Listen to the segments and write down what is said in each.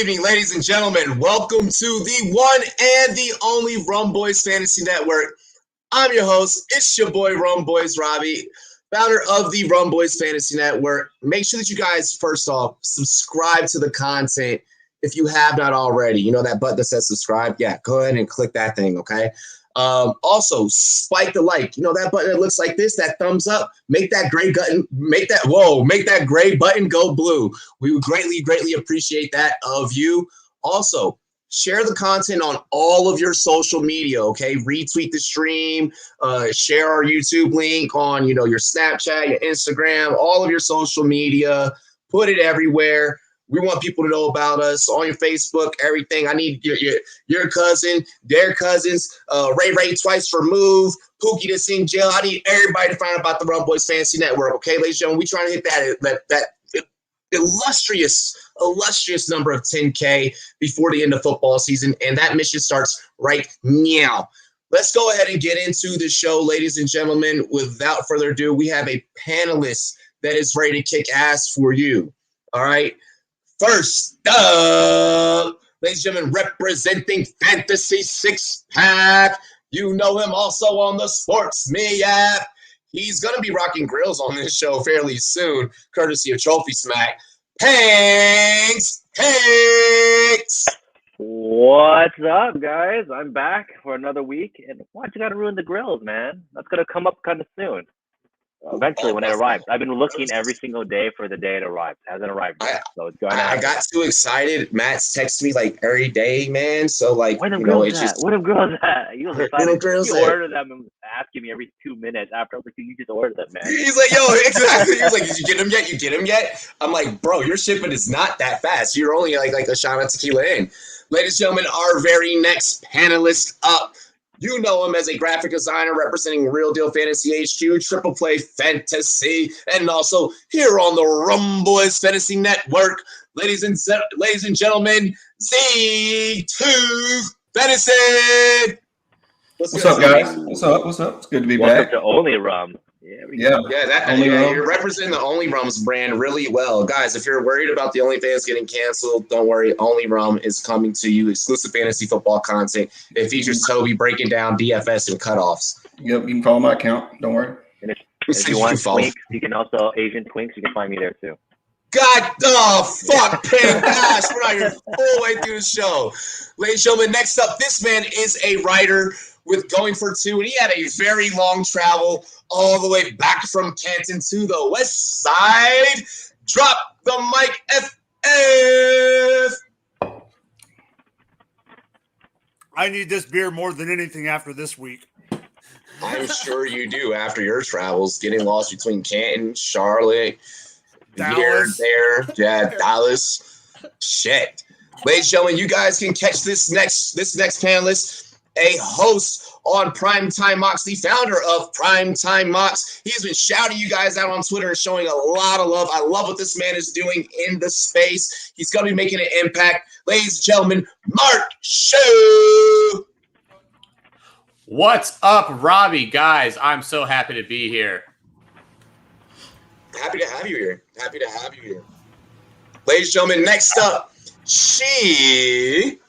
evening, ladies and gentlemen. Welcome to the one and the only Rumboyz Fantasy Network. I'm your host. It's your boy, Rumboyz Robbie, founder of the Rumboyz Fantasy Network. Make sure that you guys, first off, subscribe to the content if you have not already. You know that button that says subscribe? Yeah, go ahead and click that thing, okay? Also, spike the like. You know that button that looks like this, that thumbs up? Make that gray button, make that gray button go blue. We would greatly appreciate that of you. Also, share the content on all of your social media, okay? Retweet the stream, share our YouTube link on, your Snapchat, your Instagram, all of your social media. Put it everywhere. We want people to know about us on your Facebook, everything. I need your cousin, their cousins, Ray twice removed, Pookie that's in jail. I need everybody to find out about the Rumboyz Fantasy Network, okay, ladies and gentlemen? We trying to hit that illustrious number of 10K before the end of football season, and that mission starts right now. Let's go ahead and get into the show, ladies and gentlemen. Without further ado, we have a panelist that is ready to kick ass for you, all right? First up, ladies and gentlemen, representing Fantasy Six Pack. You know him also on the SportsMe app. He's going to be rocking grills on this show fairly soon, courtesy of Trophy Smack. Hanks! What's up, guys? I'm back for another week. And why'd you got to ruin the grills, man? That's going to come up kind of soon. Eventually, when it arrives. I've been looking every single day for the day it arrived. It hasn't arrived yet, so it's going to happen. I got too excited. Matt's texting me like every day, man. So like, where them grills at? Where them grills at? You order them and asking me every 2 minutes after. I was like, you just order them, man. He's like, yo, exactly. He was like, did you get them yet? You get them yet? I'm like, bro, your shipment is not that fast. You're only like a shot of tequila in. Ladies and gentlemen, our very next panelist up. You know him as a graphic designer representing Real Deal Fantasy HQ, Triple Play Fantasy, and also here on the Rumboyz Fantasy Network. Ladies and gentlemen, Z2 Fantasy. What's up, guys? What's up? It's good to be back. Welcome to Only Rum. You're representing the Only Rum's brand really well. Guys, if you're worried about the OnlyFans getting canceled, don't worry. Only Rum is coming to you. Exclusive fantasy football content. It features Toby breaking down DFS and cutoffs. Yep, you can follow my account. Don't worry. And if you want twinks, you can also Asian twinks. You can find me there too. God, fuck, Pin. Gosh, we're not even full way through the show. Ladies and gentlemen, next up, this man is a writer with Going for Two, and he had a very long travel all the way back from Canton to the west side. Drop the mic, FF. I need this beer more than anything after this week. I'm sure you do after your travels, getting lost between Canton, Charlotte, Dallas. Dallas. Shit. Ladies and gentlemen, you guys can catch this next panelist, a host on Primetime Mocks, the founder of Primetime Mocks. He's been shouting you guys out on Twitter and showing a lot of love. I love what this man is doing in the space. He's going to be making an impact. Ladies and gentlemen, Marc Andrews. What's up, Robbie? Guys, I'm so happy to be here. Happy to have you here. Ladies and gentlemen, next up, she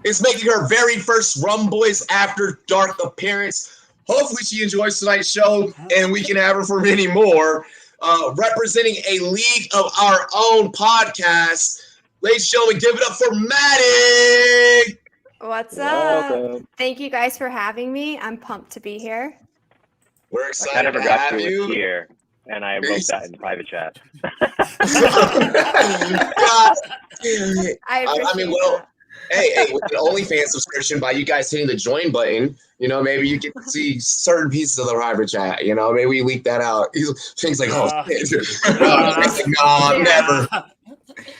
is making her very first Rumboyz After Dark appearance. Hopefully she enjoys tonight's show, and we can have her for many more. Representing a league of our own podcast. Ladies and gentlemen, give it up for Maddie. What's up? Thank you guys for having me. I'm pumped to be here. We're excited to have you here. And I wrote that in private chat. I mean, well, hey, with an OnlyFans subscription, by you guys hitting the join button, maybe you get to see certain pieces of the private chat. Maybe we leak that out. Things like, no, never.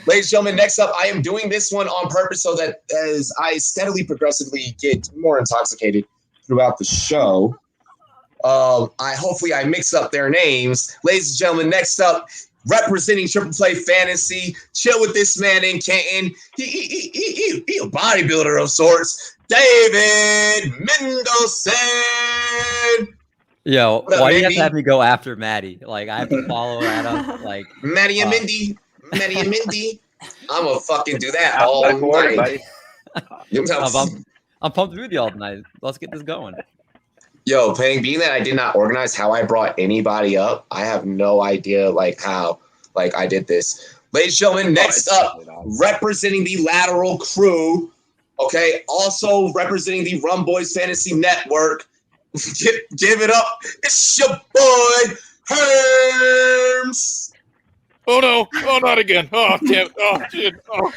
Ladies and gentlemen, next up, I am doing this one on purpose so that as I steadily, progressively get more intoxicated throughout the show, hopefully I mix up their names. Ladies and gentlemen, next up, representing Triple Play Fantasy, chill with this man in Canton. He a bodybuilder of sorts. David Mendelson. Yo, why do you have to have me go after Maddie? Like, I have to follow Adam. Like Maddie and Mindy. I'm gonna fucking do that all Quarter, night. buddy. I'm pumped to be with you all tonight. Let's get this going. Yo, being that I did not organize how I brought anybody up, I have no idea how I did this. Ladies and gentlemen, next up, representing the Lateral Crew, okay, also representing the Rumboyz Fantasy Network. Give it up. It's your boy, Herms. Oh no! Oh, not again! Oh damn! Oh shit! Oh!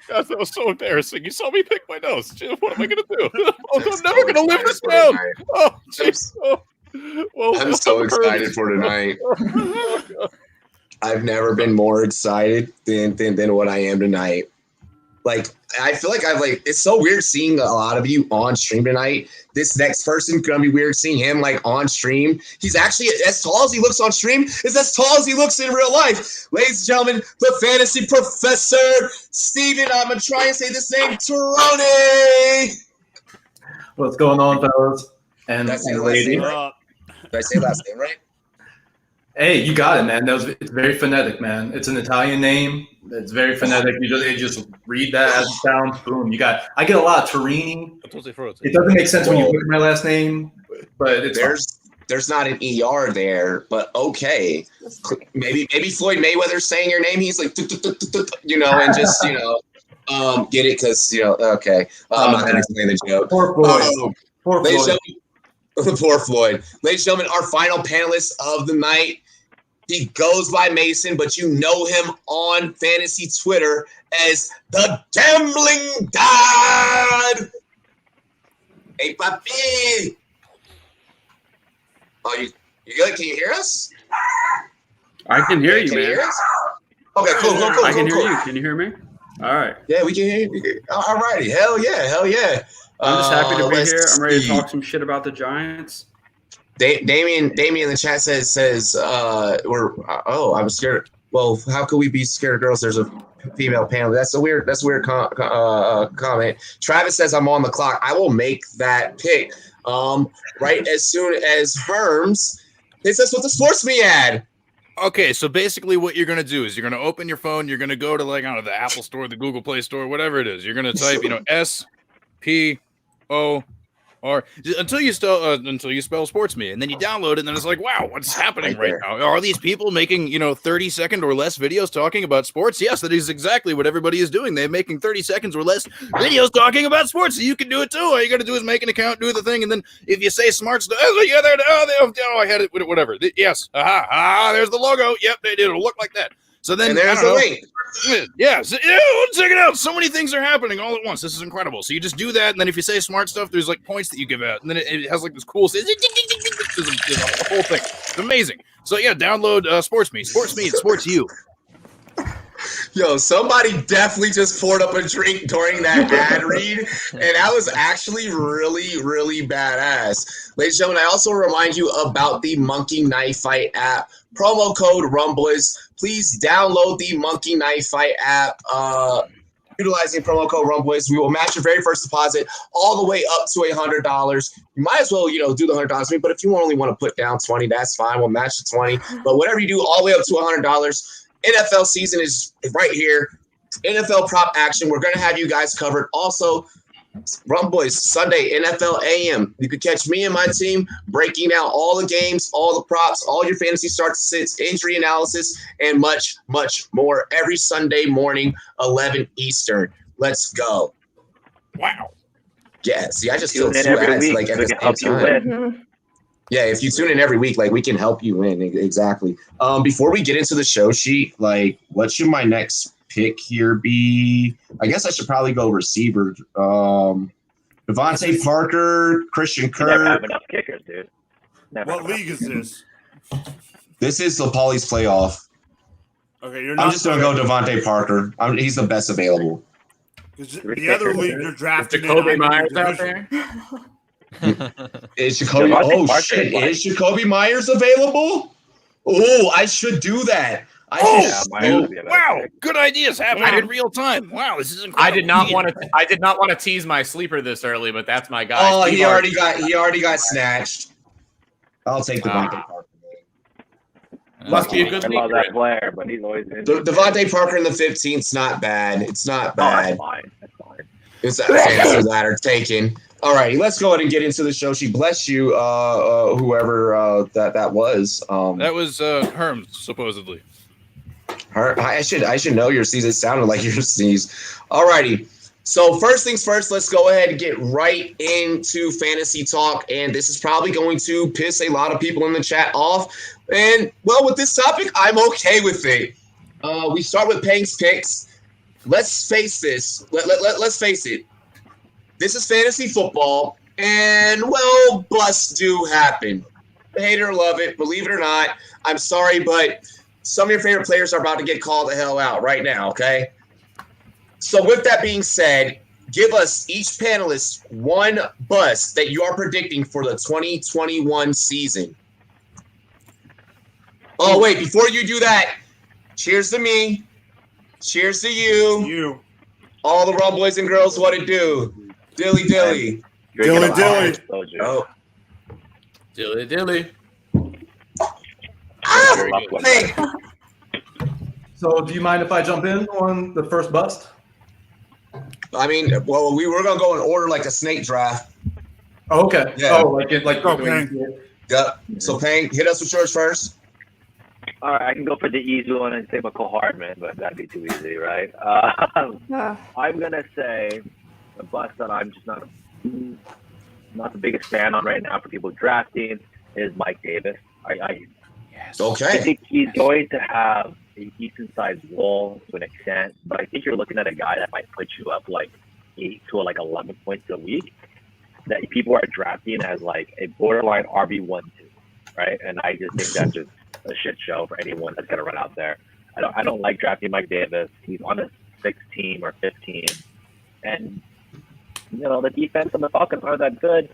God, that was so embarrassing. You saw me pick my nose. What am I gonna do? I'm never gonna live this down. Oh, jeez. I'm so excited for tonight. I've never been more excited than what I am tonight. I feel like it's so weird seeing a lot of you on stream tonight. This next person gonna be weird seeing him on stream. He's actually as tall as he looks on stream is as tall as he looks in real life. Ladies and gentlemen, the fantasy professor, Steven, I'm gonna try and say this name, Tarone. What's going on, fellas? And lady. Did I say last name right? Hey, you got it, man. It's very phonetic, man. It's an Italian name. It's very phonetic. You just read that as it sounds. Boom. I get a lot of Torini. It doesn't make sense when you look at my last name, but there's not an ER there, but okay. Maybe Floyd Mayweather's saying your name. He's like, and just get it because okay. I'm not gonna explain the joke. Poor Floyd. Poor Floyd. Poor Floyd. Ladies and gentlemen, our final panelist of the night. He goes by Mason, but you know him on fantasy Twitter as the Gambling God. Hey, papi. Oh, you good? Can you hear us? I can hear you, Can man. you hear us? Okay, cool. I can hear you. Can you hear me? All right. Yeah, we can hear you. All righty. Hell yeah. I'm just happy to be let's here. I'm ready to see. talk some shit about the Giants. Damien in the chat says I'm scared. Well, how could we be scared of girls? There's a female panel. That's a weird comment. Travis says I'm on the clock. I will make that pick right as soon as Herms hits us with the SportsMe ad. Okay, so basically what you're going to do is you're going to open your phone, you're going to go to the Apple Store, the Google Play Store, whatever it is. You're going to type, SPOR until you spell SportsMe, and then you download it, and then it's like, wow, what's happening right now? Are these people making 30-second or less videos talking about sports? Yes, that is exactly what everybody is doing. They're making 30 seconds or less videos talking about sports, so you can do it too. All you got to do is make an account, do the thing, and then if you say smart stuff, I had it, whatever. Yes, there's the logo. Yep, it'll look like that. So then, and there's the link. Yeah, let's check it out. So many things are happening all at once. This is incredible. So you just do that, and then if you say smart stuff, there's points that you give out, and then it has this cool. There's a whole thing. It's amazing. So yeah, download SportsMe. SportsMe. It sports you. Yo, somebody definitely just poured up a drink during that ad read, and that was actually really, really badass. Ladies and gentlemen, I also remind you about the Monkey Knife Fight app. Promo code Rumboyz. Please download the Monkey Knife Fight app. Utilizing promo code Rumboyz, we will match your very first deposit all the way up to $100. You might as well, do the $100. But if you only want to put down $20, that's fine. We'll match the $20. But whatever you do, all the way up to $100. NFL season is right here. NFL prop action. We're going to have you guys covered. Also, Rumboyz Sunday NFL AM. You could catch me and my team breaking down all the games, all the props, all your fantasy starts, sits, injury analysis, and much, much more every Sunday morning, 11 Eastern. Let's go. Wow. Yeah. See, I just feel two ads at the same time. Yeah, if you tune in every week, we can help you win. Exactly. Before we get into the show sheet, what should my next pick here be? I guess I should probably go receiver. Devontae Parker, Christian Kirk. You never have enough kickers, dude. What league is this? This is the Pauly's playoff. Okay, I'm just gonna go Devontae Parker. He's the best available. The other league you're drafting. Jacoby Myers out there. Is Jacoby? Oh shit! Is Jacoby Myers available? Oh, I should do that. Wow! Good ideas happening in real time. Wow, this is incredible. I did not want to tease my sleeper this early, but that's my guy. Oh, he already got snatched. I'll take Devontae Parker. Must be a good I love league. that player, but he's always injured. Devontae Parker in the 15th's not bad. It's not Oh, that's bad. fine. That's fine. It's a fantasy ladder taken. All righty, let's go ahead and get into the show. She bless you, whoever that was. That was Herms, supposedly. I should know your sneeze. It sounded like your sneeze. All righty. So first things first, let's go ahead and get right into fantasy talk. And this is probably going to piss a lot of people in the chat off. And, well, with this topic, I'm okay with it. We start with Pang's picks. Let's face this. Let's face it. This is fantasy football. And, well, busts do happen. Hate it or love it, believe it or not. I'm sorry, but some of your favorite players are about to get called the hell out right now, okay? So with that being said, give us each panelist one bust that you are predicting for the 2021 season. Oh, wait, before you do that, cheers to me. Cheers to you. You. All the Rumboyz and girls, what it do. Dilly dilly. Dilly dilly. Oh. Dilly dilly. Hey. So, do you mind if I jump in on the first bust? I mean, well, we were going to go in order like a snake draft. Oh, okay. Yeah. Oh, like Okay. Yep. So, Pang, hit us with yours first. All right, I can go for the easy one and say McCall Hardman, but that'd be too easy, right? I'm gonna say a bust that I'm just not the biggest fan on right now for people drafting is Mike Davis. I Okay. think he's going to have a decent sized role to an extent, but I think you're looking at a guy that might put you up like 8 to 11 points a week that people are drafting as like a borderline RB1-2, right? And I just think that's just a shit show for anyone that's gonna run out there. I don't like drafting Mike Davis. He's on a 6th team or 5th team, and the defense on the Falcons aren't that good,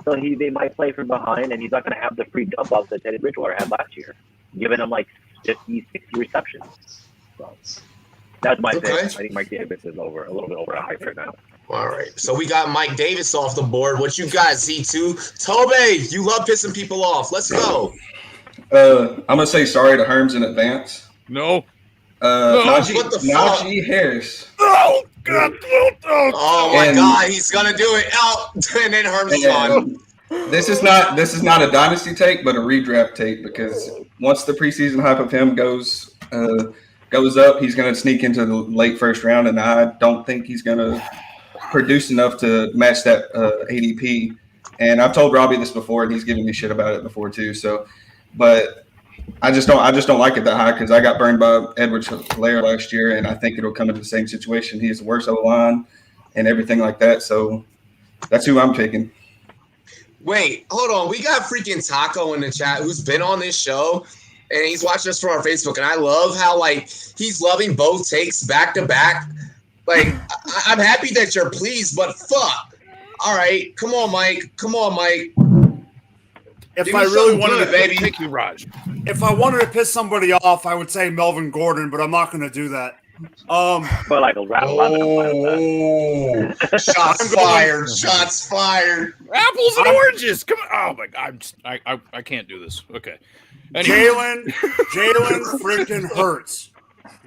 so they might play from behind, and he's not gonna have the free dump offs that Teddy Bridgewater had last year, giving him like 50, 60 receptions. So that's my thing. I think Mike Davis is a little bit overhyped right now. All right. So we got Mike Davis off the board. What you got, Z2? Tobe, you love pissing people off. Let's go. I'm gonna say sorry to Herms in advance. No. Najee Harris. Oh God! Oh my God! He's gonna do it. Oh, and then Herms is on. This is not a dynasty take, but a redraft take, because once the preseason hype of him goes up, he's gonna sneak into the late first round, and I don't think he's gonna produce enough to match that ADP. And I've told Robbie this before, and he's given me shit about it before too. So. But I just don't like it that high, because I got burned by Edwards-Helaire last year, and I think it'll come into the same situation. He is the worst O-line and everything like that. So that's who I'm picking. Wait, hold on. We got freaking Taco in the chat who's been on this show, and he's watching us from our Facebook. And I love how he's loving both takes back to back. I'm happy that you're pleased, but fuck. All right, come on, Mike. If I really wanted to, baby. Thank you, Raj. If I wanted to piss somebody off, I would say Melvin Gordon, but I'm not going to do that. But like a rap. Shots fired! Shots fired! Apples and oranges. Come on! Oh my God! I can't do this. Okay. Anyway. Jalen freaking Hurts.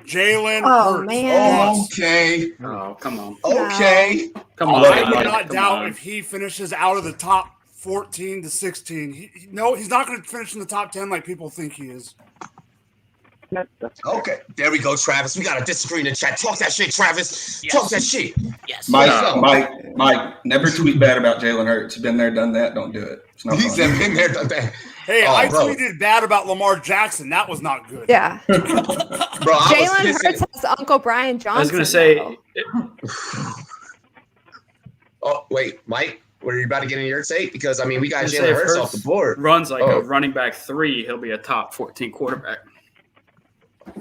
Jalen Hurts. Man. Okay. Oh, come on. Okay. Come on. I do not doubt if he finishes out of the top 14 to 16. He's not going to finish in the top 10 like people think he is. Okay, there we go, Travis. We got to disagree in the chat. Talk that shit, Travis. Yes. Talk that shit. Yes. Mike, never tweet bad about Jalen Hurts. Been there, done that. Don't do it. It's not He's fun. been there, done that. Hey, I tweeted bad about Lamar Jackson. That was not good. Yeah. Bro, Jalen Hurts has Uncle Brian Johnson. I was going to say. Oh, wait, Mike, were you about to get in your take? Because, we got Jalen Hurts off the board. Runs like a running back 3, he'll be a top 14 quarterback.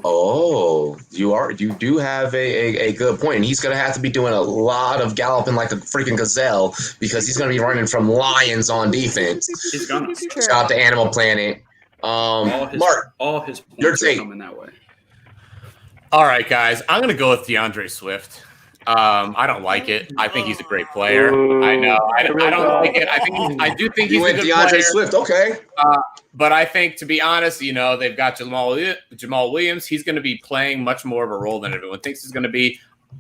Oh, you do have a good point. And he's going to have to be doing a lot of galloping like a freaking gazelle, because he's going to be running from lions on defense. He's going to. Shout out to Animal Planet. Mark, all his points your are take. coming that way. All right, guys. I'm gonna go with Deandre Swift. I don't like it. I think he's a great player. I know. I don't like it. I do think he's a good Deandre player. Swift. Okay. But I think, to be honest, they've got Jamal Williams. He's going to be playing much more of a role than everyone thinks he's going to be.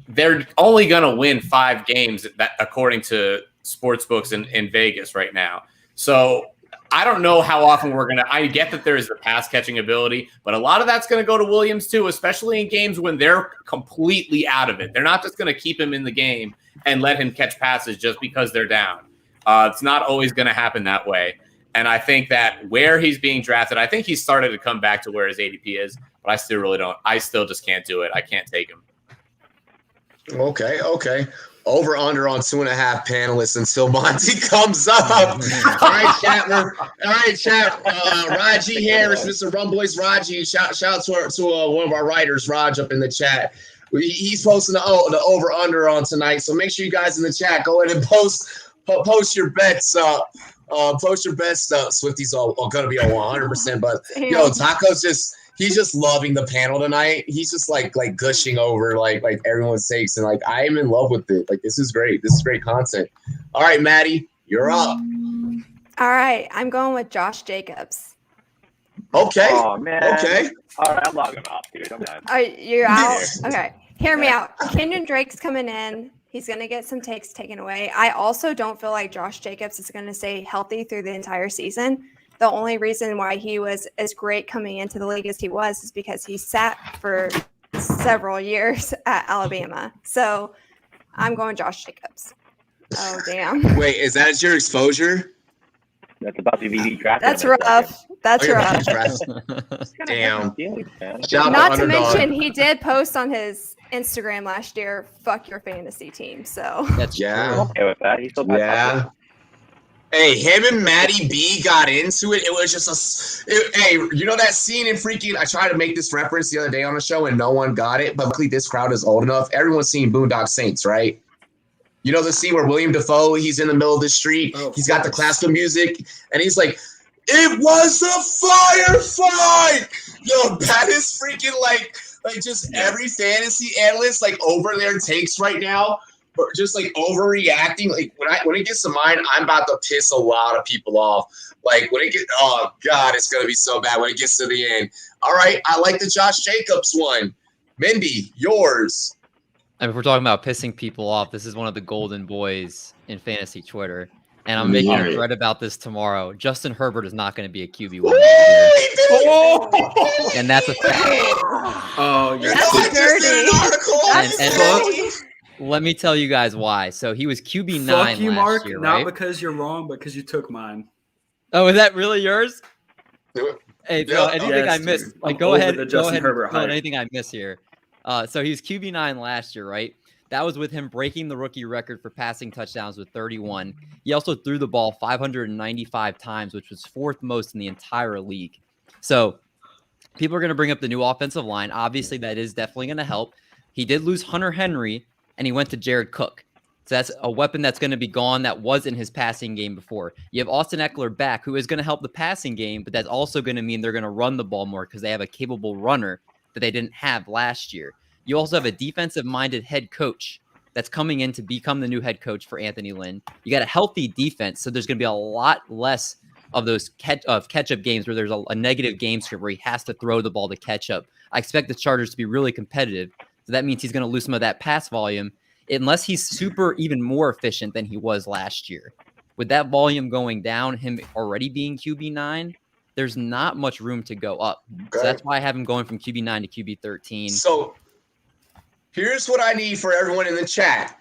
They're only going to win 5 games, according to sportsbooks in Vegas right now. So I don't know how often we're going to – I get that there is the pass-catching ability, but a lot of that's going to go to Williams too, especially in games when they're completely out of it. They're not just going to keep him in the game and let him catch passes just because they're down. It's not always going to happen that way. And I think that where he's being drafted, I think he's started to come back to where his ADP is, but I still really don't. I still just can't do it. I can't take him. Okay. Over under on 2.5 panelists until Monty comes up. All right, chat. Raji Harris, Mr. Rumboyz Raji. Shout out to one of our writers, Raj, up in the chat. He's posting the over under on tonight. So make sure you guys in the chat go ahead and post your bets up. Post your bets up. Swifty's all gonna be on 100%. But Taco's he's just loving the panel tonight. He's just like gushing over like everyone's takes, and like I am in love with it. Like this is great. This is great content. All right, Maddie, you're up. All right, I'm going with Josh Jacobs. Okay. Oh man. Okay. All right, I'm logging off, dude. I'm done. You're out. Okay, hear me out. Kenyon Drake's coming in. He's going to get some takes taken away. I also don't feel like Josh Jacobs is going to stay healthy through the entire season. The only reason why he was as great coming into the league as he was is because he sat for several years at Alabama. So I'm going Josh Jacobs. Oh, damn. Wait, is that your exposure? That's about to be drafted. That's rough. That's rough. Damn. Not to mention, he did post on his Instagram last year, "Fuck your fantasy team." So That's I'm okay with that. He's still Hey, him and Maddie B got into it. It was just hey, you know that scene in freaking, I tried to make this reference the other day on the show and no one got it, but luckily this crowd is old enough. Everyone's seen Boondock Saints, right? You know the scene where William Dafoe, he's in the middle of the street, he's got the classical music, and he's like, "It was a firefight!" Yo, that is freaking like just every fantasy analyst like over their takes right now. Or just like overreacting. Like when it gets to mine, I'm about to piss a lot of people off. Like when it gets, oh God, it's gonna be so bad when it gets to the end. All right, I like the Josh Jacobs one. Mindy, yours. And if we're talking about pissing people off, this is one of the golden boys in fantasy Twitter. And I'm making a thread about this tomorrow. Justin Herbert is not going to be a QB1. And that's a fact. Oh, you're That's dirty. And let me tell you guys why. So he was QB9 Fuck you, last Mark. year, Not right? because you're wrong, but because you took mine. Oh, is that really yours? Hey, Yeah. anything I missed? Dude. Like, I'm go over ahead. the Go Justin ahead. Herbert Fill in hype. anything I miss here. So he was QB9 last year, right? That was with him breaking the rookie record for passing touchdowns with 31. He also threw the ball 595 times, which was 4th most in the entire league. So people are going to bring up the new offensive line. Obviously, that is definitely going to help. He did lose Hunter Henry, and he went to Jared Cook. So that's a weapon that's going to be gone that was in his passing game before. You have Austin Eckler back, who is going to help the passing game, but that's also going to mean they're going to run the ball more because they have a capable runner that they didn't have last year. You also have a defensive-minded head coach that's coming in to become the new head coach for Anthony Lynn. You got a healthy defense, so there's going to be a lot less of those catch-up games where there's a negative game script where he has to throw the ball to catch up. I expect the Chargers to be really competitive, so that means he's going to lose some of that pass volume unless he's even more efficient than he was last year. With that volume going down, him already being QB9, there's not much room to go up. Okay. So that's why I have him going from QB9 to QB13. So here's what I need for everyone in the chat.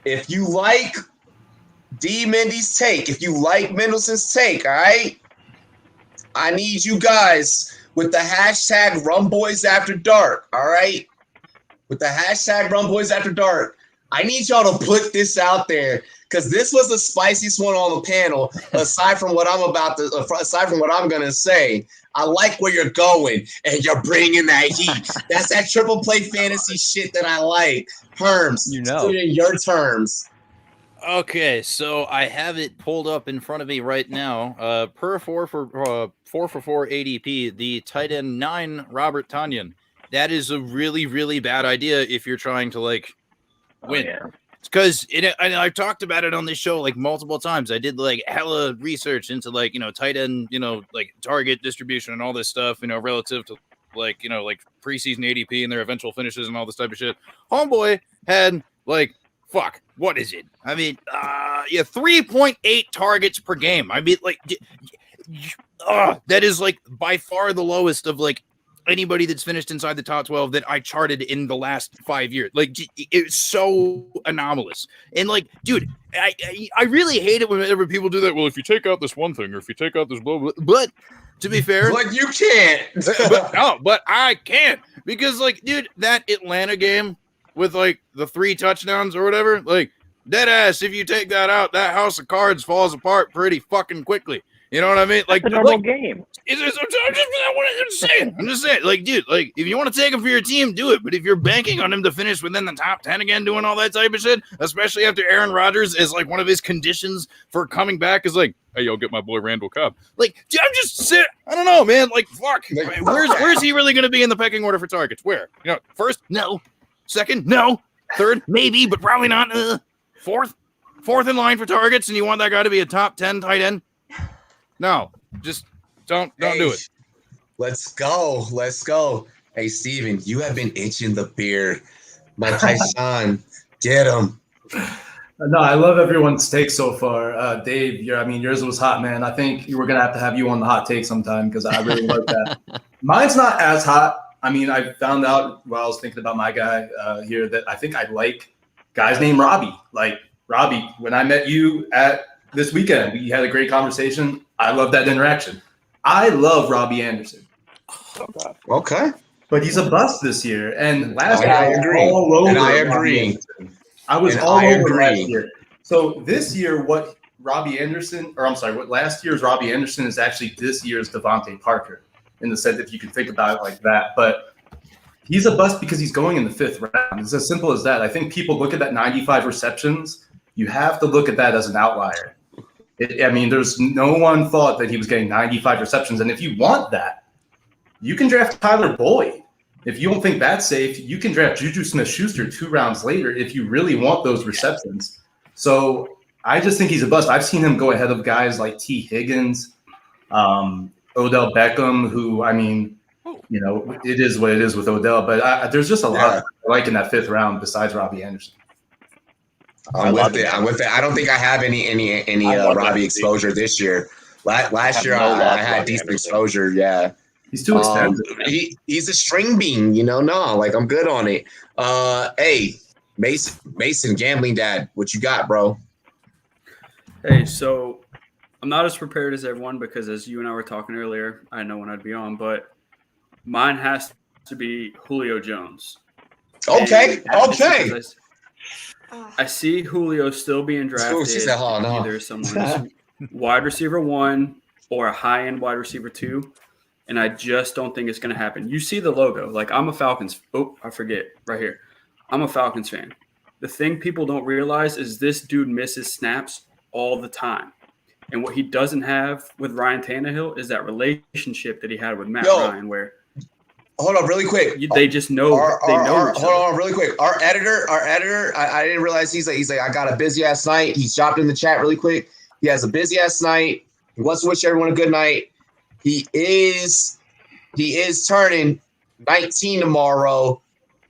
If you like D. Mindy's take, if you like Mendelson's take, all right? I need you guys with the hashtag Rumboyz After Dark, all right? With the hashtag Rumboyz After Dark. I need y'all to put this out there because this was the spiciest one on the panel. Aside from what I'm gonna say, I like where you're going and you're bringing that heat. That's that triple play fantasy shit that I like. Herms, put it in your terms. Okay, so I have it pulled up in front of me right now. Per 4 for 4 ADP, the tight end 9 Robert Tonyan. That is a really, really bad idea if you're trying to win. because I've talked about it on this show like multiple times. I did like hella research into like, tight end, like target distribution and all this stuff, relative to like, like preseason ADP and their eventual finishes and all this type of shit. Homeboy had like, fuck, what is it? I mean, 3.8 targets per game. I mean, like, that is like by far the lowest of like anybody that's finished inside the top 12 that I charted in the last 5 years. Like, it's so anomalous. And like, dude, I really hate it whenever people do that. Well, if you take out this one thing, or if you take out this blah, blah, but to be fair, but you can't. but I can't, because like, dude, that Atlanta game with like the 3 touchdowns or whatever, like, dead ass, if you take that out, that house of cards falls apart pretty fucking quickly. You know what I mean? Like, it's a normal game. I'm just saying, like, dude, like, if you want to take him for your team, do it. But if you're banking on him to finish within the top 10 again, doing all that type of shit, especially after Aaron Rodgers is like one of his conditions for coming back is like, hey, yo, get my boy Randall Cobb. Like, dude, I'm just sitting, I don't know, man. Like, fuck. Where's he really going to be in the pecking order for targets? Where? First? No. Second? No. Third? Maybe, but probably not. Fourth in line for targets, and you want that guy to be a top 10 tight end? No, just don't do it. Let's go. Hey, Steven, you have been itching the beard. My Tyson, get him. No, I love everyone's take so far. Dave, yours was hot, man. I think we're going to have you on the hot take sometime, because I really like that. Mine's not as hot. I mean, I found out while I was thinking about my guy here that I think I like guys named Robbie. Like, Robbie, when I met you at this weekend, we had a great conversation. I love that interaction. I love Robbie Anderson. Okay. But he's a bust this year. And last year, I agree. I was all over last year. So this year, what last year's Robbie Anderson is actually this year's Devontae Parker, in the sense that you can think about it like that. But he's a bust because he's going in the 5th round. It's as simple as that. I think people look at that 95 receptions. You have to look at that as an outlier. There's no one thought that he was getting 95 receptions. And if you want that, you can draft Tyler Boyd. If you don't think that's safe, you can draft Juju Smith-Schuster 2 rounds later if you really want those receptions. So I just think he's a bust. I've seen him go ahead of guys like T. Higgins, Odell Beckham, who, it is what it is with Odell. But there's just a lot I like in that 5th round besides Robbie Anderson. I'm with it. I don't think I have any Robbie exposure this year. Last year I had decent exposure. Yeah, he's too expensive. He's a string bean. Like, I'm good on it. Hey, Mason, gambling dad, what you got, bro? Hey, so I'm not as prepared as everyone, because as you and I were talking earlier, I didn't know when I'd be on, but mine has to be Julio Jones. Okay. I see Julio still being drafted either someone's wide receiver 1 or a high-end wide receiver 2, and I just don't think it's going to happen. You see the logo. Like, I'm a Falcons – I forget right here. I'm a Falcons fan. The thing people don't realize is this dude misses snaps all the time. And what he doesn't have with Ryan Tannehill is that relationship that he had with Matt Ryan, where – hold on, really quick. They just know. Hold on, really quick. Our editor. I didn't realize he's like, I got a busy ass night. He's dropped in the chat really quick. He has a busy ass night. He wants to wish everyone a good night. He is turning 19 tomorrow.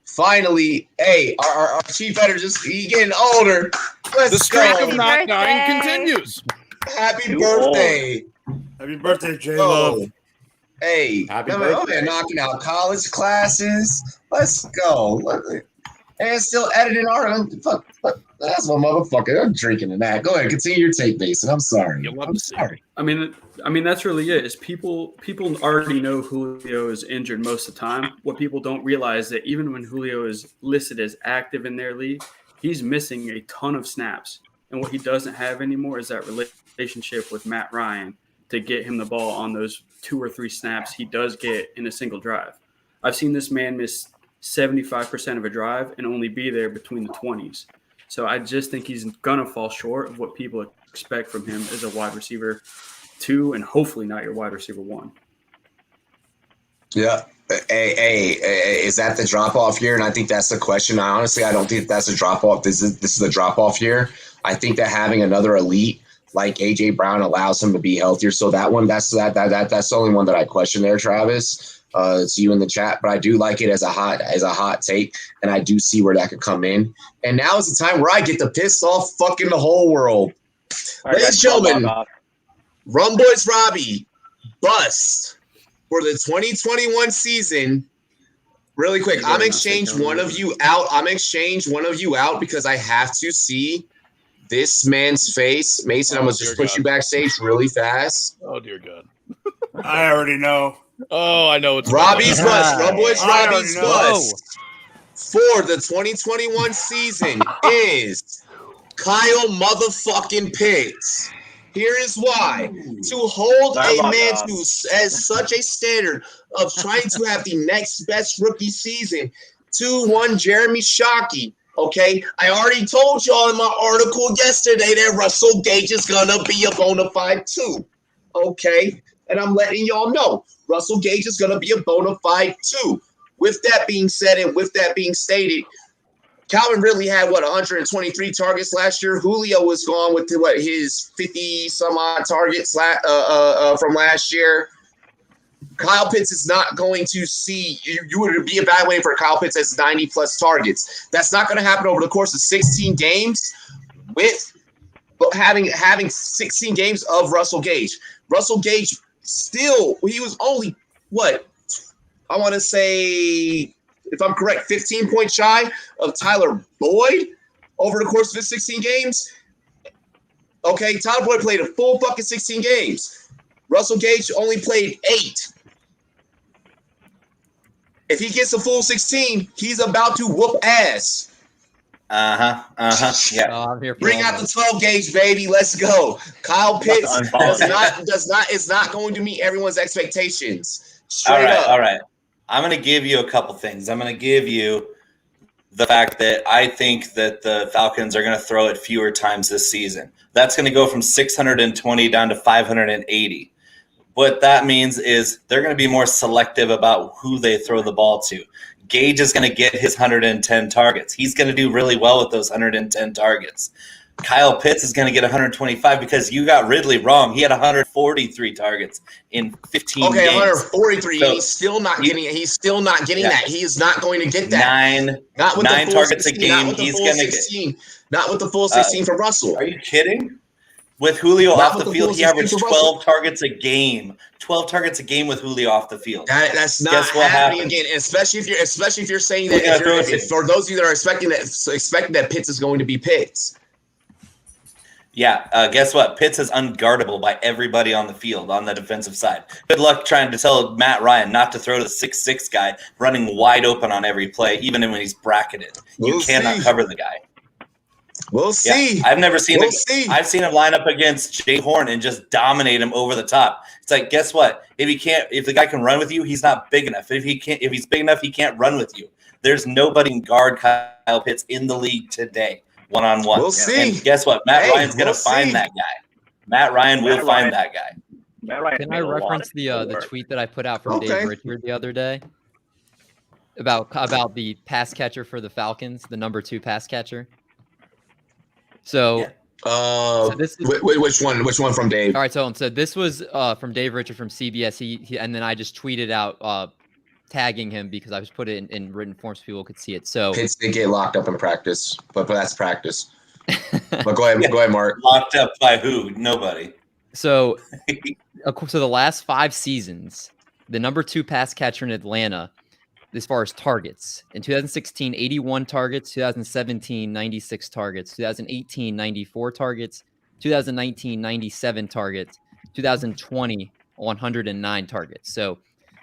Finally, hey, our chief editor he getting older. The streak of not dying continues. Happy birthday! Happy birthday, J-Love. Hey, I'm knocking out college classes. Let's go. And still editing our fuck. That's my motherfucker. I'm drinking in that. Go ahead, continue your take, Mason. I'm sorry. I'm sorry. I mean, that's really it. Is people already know Julio is injured most of the time. What people don't realize that even when Julio is listed as active in their league, he's missing a ton of snaps. And what he doesn't have anymore is that relationship with Matt Ryan to get him the ball on those 2 or 3 snaps he does get in a single drive. I've seen this man miss 75% of a drive and only be there between the 20s. So I just think he's going to fall short of what people expect from him as a wide receiver 2 and hopefully not your wide receiver 1. Yeah. Hey, is that the drop-off year? And I think that's the question. Honestly, I don't think that's a drop-off. This is a drop-off year. I think that having another elite like A.J. Brown allows him to be healthier. So that's the only one that I question there, Travis. It's you in the chat, but I do like it as a hot take, and I do see where that could come in. And now is the time where I get to piss off fucking the whole world. Ladies and gentlemen, Rumboyz Robbie bust for the 2021 season. Really quick, I'm exchange one of you out because I have to see this man's face. Mason, I'm going to just push you backstage really fast. Oh, dear God. I already know. Oh, I know it's Robbie's bust. Rumboyz Robbie's bust for the 2021 season is Kyle motherfucking Pitts. Here is why. To hold a man to as such a standard of trying to have the next best rookie season, 2-1 Jeremy Shockey. Okay, I already told y'all in my article yesterday that Russell Gage is gonna be a bona fide 2. Okay, and I'm letting y'all know Russell Gage is gonna be a bona fide 2. With that being said, and with that being stated, Calvin Ridley had 123 targets last year. Julio was gone with his 50 some odd targets from last year. Kyle Pitts is not going to see you would be evaluating for Kyle Pitts as 90 plus targets. That's not going to happen over the course of 16 games with having 16 games of Russell Gage. Russell Gage he was only I want to say, if I'm correct, 15 points shy of Tyler Boyd over the course of his 16 games. Okay, Tyler Boyd played a full fucking 16 games. Russell Gage only played 8. If he gets a full 16, he's about to whoop ass. Yeah. Oh, I'm here for Bring out the 12 gauge, baby. Let's go. Kyle Pitts is not going to meet everyone's expectations. Straight up. All right. I'm going to give you a couple things. I'm going to give you the fact that I think that the Falcons are going to throw it fewer times this season. That's going to go from 620 down to 580. What that means is they're going to be more selective about who they throw the ball to. Gage is going to get his 110 targets. He's going to do really well with those 110 targets. Kyle Pitts is going to get 125 because you got Ridley wrong. He had 143 targets in 15 games. Okay, 143. So he's still not getting it. He's still not getting that. He is not going to get that. Nine targets 16, a game. He's going to get. Not with the full 16 for Russell. Are you kidding? With Julio off the field, he averaged 12 targets a game. 12 targets a game with Julio off the field. That's not happening again. Especially if you're saying that for those of you that are expecting that Pitts is going to be Pitts. Yeah, guess what? Pitts is unguardable by everybody on the field on the defensive side. Good luck trying to tell Matt Ryan not to throw to the 6'6" guy running wide open on every play, even when he's bracketed. You cannot cover the guy. We'll see. I've never seen I've seen him line up against Jay Horn and just dominate him over the top. It's like, guess what? If the guy can run with you, he's not big enough. If he's big enough, he can't run with you. There's nobody can guard Kyle Pitts in the league today. One-on-one. We'll see. And guess what? Matt Ryan's going to find that guy. Matt Ryan will find that guy. Can I reference the tweet that I put out from Dave Richard the other day about the pass catcher for the Falcons, the number 2 pass catcher? So, which one from Dave? All right, so this was from Dave Richard from CBS. He and then I just tweeted out tagging him because I was put it in written form so people could see it. So Pitts did get locked up in practice, but that's practice. But go ahead, Mark. Locked up by who? Nobody. So the last 5 seasons, the number 2 pass catcher in Atlanta, as far as targets, in 2016, 81 targets, 2017, 96 targets, 2018, 94 targets, 2019, 97 targets, 2020, 109 targets. So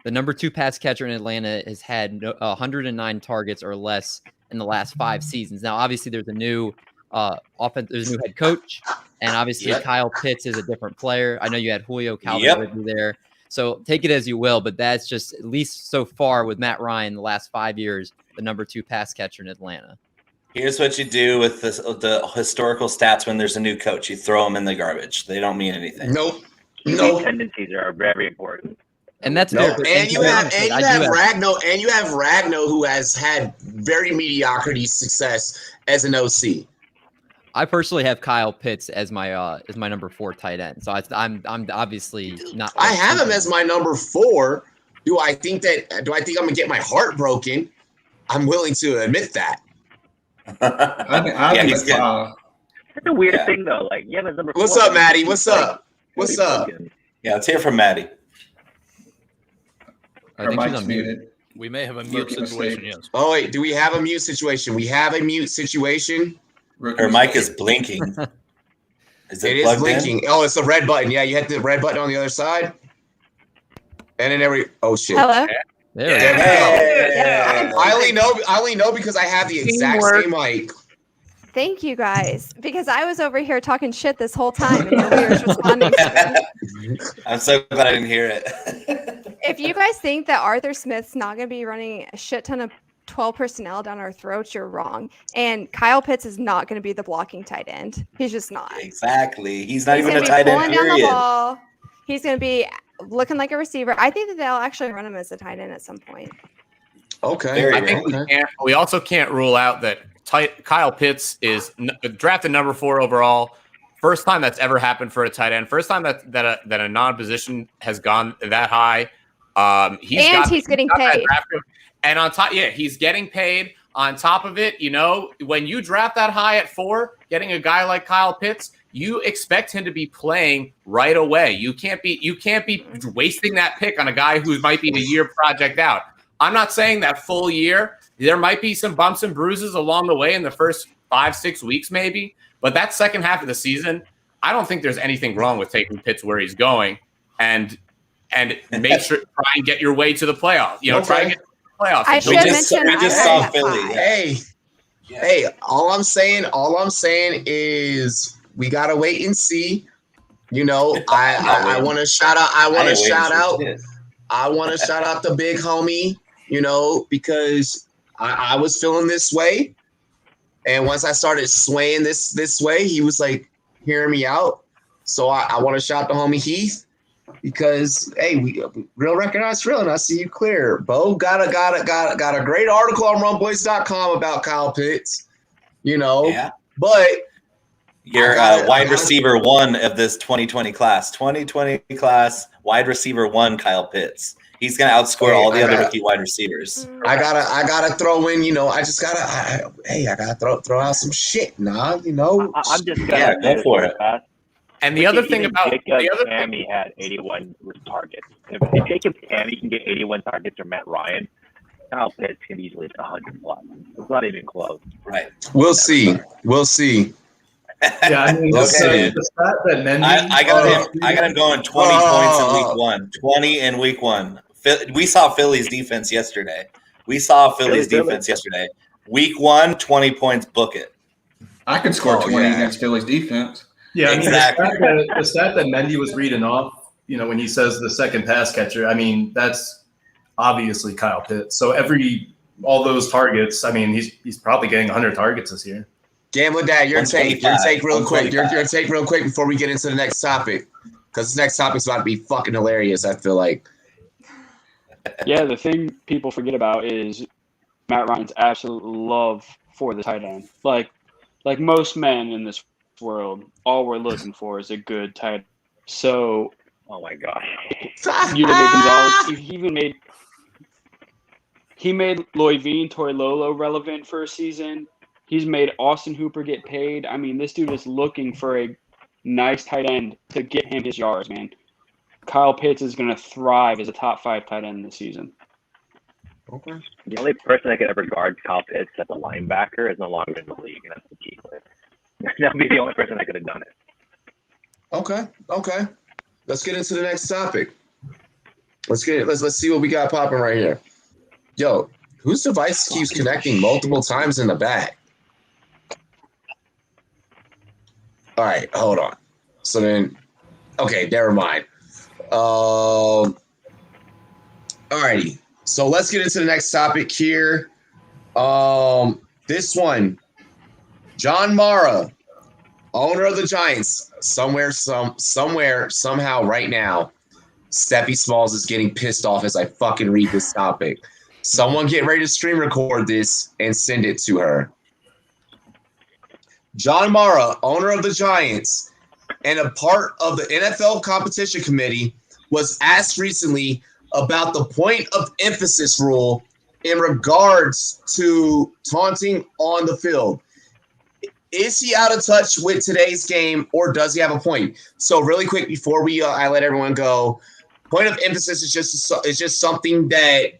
the number 2 pass catcher in Atlanta has had 109 targets or less in the last 5 seasons. Now, obviously, there's a new there's a new head coach, and obviously Kyle Pitts is a different player. I know you had Julio Calvin there. So take it as you will, but that's just, at least so far with Matt Ryan, the last 5 years, the number 2 pass catcher in Atlanta. Here's what you do with the historical stats when there's a new coach. You throw them in the garbage. They don't mean anything. Nope. Tendencies are very important. And that's No, fair. and you have Ragno, who has had very mediocrity success as an OC. I personally have Kyle Pitts as my number 4 tight end. So I'm obviously not. I have him as my number 4. Do I think I'm gonna get my heart broken? I'm willing to admit that. I think it's It's a weird thing though. Like, yeah, number 4. What's up, Maddie? What's up? What's up? Yeah, let's hear from Maddie. I think she's on mute. We may have a mute situation. Yes. Oh wait, do we have a mute situation? We have a mute situation. Her mic is blinking. Is it plugged blinking. in? Oh, it's the red button. Yeah, you hit the red button on the other side. And then oh shit. Hello. There Yeah. I only know because I have the exact same mic. Thank you guys, because I was over here talking shit this whole time and nobody was responding to me. I'm so glad I didn't hear it. If you guys think that Arthur Smith's not going to be running a shit ton of 12 personnel down our throats, you're wrong. And Kyle Pitts is not going to be the blocking tight end. He's just not. Exactly. He's not even gonna a tight end, pulling down the period. ball. He's going to be looking like a receiver. I think that they'll actually run him as a tight end at some point. Okay. I think we also can't rule out that Kyle Pitts is drafted number 4 overall. First time that's ever happened for a tight end. First time that a non-position has gone that high. He's getting paid. And on top, he's getting paid. On top of it, when you draft that high at 4, getting a guy like Kyle Pitts, you expect him to be playing right away. You can't be wasting that pick on a guy who might be a year project out. I'm not saying that full year. There might be some bumps and bruises along the way in the first 5-6 weeks, maybe. But that second half of the season, I don't think there's anything wrong with taking Pitts where he's going and make sure try and get your way to the playoffs. Try and get to the playoffs. We just saw Philly. Hey, all I'm saying is we gotta wait and see. I want to shout out. I want to shout out the big homie. Because I was feeling this way, and once I started swaying this way, he was like hearing me out. So I want to shout the homie Heath because we real recognize real, and I see you clear. Bo got a great article on Rumboyz.com about Kyle Pitts. But you're wide receiver 1 of this 2020 class. 2020 class wide receiver 1, Kyle Pitts. He's gonna outscore all the other rookie wide receivers. I gotta throw in, I gotta throw out some shit, I'm just gonna go for it. And the other thing about Tammy had 81 targets. If Jacob Tammy can get 81 targets or Matt Ryan, Kyle Pitts can easily hit 100 plus. It's not even close. Right. We'll see. Yeah, I mean, the stat that Mendy, I got him going 20 points in week 1. 20 in week 1. We saw Philly's defense yesterday. Week 1, 20 points, book it. I could score 20 against Philly's defense. Yeah, exactly. The stat that Mendy was reading off, when he says the second pass catcher, that's obviously Kyle Pitts. So all those targets, he's probably getting 100 targets this year. Gambling Dad, your take real quick. Your take real quick before we get into the next topic, because this next topic's about to be fucking hilarious. I feel like. Yeah, the thing people forget about is Matt Ryan's absolute love for the tight end. Like most men in this world, all we're looking for is a good tight end. So, oh my gosh, he made Loivine Toilolo relevant for a season. He's made Austin Hooper get paid. This dude is looking for a nice tight end to get him his yards, man. Kyle Pitts is going to thrive as a top 5 tight end this season. Okay. The only person that could ever guard Kyle Pitts as a linebacker is no longer in the league, and that's the key player. That'll be the only person that could have done it. Okay. Let's get into the next topic. Let's see what we got popping right here. Yo, whose device keeps connecting multiple times in the back? All right, hold on. So then, okay, never mind. Alrighty. So let's get into the next topic here. This one, John Mara, owner of the Giants, somehow, right now, Stephie Smalls is getting pissed off as I fucking read this topic. Someone get ready to stream record this and send it to her. John Mara, owner of the Giants and a part of the NFL competition committee, was asked recently about the point of emphasis rule in regards to taunting on the field. Is he out of touch with today's game, or does he have a point? So really quick before we I let everyone go, point of emphasis is just something that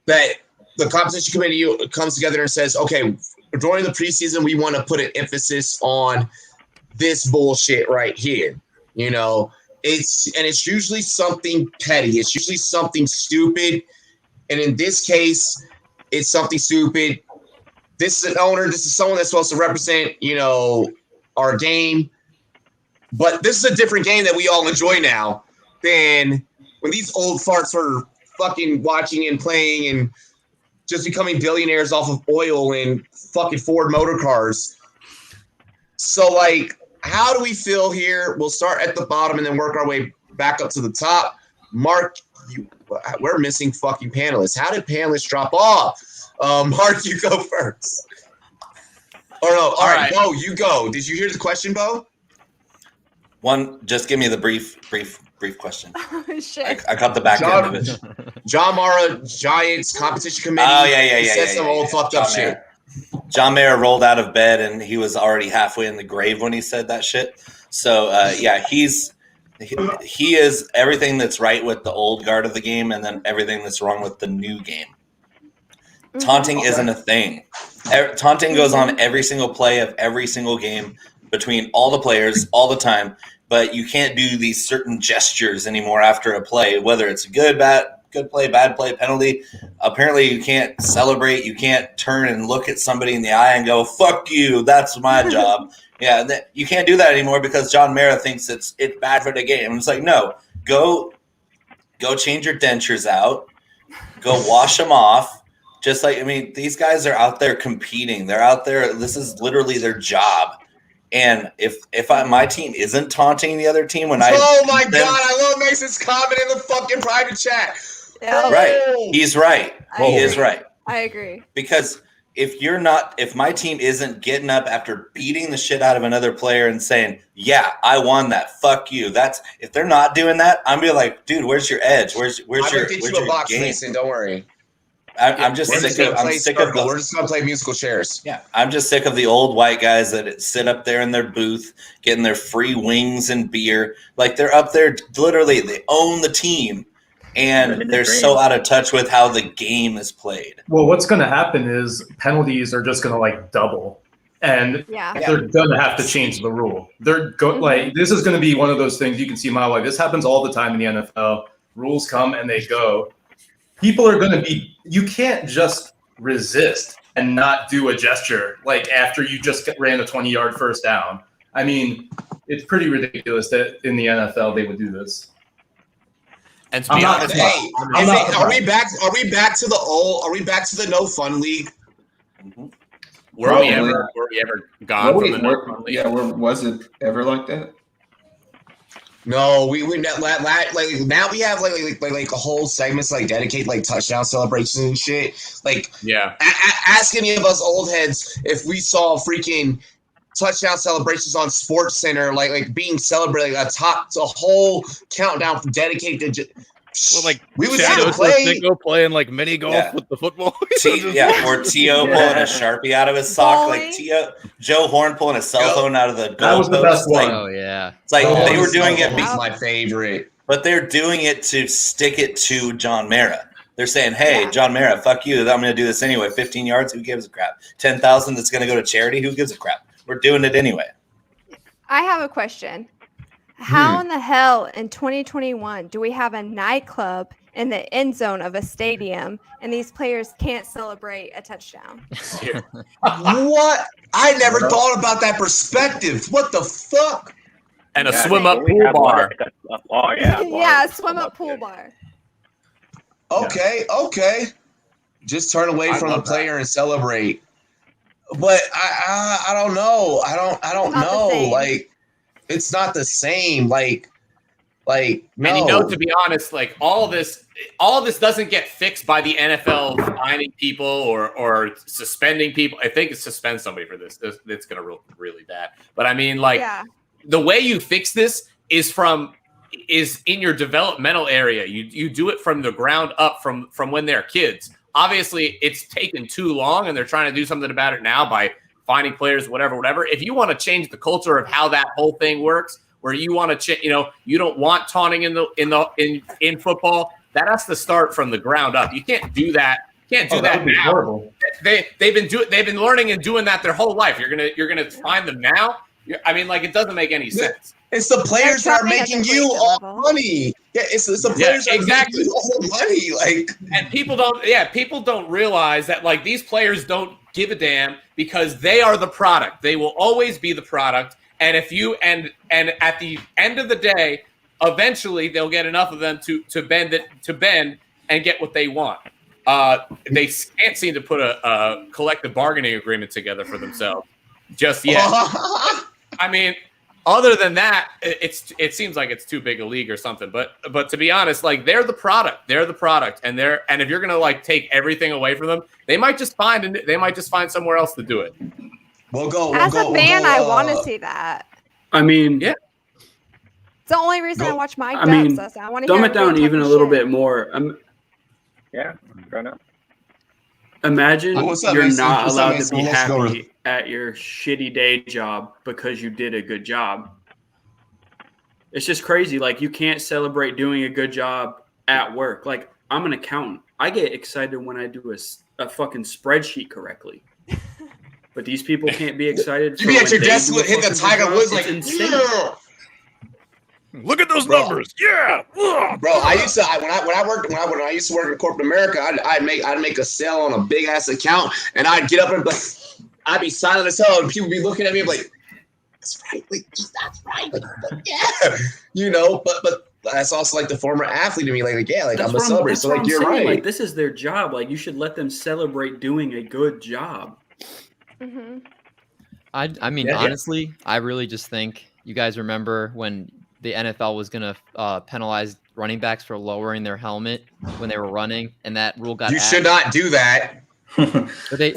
the competition committee comes together and says, okay, during the preseason, we want to put an emphasis on this bullshit right here. You know, it's usually something petty. It's usually something stupid. And in this case, it's something stupid. This is an owner. This is someone that's supposed to represent, you know, our game. But this is a different game that we all enjoy now than when these old farts were fucking watching and playing and just becoming billionaires off of oil and fucking Ford motor cars. So, like, how do we feel here? We'll start at the bottom and then work our way back up to the top. Mark, we're missing fucking panelists. How did panelists drop off? Mark, you go first. Or no, all right, Bo, you go. Did you hear the question, Bo? Just give me the brief question. Oh, shit. I caught the back end of it. John Mara, Giants competition committee. Oh, yeah. He said some old fucked up shit. John Mayer rolled out of bed and he was already halfway in the grave when he said that shit. So, he is everything that's right with the old guard of the game and then everything that's wrong with the new game. Taunting isn't a thing. Taunting goes on every single play of every single game between all the players all the time, but you can't do these certain gestures anymore after a play, whether it's good play, bad play, penalty. Apparently you can't celebrate. You can't turn and look at somebody in the eye and go, fuck you, that's my job. Yeah, you can't do that anymore because John Mara thinks it's bad for the game. And it's like, no, go change your dentures out. Go wash them off. Just like, I mean, these guys are out there competing. They're out there. This is literally their job. And if my team isn't taunting the other team when oh my God, I love Mason's comment in the fucking private chat. Yeah. Right. He's right. He is right. I agree. Because if my team isn't getting up after beating the shit out of another player and saying, yeah, I won that, fuck you. If they're not doing that, I'm be like, dude, where's your edge? Where's your box, game? Mason, don't worry. I'm just sick of we're just gonna play musical chairs. Yeah, I'm just sick of the old white guys that sit up there in their booth getting their free wings and beer. Like they're up there, literally, they own the team, and they're so out of touch with how the game is played. Well, what's going to happen is penalties are just going to like double, and they're going to have to change the rule. Like this is going to be one of those things you can see my way. This happens all the time in the NFL. Rules come and they go. People are going to be. You can't just resist and not do a gesture like after you just ran a 20-yard first down. I mean, it's pretty ridiculous that in the NFL they would do this. And to be honest, are we back to the no fun league? Were we ever gone from the no fun league? Yeah, was it ever like that? No, we like now we have like a whole segments like dedicate like touchdown celebrations and shit. Like ask any of us old heads if we saw freaking touchdown celebrations on Sports Center like being celebrated a whole countdown dedicated to. Well, like we would see the playing like mini golf with the football. Or T.O. pulling a Sharpie out of his sock, like Joe Horn pulling a cell phone out of the goalpost. That was the best one. Oh yeah, it's like they were doing it. My favorite, but they're doing it to stick it to John Mara. They're saying, "Hey, John Mara, fuck you. I'm going to do this anyway. 15 yards, who gives a crap? 10,000 that's going to go to charity, who gives a crap? We're doing it anyway." I have a question. How in the hell in 2021 do we have a nightclub in the end zone of a stadium and these players can't celebrate a touchdown? What? I never thought about that perspective. What the fuck? And a swim up pool bar. Oh yeah. Yeah, swim up pool bar. Okay. Just turn away from the player and celebrate. But I don't know. I don't know. Like, it's not the same. Like Like, no. And to be honest, like all this doesn't get fixed by the NFL finding people or suspending people. I think it's suspend somebody for this. It's going to really bad. But I mean, like, the way you fix this is in your developmental area. You do it from the ground up, from when they're kids. Obviously, it's taken too long, and they're trying to do something about it now by finding players, whatever. If you want to change the culture of how that whole thing works, where you want to, you don't want taunting in football, that has to start from the ground up. You can't do that. Can't do that now. Horrible. They've been learning and doing that their whole life. You're gonna find them now. I mean, like, it doesn't make any sense. It's the players that are making you all money. Yeah, it's the players that are making you all the money. Like, and people don't realize that, like, these players don't give a damn because they are the product. They will always be the product. And if you and at the end of the day, eventually they'll get enough of them to bend and get what they want. They can't seem to put a collective bargaining agreement together for themselves just yet. I mean, other than that, it seems like it's too big a league or something. But to be honest, like, they're the product. They're the product, and if you're gonna, like, take everything away from them, they might just find somewhere else to do it. As a fan, I want to see that. I mean, it's the only reason I watch my dubs. I want to dumb it down even a little bit more. Fair enough. Imagine you're Mason? not allowed to Mason? be Let's go. happy at your shitty day job because you did a good job. It's just crazy. Like, you can't celebrate doing a good job at work. Like, I'm an accountant. I get excited when I do a fucking spreadsheet correctly. But these people can't be excited. You be at your desk, hit the Tiger Woods like, yeah. Look at those numbers, yeah. Bro, I used to when I used to work in corporate America, I'd make a sale on a big ass account, and I'd get up and be like, I'd be silent as hell, and people be looking at me like, that's right, like, that's right, like, yeah, but that's also like the former athlete to me, like yeah, like, I'm a celebrity, so like you're right. Like, this is their job. Like, you should let them celebrate doing a good job. Mm-hmm. I mean, honestly, I really just think you guys remember when the NFL was going to penalize running backs for lowering their helmet when they were running, and that rule got axed. Should not do that. But they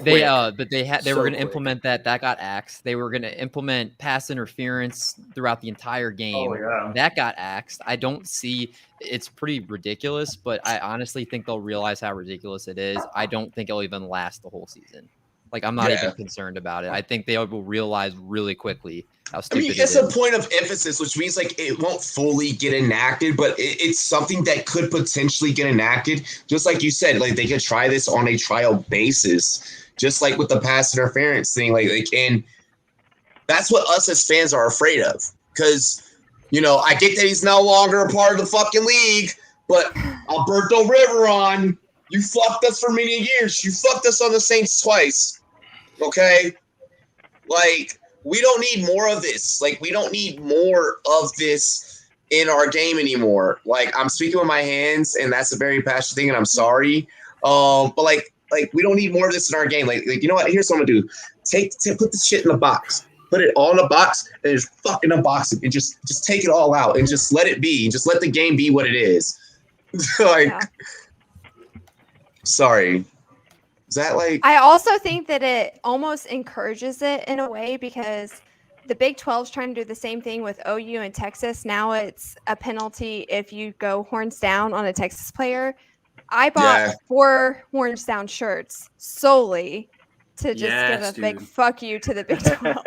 were going to implement that. That got axed. They were going to implement pass interference throughout the entire game. That got axed. I don't see. It's pretty ridiculous, but I honestly think they'll realize how ridiculous it is. I don't think it'll even last the whole season. Like, I'm not even concerned about it. I think they will realize really quickly how stupid it is. It's a point of emphasis, which means, like, it won't fully get enacted, but it's something that could potentially get enacted. Just like you said, like, they could try this on a trial basis, just like with the pass interference thing. Like, and that's what us as fans are afraid of. Because, I get that he's no longer a part of the fucking league, but Alberto Riveron, you fucked us for many years. You fucked us on the Saints twice. Okay? Like, we don't need more of this. Like, we don't need more of this in our game anymore. Like, I'm speaking with my hands, and that's a very passionate thing, and I'm sorry. But like we don't need more of this in our game. Like you know what? Here's what I'm gonna do. Put the shit in the box. Put it all in a box and just fucking unbox it and just take it all out and just let it be. Just let the game be what it is. Sorry. Is that like? I also think that it almost encourages it in a way because the Big 12 is trying to do the same thing with OU and Texas. Now it's a penalty if you go horns down on a Texas player. I bought 4 horns down shirts solely to just give a big fuck you to the Big 12.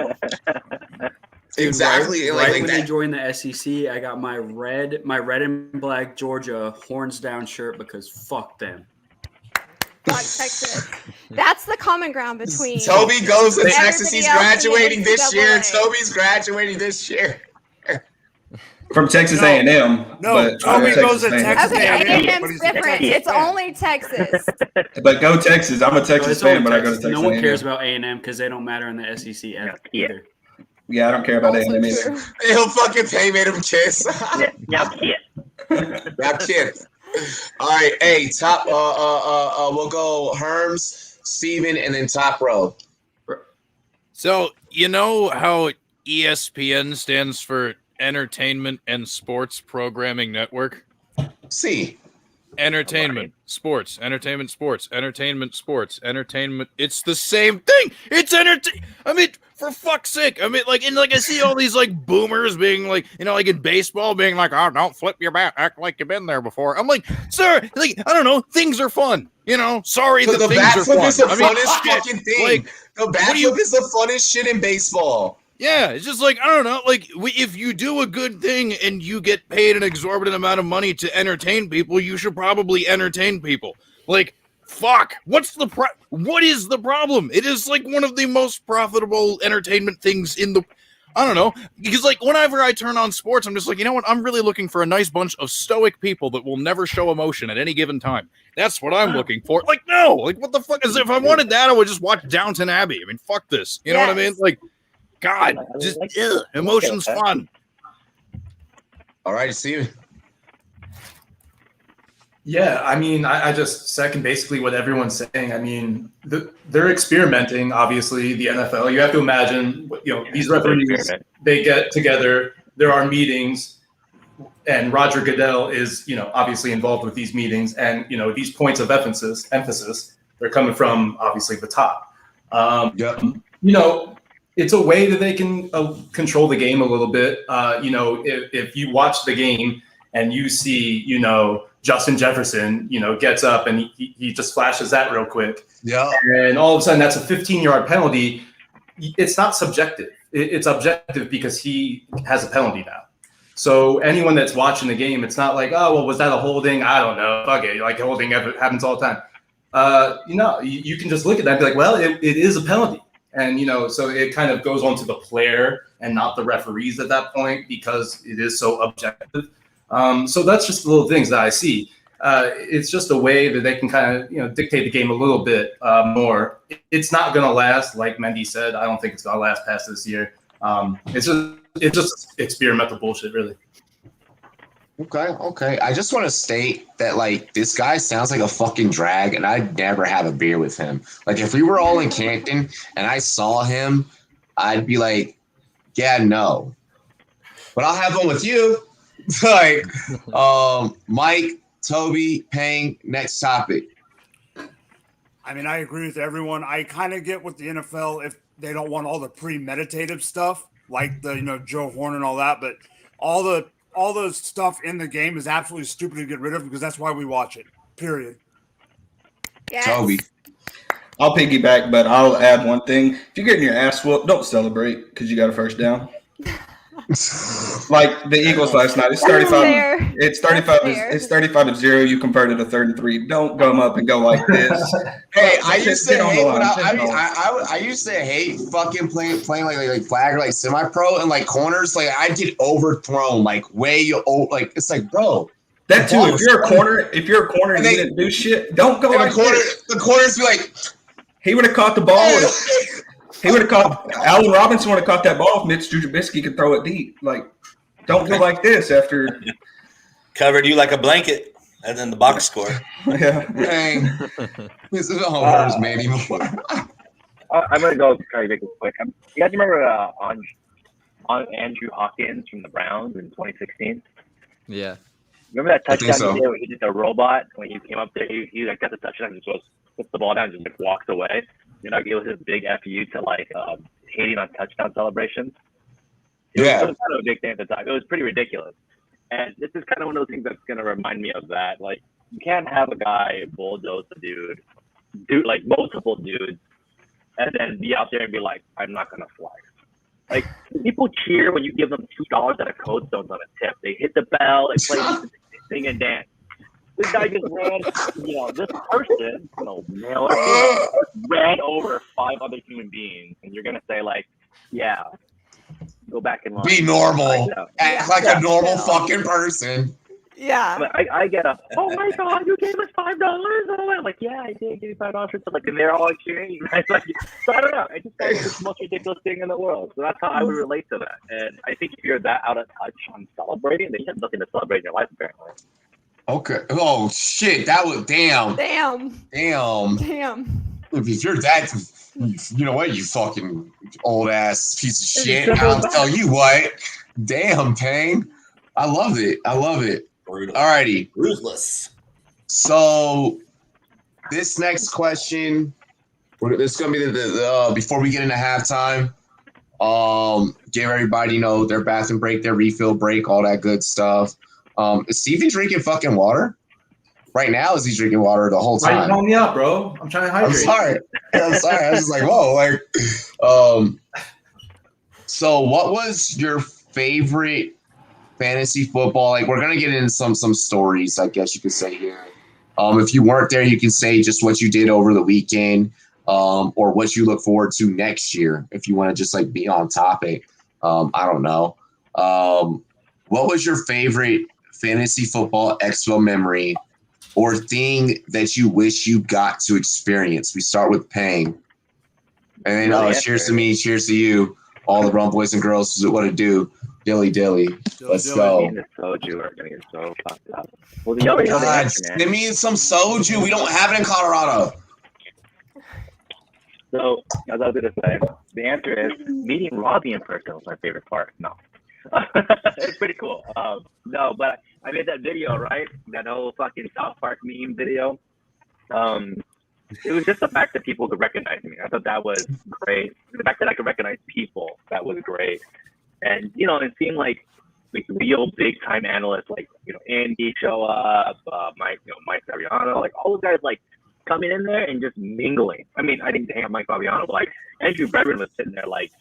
Exactly. Right when they joined the SEC, I got my red and black Georgia horns down shirt because fuck them. Fuck Texas. That's the common ground between. Toby goes to Texas. He's graduating this year. Toby's graduating this year. From Texas A&M. No, Toby goes to Texas A&M. A&M's different. It's only Texas. But go Texas. I'm a Texas fan, but I go to Texas. No one cares about A&M because they don't matter in the SEC either. Yeah, I don't care about A&M either. He'll fucking pay made him kiss. Y'all kid. All right, hey, top. We'll go Herms, Steven, and then top row. So you know how ESPN stands for Entertainment and Sports Programming Network. See. Entertainment, sports, entertainment, sports, entertainment, sports, entertainment. It's the same thing. It's I mean, for fuck's sake. I mean, like, and like I see all these like boomers being like, you know, like in baseball, being like, oh, don't flip your bat, act like you've been there before. I'm like, sir, like, I don't know, things are fun. You know, sorry that the things bat are flip fun. is the I mean, funnest shit, fucking thing. like, the bat flip is the funnest shit in baseball. yeah, it's just like, I don't know, like, if you do a good thing and you get paid an exorbitant amount of money to entertain people, you should probably entertain people. Like, fuck, what is the problem? It is, like, one of the most profitable entertainment things in the, I don't know, because, like, whenever I turn on sports, I'm just like, you know what, I'm really looking for a nice bunch of stoic people that will never show emotion at any given time. That's what I'm looking for. Like, no, like, what the fuck is, if I wanted that, I would just watch Downton Abbey. I mean, fuck this. You know what I mean? Like, God, just emotion's fun. All right, Steven. Yeah, I mean, I just second basically what everyone's saying. I mean, they're experimenting, obviously, the NFL. You have to imagine, you know, these referees, they get together, there are meetings, and Roger Goodell is, you know, obviously involved with these meetings. And, you know, these points of emphasis, they're coming from, obviously, the top. You know, it's a way that they can control the game a little bit. You know, if you watch the game and you see, you know, Justin Jefferson, you know, gets up and he just flashes that real quick. Yeah. And all of a sudden that's a 15-yard penalty. It's not subjective. It's objective because he has a penalty now. So anyone that's watching the game, it's not like, oh, well, was that a holding? I don't know. Fuck it. Like holding happens all the time. You know, you can just look at that and be like, well, it is a penalty. And, you know, so it kind of goes on to the player and not the referees at that point because it is so objective. So that's just the little things that I see. It's just a way that they can kind of, you know, dictate the game a little bit more. It's not going to last, like Mendy said. I don't think it's going to last past this year. It's just experimental bullshit, really. Okay. I just want to state that, like, this guy sounds like a fucking drag, and I'd never have a beer with him. Like, if we were all in Canton and I saw him, I'd be like, yeah, no. But I'll have one with you. Like, Mike, Toby, Pang, next topic. I mean, I agree with everyone. I kind of get with the NFL if they don't want all the premeditative stuff, like the, you know, Joe Horn and all that, but all the stuff in the game is absolutely stupid to get rid of because that's why we watch it. Period. Yes. Toby. I'll piggyback, but I'll add one thing. If you're getting your ass whooped, don't celebrate because you got a first down. Like the Eagles last night, it's 35. It's 35. It's 35-0. You converted a 3rd and 3. Don't come up and go like this. Hey, I used to hate when I used to hate fucking playing like flag or like semi-pro and like corners. Like I'd get overthrown like way like it's like, bro. That too. If you're a corner and you didn't do shit, don't go like this. The corners be like, he would have caught the ball. He would have caught Allen Robinson would have caught that ball if Mitch Trubisky could throw it deep. Like, don't go like this after covered you like a blanket, and then the box score. Yeah, dang. This is all hers, man. Anymore. I'm gonna go try to make it quick. You guys remember on Andrew Hawkins from the Browns in 2016? Yeah. Remember that touchdown he did where he did the robot when he came up there? He like got the touchdown and just puts the ball down and just like walks away. You know, it was his big FU to like hating on touchdown celebrations. It was kind of a big thing at the time. It was pretty ridiculous. And this is kind of one of those things that's going to remind me of that. Like, you can't have a guy bulldoze a dude like multiple dudes, and then be out there and be like, I'm not going to fly. Like, people cheer when you give them $2 at a Cold Stones on a tip. They hit the bell, they play, sing and dance. This guy just ran, you know, this person, you know, male, ran over 5 other human beings, and you're going to say, like, yeah, go back and be normal. Act like a normal fucking person. Yeah. But I get up, oh my God, you gave us $5? Oh, I'm like, yeah, I did give you $5 for something. And they're all cheering. Right? Like, so I don't know. I just thought it was the most ridiculous thing in the world. So that's how I would relate to that. And I think if you're that out of touch on celebrating, then you have nothing to celebrate in your life, apparently. Okay. Oh shit! That was damn. if you're that, you know what, you fucking old ass piece of shit. I'll tell you what. Damn, Payne. I love it. Brutal. Alrighty. Ruthless. So this next question, this is gonna be the before we get into halftime. Give everybody their bathroom break, their refill break, all that good stuff. Is Stevie drinking fucking water? Right now, is he drinking water the whole Why time? you calling me out, bro? I'm trying to hydrate. I'm sorry. I was just like, whoa. So what was your favorite fantasy football? Like, we're gonna get into some stories, I guess you could say here. If you weren't there, you can say just what you did over the weekend, or what you look forward to next year. If you want to just like be on topic, I don't know. What was your favorite fantasy football expo memory or thing that you wish you got to experience? We start with Payne. And then cheers to me, cheers to you, all the rum boys and girls. What it do? Dilly. Let's go. Me and the soju are gonna get so fucked up. Well, the other God, give me some soju. We don't have it in Colorado. So, as I was gonna say, the answer is meeting Robbie in person was my favorite part. No, it's pretty cool. No, but I made that video, right? That whole fucking South Park meme video. It was just the fact that people could recognize me. I thought that was great. The fact that I could recognize people, that was great. And it seemed like real big time analysts, like Andy show up, Mike Fabiano, like all those guys, like coming in there and just mingling. I mean, I didn't hang out Mike Fabiano, but like Andrew Bregman was sitting there, like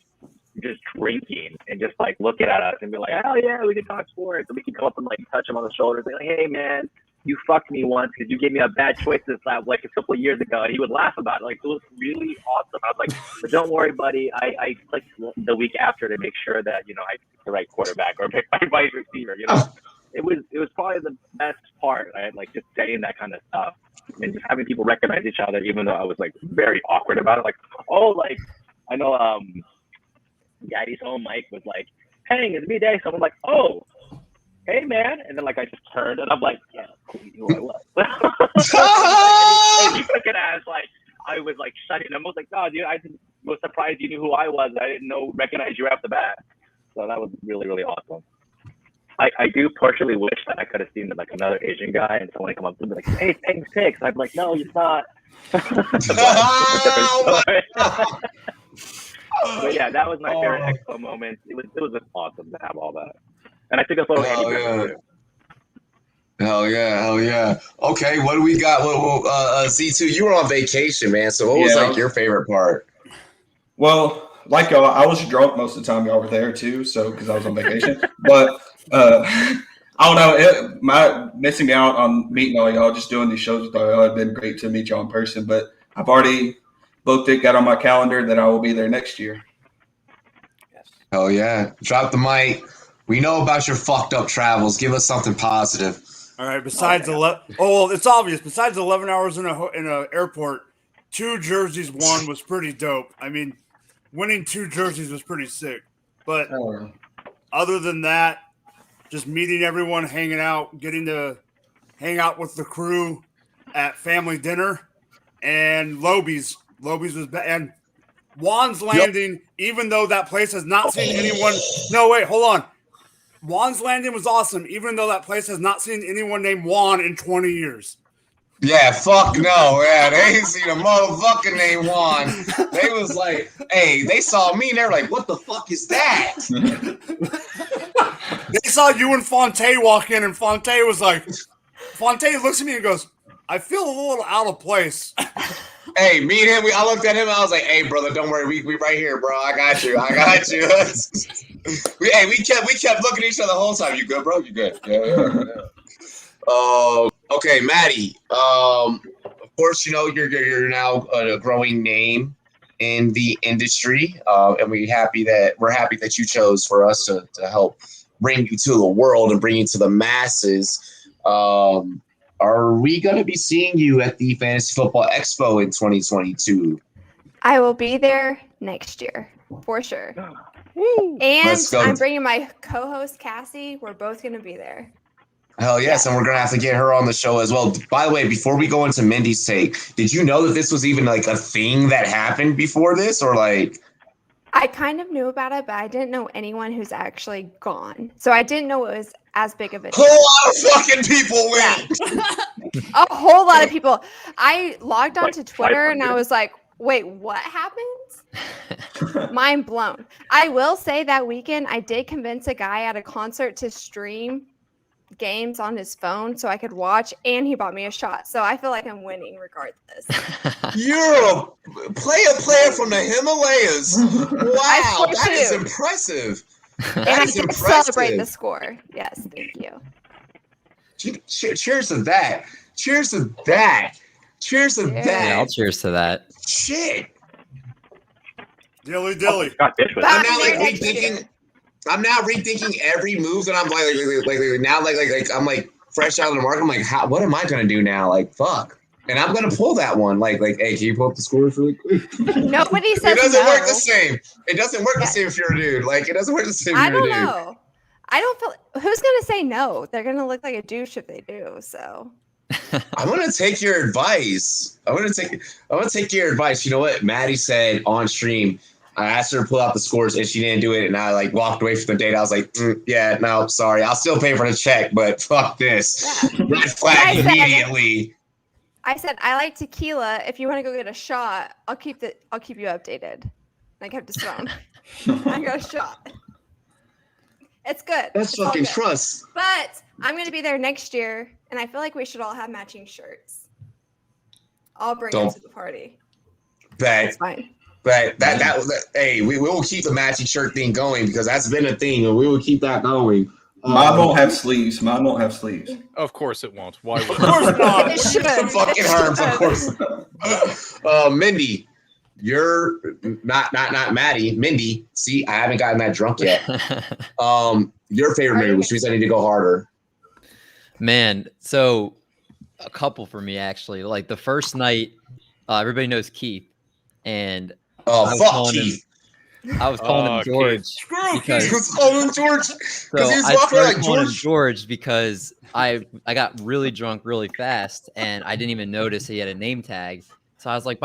just drinking and just like looking at us and be like, "Hell yeah, we can talk sports." And we can come up and like touch him on the shoulders, and be like, "Hey man, you fucked me once because you gave me a bad choice this lab like a couple of years ago." And he would laugh about it. Like, it was really awesome. I was like, "But don't worry, buddy. I clicked the week after to make sure that I picked the right quarterback or picked my right receiver." It was probably the best part. Right? Like just saying that kind of stuff and just having people recognize each other, even though I was like very awkward about it. Like, oh, like I know Daddy's home. Mike was like, "Hey, it's me, Daddy." So I'm like, "Oh, hey man," and then like I just turned and I'm like, "Yeah, you knew who I was." And he took it as like I was like shutting him. I was like, "No, dude, I was surprised you knew who I was. I didn't recognize you off the bat." So that was really, really awesome. I do partially wish that I could have seen like another Asian guy and someone come up to me like, "Hey, thanks, picks." I'm like, "No, it's not." But yeah, that was my favorite Expo moment. It was just awesome to have all that. And I took a photo of Andy Bregman too. Hell yeah. Okay, what do we got? Z2, you were on vacation, man. So what was like your favorite part? Well, like y'all, I was drunk most of the time y'all were there too, so because I was on vacation. But I don't know, missing out on meeting all y'all, just doing these shows with y'all, it'd been great to meet y'all in person. But I've already booked it, got on my calendar that I will be there next year. Yes. Hell yeah. Drop the mic. We know about your fucked up travels. Give us something positive. All right. Besides it's obvious. Besides 11 hours in a airport, 2 jerseys won was pretty dope. I mean, winning 2 jerseys was pretty sick. But other than that, just meeting everyone, hanging out, getting to hang out with the crew at family dinner, and Lobies. Lobies was and Juan's Landing, even though that place has not seen anyone. No, wait, hold on. Juan's Landing was awesome, even though that place has not seen anyone named Juan in 20 years. Yeah, fuck no. Yeah, they ain't seen a motherfucker named Juan. They was like, hey, they saw me and they were like, what the fuck is that? They saw you and Fonte walk in, and Fonte was like, Fonte looks at me and goes, "I feel a little out of place." Hey, me and him, I looked at him and I was like, "Hey, brother, don't worry, we right here, bro. I got you. we kept looking at each other the whole time. You good, bro? You good? Yeah. Okay, Maddie. Of course, you're now a growing name in the industry, and we're happy that you chose for us to help bring you to the world and bring you to the masses. Are we going to be seeing you at the Fantasy Football Expo in 2022? I will be there next year, for sure. And I'm bringing my co-host, Cassie. We're both going to be there. Hell yes, and we're gonna have to get her on the show as well. By the way, before we go into Mindy's take, did you know that this was even like a thing that happened before this, or like? I kind of knew about it, but I didn't know anyone who's actually gone. So I didn't know it was as big of a deal. A lot of fucking people went. A whole lot of people. I logged onto Twitter and I was like, wait, what happened? Mind blown. I will say that weekend I did convince a guy at a concert to stream games on his phone so I could watch, and he bought me a shot. So I feel like I'm winning regardless. You're a player from the Himalayas. Wow, that is impressive. And I did celebrate the score. Yes, thank you. Cheers to that. Cheers to that. Cheers to that. Yeah, I'll cheers to that. Shit. Dilly dilly. I'm now like rethinking. I'm now rethinking every move that I'm like now like I'm like fresh out of the market. I'm like, what am I gonna do now? Like, fuck. And I'm gonna pull that one. Like, hey, can you pull up the scores really quick? Nobody says it doesn't no. work the same. It doesn't work the same if you're a dude. Like, it doesn't work the same if you're a dude. I don't know. I don't feel. Who's gonna say no? They're gonna look like a douche if they do. So. I'm gonna take your advice. I'm gonna take your advice. You know what? Maddie said on stream. I asked her to pull out the scores and she didn't do it, and I like walked away from the date. I was like, yeah, no, sorry. I'll still pay for the check, but fuck this. Yeah. Red flag immediately. I said I like tequila. If you want to go get a shot, I'll keep you updated. I kept his phone. I got a shot. It's good. That's fucking trust. But I'm gonna be there next year, and I feel like we should all have matching shirts. I'll bring it to the party. That's fine. But hey, we will keep the matching shirt thing going because that's been a thing, and we will keep that going. Mine won't have sleeves. Mine won't have sleeves. Of course it won't. Why would Of course not. It should. The fucking Herms, of course. Mindy, you're not Maddie. Mindy, see, I haven't gotten that drunk yet. Your favorite movie, which means I need to go harder. Man, so a couple for me actually. Like the first night, everybody knows Keith, and fuck Keith. I was calling him George. Because he was calling him George. Because he was walking like George because I got really drunk really fast and I didn't even notice he had a name tag. So I was like,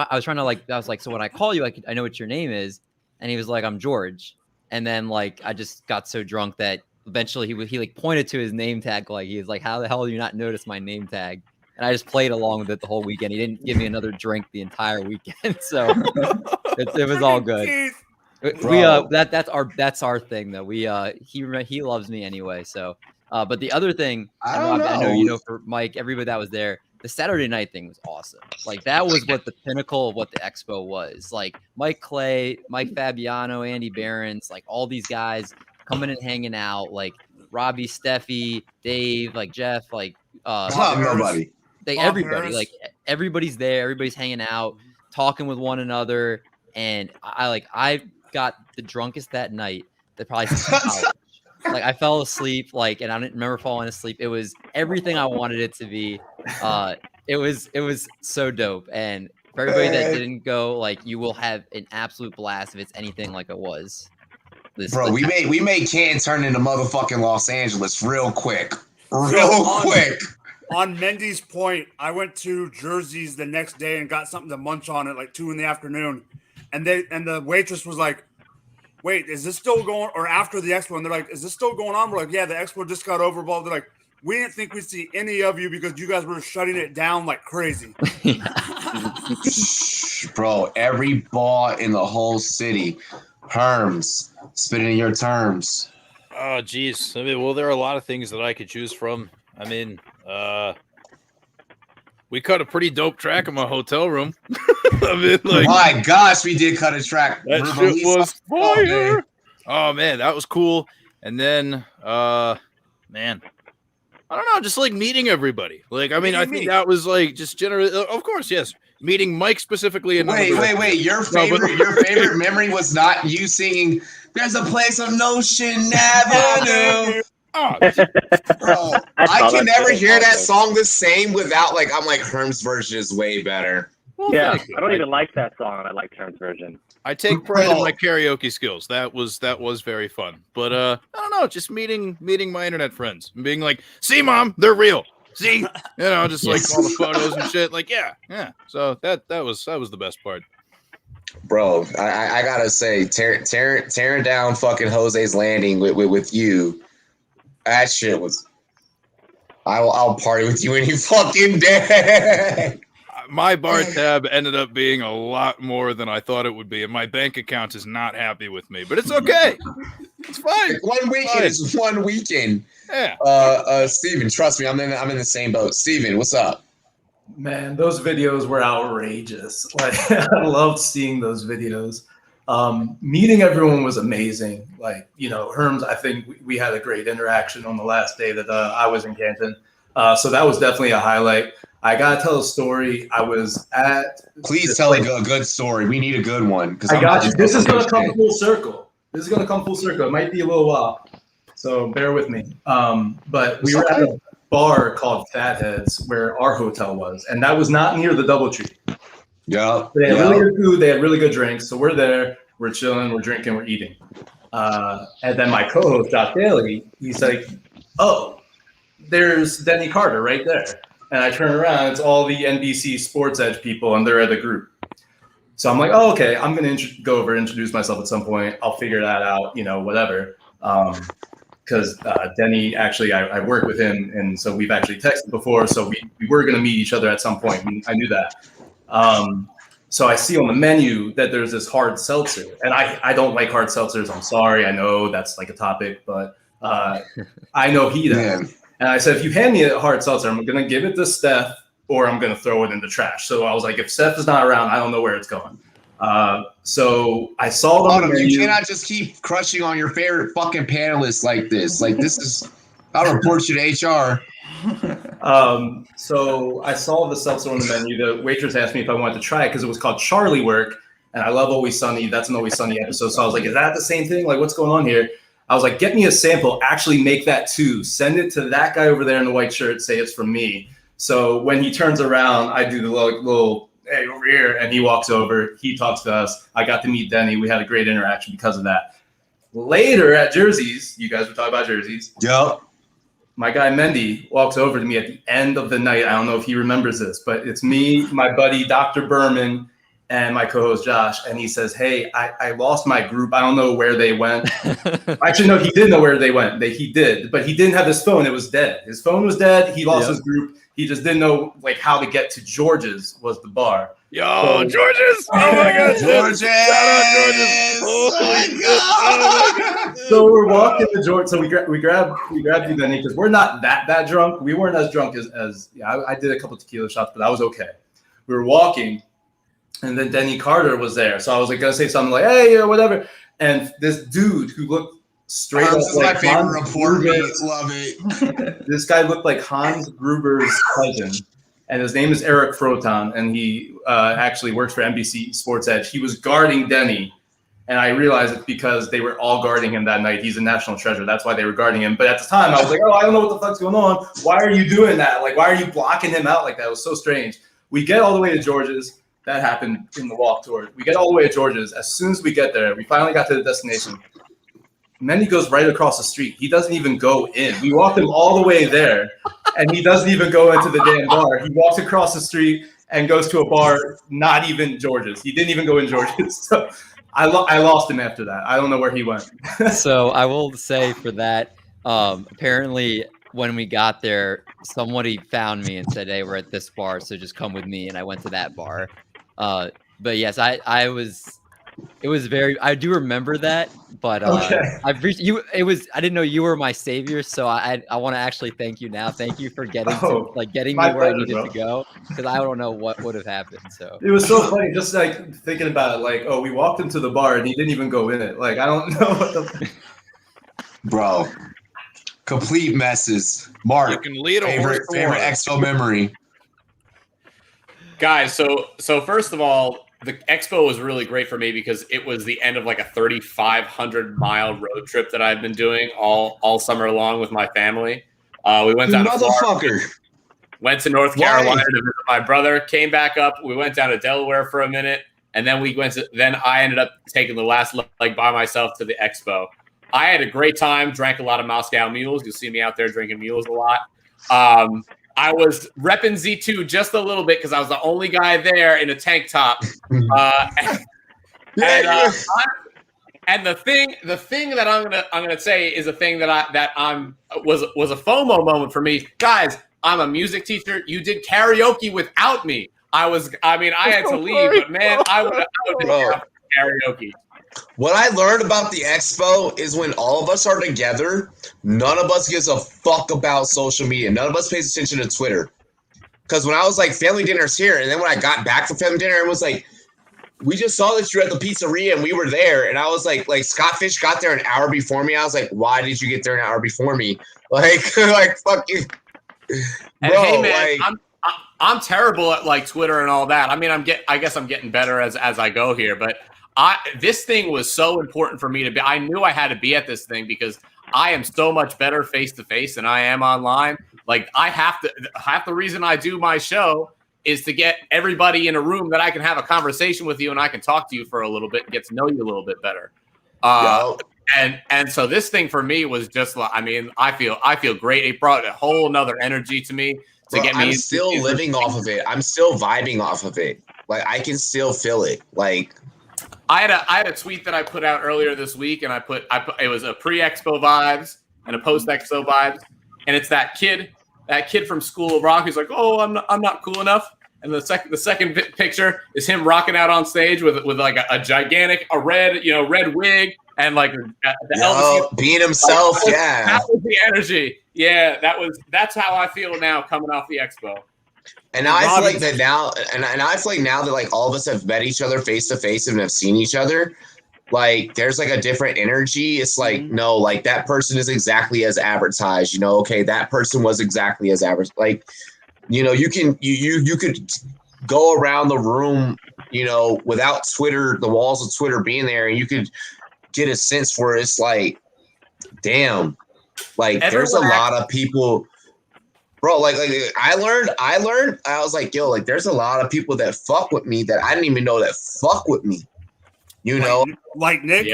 so when I call you, I know what your name is. And he was like, I'm George. And then like I just got so drunk that eventually he like pointed to his name tag, like he was like, how the hell do you not notice my name tag? And I just played along with it the whole weekend. He didn't give me another drink the entire weekend, so it was all good. That's our thing though. He loves me anyway. So, but the other thing, I know you know for Mike, everybody that was there, the Saturday night thing was awesome. Like that was what the pinnacle of what the Expo was. Like Mike Clay, Mike Fabiano, Andy Behrens, like all these guys coming and hanging out. Like Robbie, Steffi, Dave, like Jeff, like nobody. Everybody, like everybody's there, everybody's hanging out, talking with one another, and I got the drunkest that night that probably since college. Like I fell asleep, like, and I didn't remember falling asleep. It was everything I wanted it to be. It was so dope, and for everybody that didn't go, like you will have an absolute blast if it's anything like it was. We made Canton turn into motherfucking Los Angeles real quick. Quick. On Mendy's point, I went to Jersey's the next day and got something to munch on at like 2 p.m. And the waitress was like, wait, is this still going? Or after the Expo, and they're like, is this still going on? We're like, yeah, the Expo just got over. They're like, we didn't think we'd see any of you because you guys were shutting it down like crazy. Bro, every bar in the whole city, Herms, spitting in your terms. Oh, geez. I mean, well, there are a lot of things that I could choose from. I mean, we cut a pretty dope track in my hotel room. I mean, like, my gosh, we did cut a track. That shit was fire. Oh man, that was cool. And then, man, I don't know, just like meeting everybody. Like, I mean, I think that was like just generally, of course, yes, meeting Mike specifically. And wait, your favorite memory was not you singing "There's a place on Notion Avenue." Bro, I can never hear that song the same without like I'm like Herm's version is way better. Well, yeah, I don't even like that song. I like Herm's version. I take pride in my karaoke skills. That was very fun. But I don't know, just meeting my internet friends and being like, see, Mom, they're real. See, just like all the photos and shit. Like, yeah. So that was the best part. Bro, I gotta say, tearing down fucking Jose's Landing with you, that shit was. I'll party with you any fucking day. My bar tab ended up being a lot more than I thought it would be, and my bank account is not happy with me. But it's okay. It's fine. One weekend is one weekend. Yeah. Steven, trust me, I'm in the same boat. Steven, what's up? Man, those videos were outrageous. Like, I loved seeing those videos. Meeting everyone was amazing. Like, Herms, I think we had a great interaction on the last day that I was in Canton. So that was definitely a highlight. I gotta tell a story. I was at. Please tell a good story. We need a good one. I got you. This is gonna come full circle. It might be a little while, so bear with me. But we were at a bar called Fatheads where our hotel was, and that was not near the DoubleTree. Yeah. They had really good food. They had really good drinks. So we're there. We're chilling. We're drinking. We're eating. And then my co-host, Josh Daly, he's like, "Oh, there's Denny Carter right there." And I turn around, it's all the NBC Sports Edge people, and they're at the group. So I'm like, oh, okay, I'm going to go over and introduce myself at some point. I'll figure that out, whatever. Because Denny, actually, I work with him, and so we've actually texted before, so we were going to meet each other at some point. I knew that. So I see on the menu that there's this hard seltzer, and I don't like hard seltzers. I'm sorry. I know that's like a topic, but I know he does. And I said, if you hand me a hard seltzer, I'm going to give it to Steph or I'm going to throw it in the trash. So I was like, if Steph is not around, I don't know where it's going. So I saw the menu. You cannot just keep crushing on your favorite fucking panelists like this. Like, this is – I'll report you to HR. So I saw the seltzer on the menu. The waitress asked me if I wanted to try it because it was called Charlie Work. And I love Always Sunny. That's an Always Sunny episode. So I was like, is that the same thing? Like, what's going on here? I was like, get me a sample, actually make that too. Send it to that guy over there in the white shirt, say it's from me. So when he turns around, I do the little hey, over here, and he walks over, he talks to us. I got to meet Denny. We had a great interaction because of that. Later at Jerseys, you guys were talking about jerseys. Yep. My guy Mendy walks over to me at the end of the night. I don't know if he remembers this, but it's me, my buddy, Dr. Berman, and my co-host Josh, and he says, hey, I lost my group. I don't know where they went. Actually, no, he did know where they went. He did, but he didn't have his phone. It was dead. His phone was dead. He lost his group. He just didn't know how to get to George's was the bar. Yo, George's! Oh my God, George's! Shout out George's! Oh my God! So we're walking to George. So we grabbed you, Denny, because we're not that drunk. We weren't as drunk as I did a couple tequila shots, but I was okay. We were walking. And then Denny Carter was there. So I was gonna say something like, hey, whatever. And this dude who looked straight up this is like my favorite Hans report. Gruber's, Love it. This guy looked like Hans Gruber's cousin. And his name is Eric Froton. And he actually works for NBC Sports Edge. He was guarding Denny. And I realized it's because they were all guarding him that night. He's a national treasure. That's why they were guarding him. But at the time, I was like, oh, I don't know what the fuck's going on. Why are you doing that? Like, why are you blocking him out like that? It was so strange. We get all the way to George's. That happened in the walk tour. We get all the way to George's. As soon as we get there, we finally got to the destination. And then he goes right across the street. He doesn't even go in. We walked him all the way there, and he doesn't even go into the damn bar. He walks across the street and goes to a bar, not even George's. He didn't even go in George's. So I lost him after that. I don't know where he went. So I will say for that, apparently when we got there, somebody found me and said, hey, we're at this bar, so just come with me. And I went to that bar. But yes, I do remember that, but okay. I've reached you. I didn't know you were my savior. So I want to actually thank you now. Thank you for getting me where I needed to go. Cause I don't know what would have happened. So it was so funny. Just thinking about it, we walked into the bar and he didn't even go in it. I don't know what the bro. Complete messes. Mark, you can lead a favorite Expo memory. Guys, so first of all, the Expo was really great for me because it was the end of a 3,500-mile road trip that I've been doing all summer long with my family. We went down to Florida, went to North Carolina to visit my brother, came back up. We went down to Delaware for a minute, and then then I ended up taking the last leg by myself to the Expo. I had a great time, drank a lot of Moscow Mules. You'll see me out there drinking mules a lot. I was repping Z2 just a little bit because I was the only guy there in a tank top. And the thing that I'm gonna say is a thing that was a FOMO moment for me, guys. I'm a music teacher. You did karaoke without me. I had to leave, but man, I would have been down for karaoke. What I learned about the Expo is when all of us are together, none of us gives a fuck about social media. None of us pays attention to Twitter. Because when I was like, family dinner's here, and then when I got back from family dinner, it was like, we just saw that you're at the pizzeria and we were there. And I was like Scott Fish got there an hour before me. I was like, why did you get there an hour before me? Like fuck you. And bro, hey man, I'm terrible at like Twitter and all that. I mean, I guess I'm getting better as I go here, but this thing was so important for me to be. I knew I had to be at this thing because I am so much better face to face than I am online. Like half the reason I do my show is to get everybody in a room that I can have a conversation with you and I can talk to you for a little bit and get to know you a little bit better. And so this thing for me was just like, I mean, I feel great. It brought a whole nother energy to me to get me. I'm still living off of it. I'm still vibing off of it. Like I can still feel it. Like I had a tweet that I put out earlier this week, and I put it was a pre-Expo vibes and a post-Expo vibes, and it's that kid from School of Rock who's like, oh, I'm not cool enough, and the second picture is him rocking out on stage with like a gigantic red wig and like the Elvis being himself. Like, yeah, that was the energy. Yeah, that's how I feel now coming off the Expo. And I feel like that now, and I feel like now that like all of us have met each other face to face and have seen each other, like there's like a different energy. It's like, no, like that person is exactly as advertised, you know, okay, that person was exactly as advertised. Like, you know, you could go around the room, you know, without Twitter, the walls of Twitter being there, and you could get a sense for it's like, damn, like there's a lot of people. Bro, like I learned, I was like, yo, like there's a lot of people that fuck with me that I didn't even know that fuck with me. You know? Like Nick?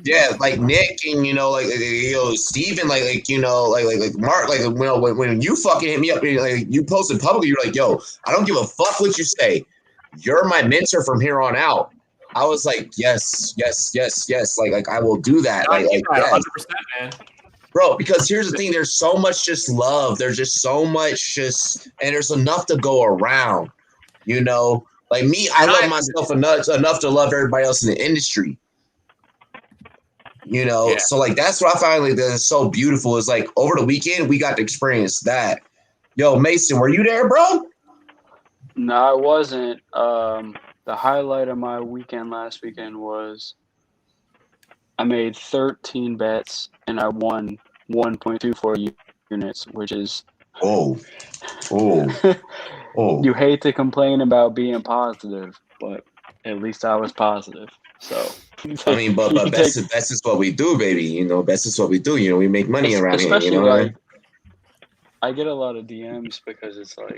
Yeah, like Nick and, you know, like, you know, Steven, like, you know, like Mark, like, you know, when you fucking hit me up, like you posted publicly, you're like, yo, I don't give a fuck what you say. You're my mentor from here on out. I was like, yes. Like I will do that. Like 100%, man. Bro, because here's the thing, there's so much just love. There's just so much and there's enough to go around, you know? Like me, I love myself enough to love everybody else in the industry. You know? Yeah. So like, that's what I find like that's so beautiful is like over the weekend, we got to experience that. Yo, Mason, were you there, bro? No, I wasn't. The highlight of my weekend last weekend was I made 13 bets and I won 1.24 units, which is oh. You hate to complain about being positive, but at least I was positive. So I mean, but best is what we do, baby. You know, best is what we do. You know, we make money around here. You know, like, I get a lot of DMs because it's like,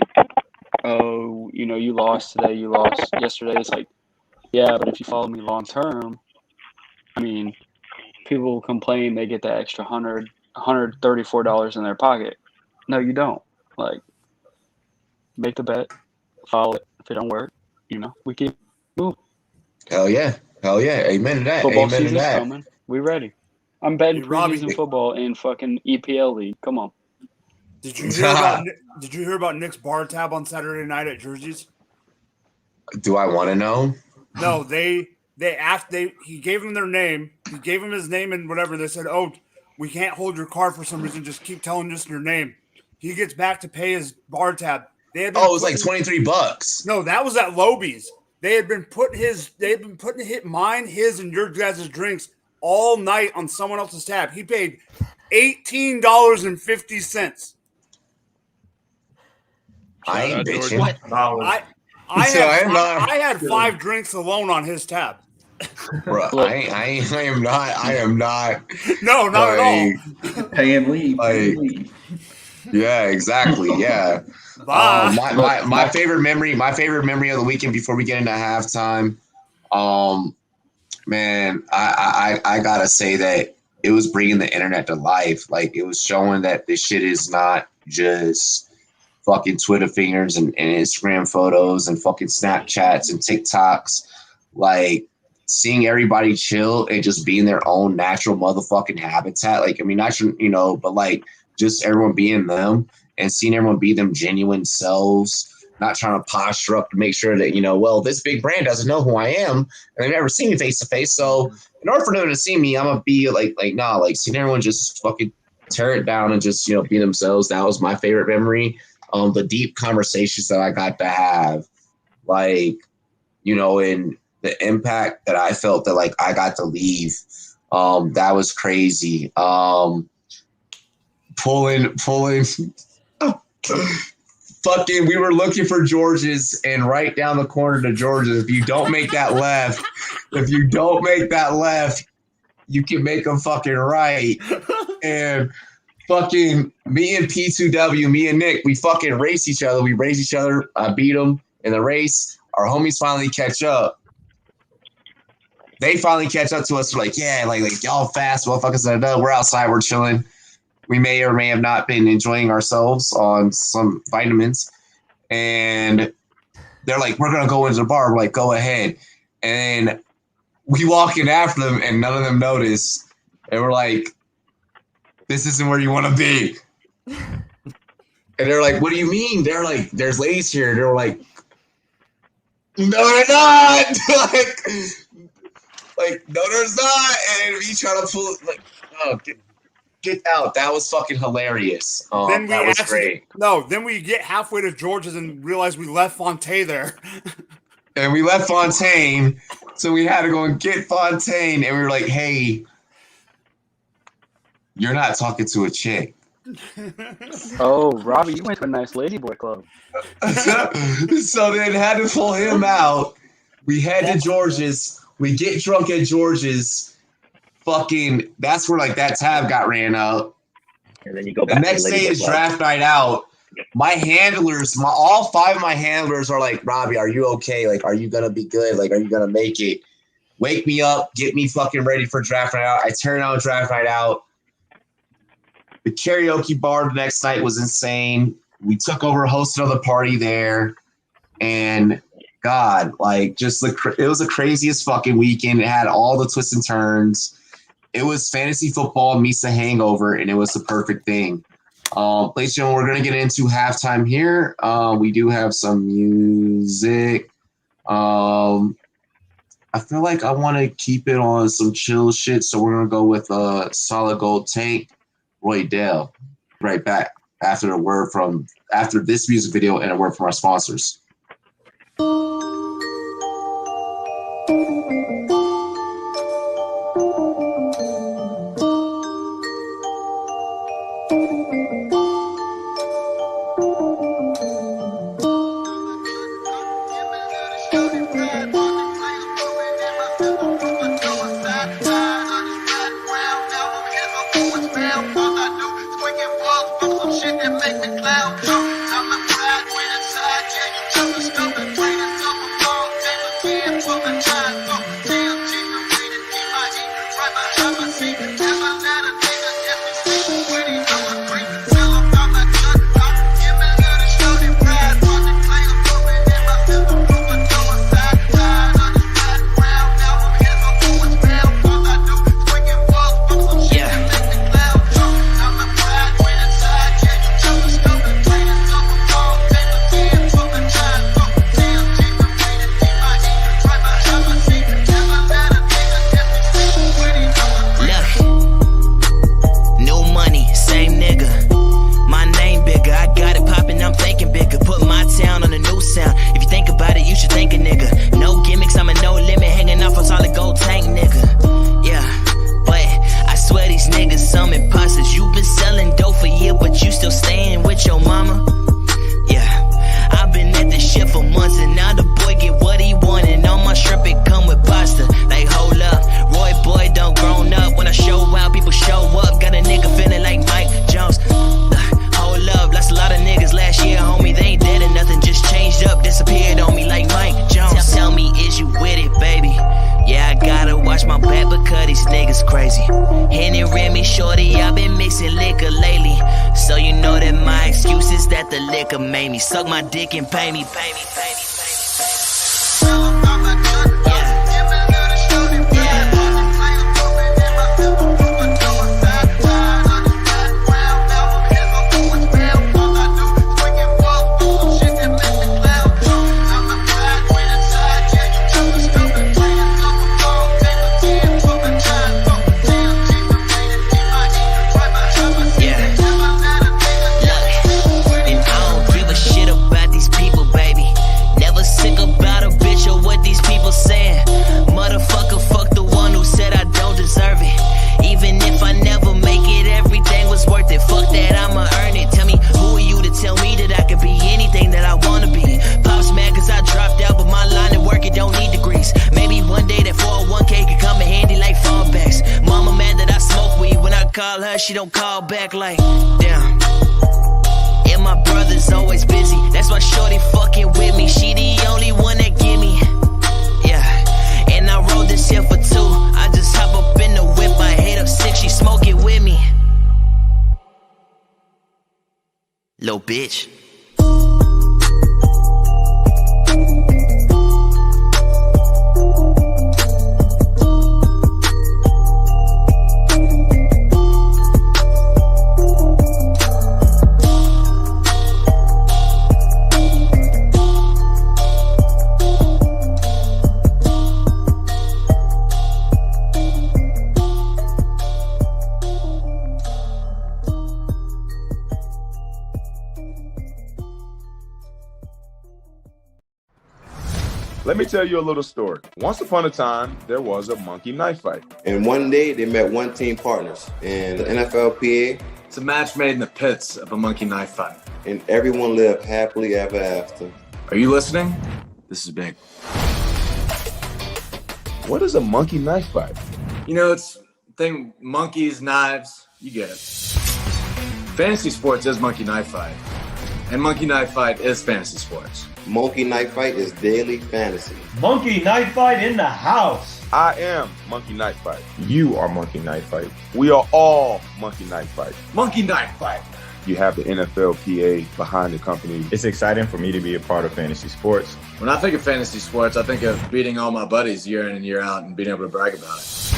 oh, you know, you lost today, you lost yesterday. It's like, yeah, but if you follow me long term, I mean, people complain they get that extra $134 in their pocket. No, you don't. Like, make the bet, follow it. If it don't work, you know, we keep moving. Hell yeah. Amen to that. Football Amen season's to that. coming. We ready. I'm betting preseason football in fucking EPL league. Come on. Did you hear about Nick's bar tab on Saturday night at Jersey's? Do I want to know? No, they asked. He gave them their name. He gave them his name and whatever. They said, "Oh, we can't hold your card for some reason. Just keep telling us your name." He gets back to pay his bar tab. It was like $23. No, that was at Lobies. They had been putting mine, his, and your guys' drinks all night on someone else's tab. He paid $18.50. I ain't bitching. I had 5 drinks alone on his tab. Bro, I am not. No, not at all. Paying leave. Yeah, exactly. Yeah. My favorite memory of the weekend before we get into halftime. Man, I gotta say that it was bringing the internet to life. Like, it was showing that this shit is not just fucking Twitter fingers and Instagram photos and fucking Snapchats and TikToks. Like, seeing everybody chill and just be in their own natural motherfucking habitat. Like, I mean, natural, you know, but like just everyone being them and seeing everyone be them genuine selves, not trying to posture up to make sure that, you know, well, this big brand doesn't know who I am and they've never seen me face to face. So in order for them to see me, I'm gonna be like, nah, like seeing everyone just fucking tear it down and just, you know, be themselves. That was my favorite memory. The deep conversations that I got to have, like, you know, and the impact that I felt that like I got to leave, that was crazy. Pulling fucking, we were looking for George's and right down the corner to George's. If you don't make that left, you can make them fucking right. And fucking me and P2W, me and Nick, we fucking race each other. We race each other. I beat them in the race. Our homies finally catch up. They finally catch up to us. We're like, yeah, like y'all fast motherfuckers. We're outside. We're chilling. We may or may have not been enjoying ourselves on some vitamins. And they're like, we're going to go into the bar. We're like, go ahead. And we walk in after them and none of them notice. And we're like, this isn't where you want to be. And they're like, what do you mean? They're like, there's ladies here. They're like, no, they're not. like, no, there's not. And we try to pull, like, oh, get out. That was fucking hilarious. Then that was great. Then we get halfway to George's and realize we left Fontaine there. And we left Fontaine, so we had to go and get Fontaine. And we were like, hey, you're not talking to a chick. Oh, Robbie, you went to a nice ladyboy club. So then had to pull him out. We head to George's. We get drunk at George's. Fucking, that's where like that tab got ran up. And then you go back. The next day is draft night out. My handlers, all 5 of my handlers are like, Robbie, are you okay? Like, are you gonna be good? Like, are you gonna make it? Wake me up, get me fucking ready for draft night out. I turn out draft night out. The karaoke bar the next night was insane. We took over, hosted another party there, and God, like, just it was the craziest fucking weekend. It had all the twists and turns. It was fantasy football meets the hangover, and it was the perfect thing. Ladies and gentlemen, we're going to get into halftime here. We do have some music. I feel like I want to keep it on some chill shit, so we're going to go with Solid Gold Tank, Roy Dale. Right back after this music video and a word from our sponsors. Watch my back because these niggas crazy. Henny Remy, shorty, I've been mixing liquor lately. So you know that my excuse is that the liquor made me suck my dick and pay me. She don't call back like, damn. And my brother's always busy. That's why shorty fucking with me. She the only one that give me. Yeah. And I rode this here for 2. I just hop up in the whip. I hit up 6. She smoke it with me. Little bitch. Let me tell you a little story. Once upon a time, there was a monkey knife fight. And one day, they met one team partners in the NFLPA. It's a match made in the pits of a monkey knife fight. And everyone lived happily ever after. Are you listening? This is big. What is a monkey knife fight? You know, it's thing monkeys, knives, you get it. Fantasy sports is monkey knife fight. And monkey knife fight is fantasy sports. Monkey Knife Fight is daily fantasy. Monkey Knife Fight in the house. I am Monkey Knife Fight. You are Monkey Knife Fight. We are all Monkey Knife Fight. Monkey Knife Fight. You have the NFLPA behind the company. It's exciting for me to be a part of fantasy sports. When I think of fantasy sports, I think of beating all my buddies year in and year out and being able to brag about it.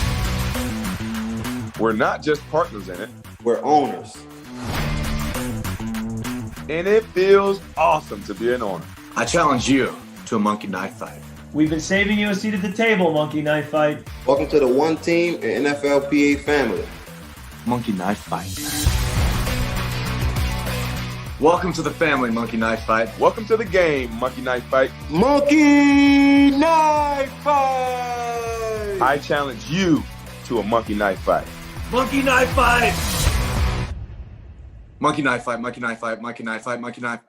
We're not just partners in it. We're owners. And it feels awesome to be an owner. I challenge you to a monkey knife fight. We've been saving you a seat at the table, Monkey Knife Fight. Welcome to the one team and NFLPA family. Monkey Knife Fight. Welcome to the family, Monkey Knife Fight. Welcome to the game, Monkey Knife Fight. Monkey Knife Fight! I challenge you to a monkey knife fight. Monkey Knife Fight! Monkey Knife Fight, Monkey Knife Fight, Monkey Knife Fight, Monkey Knife.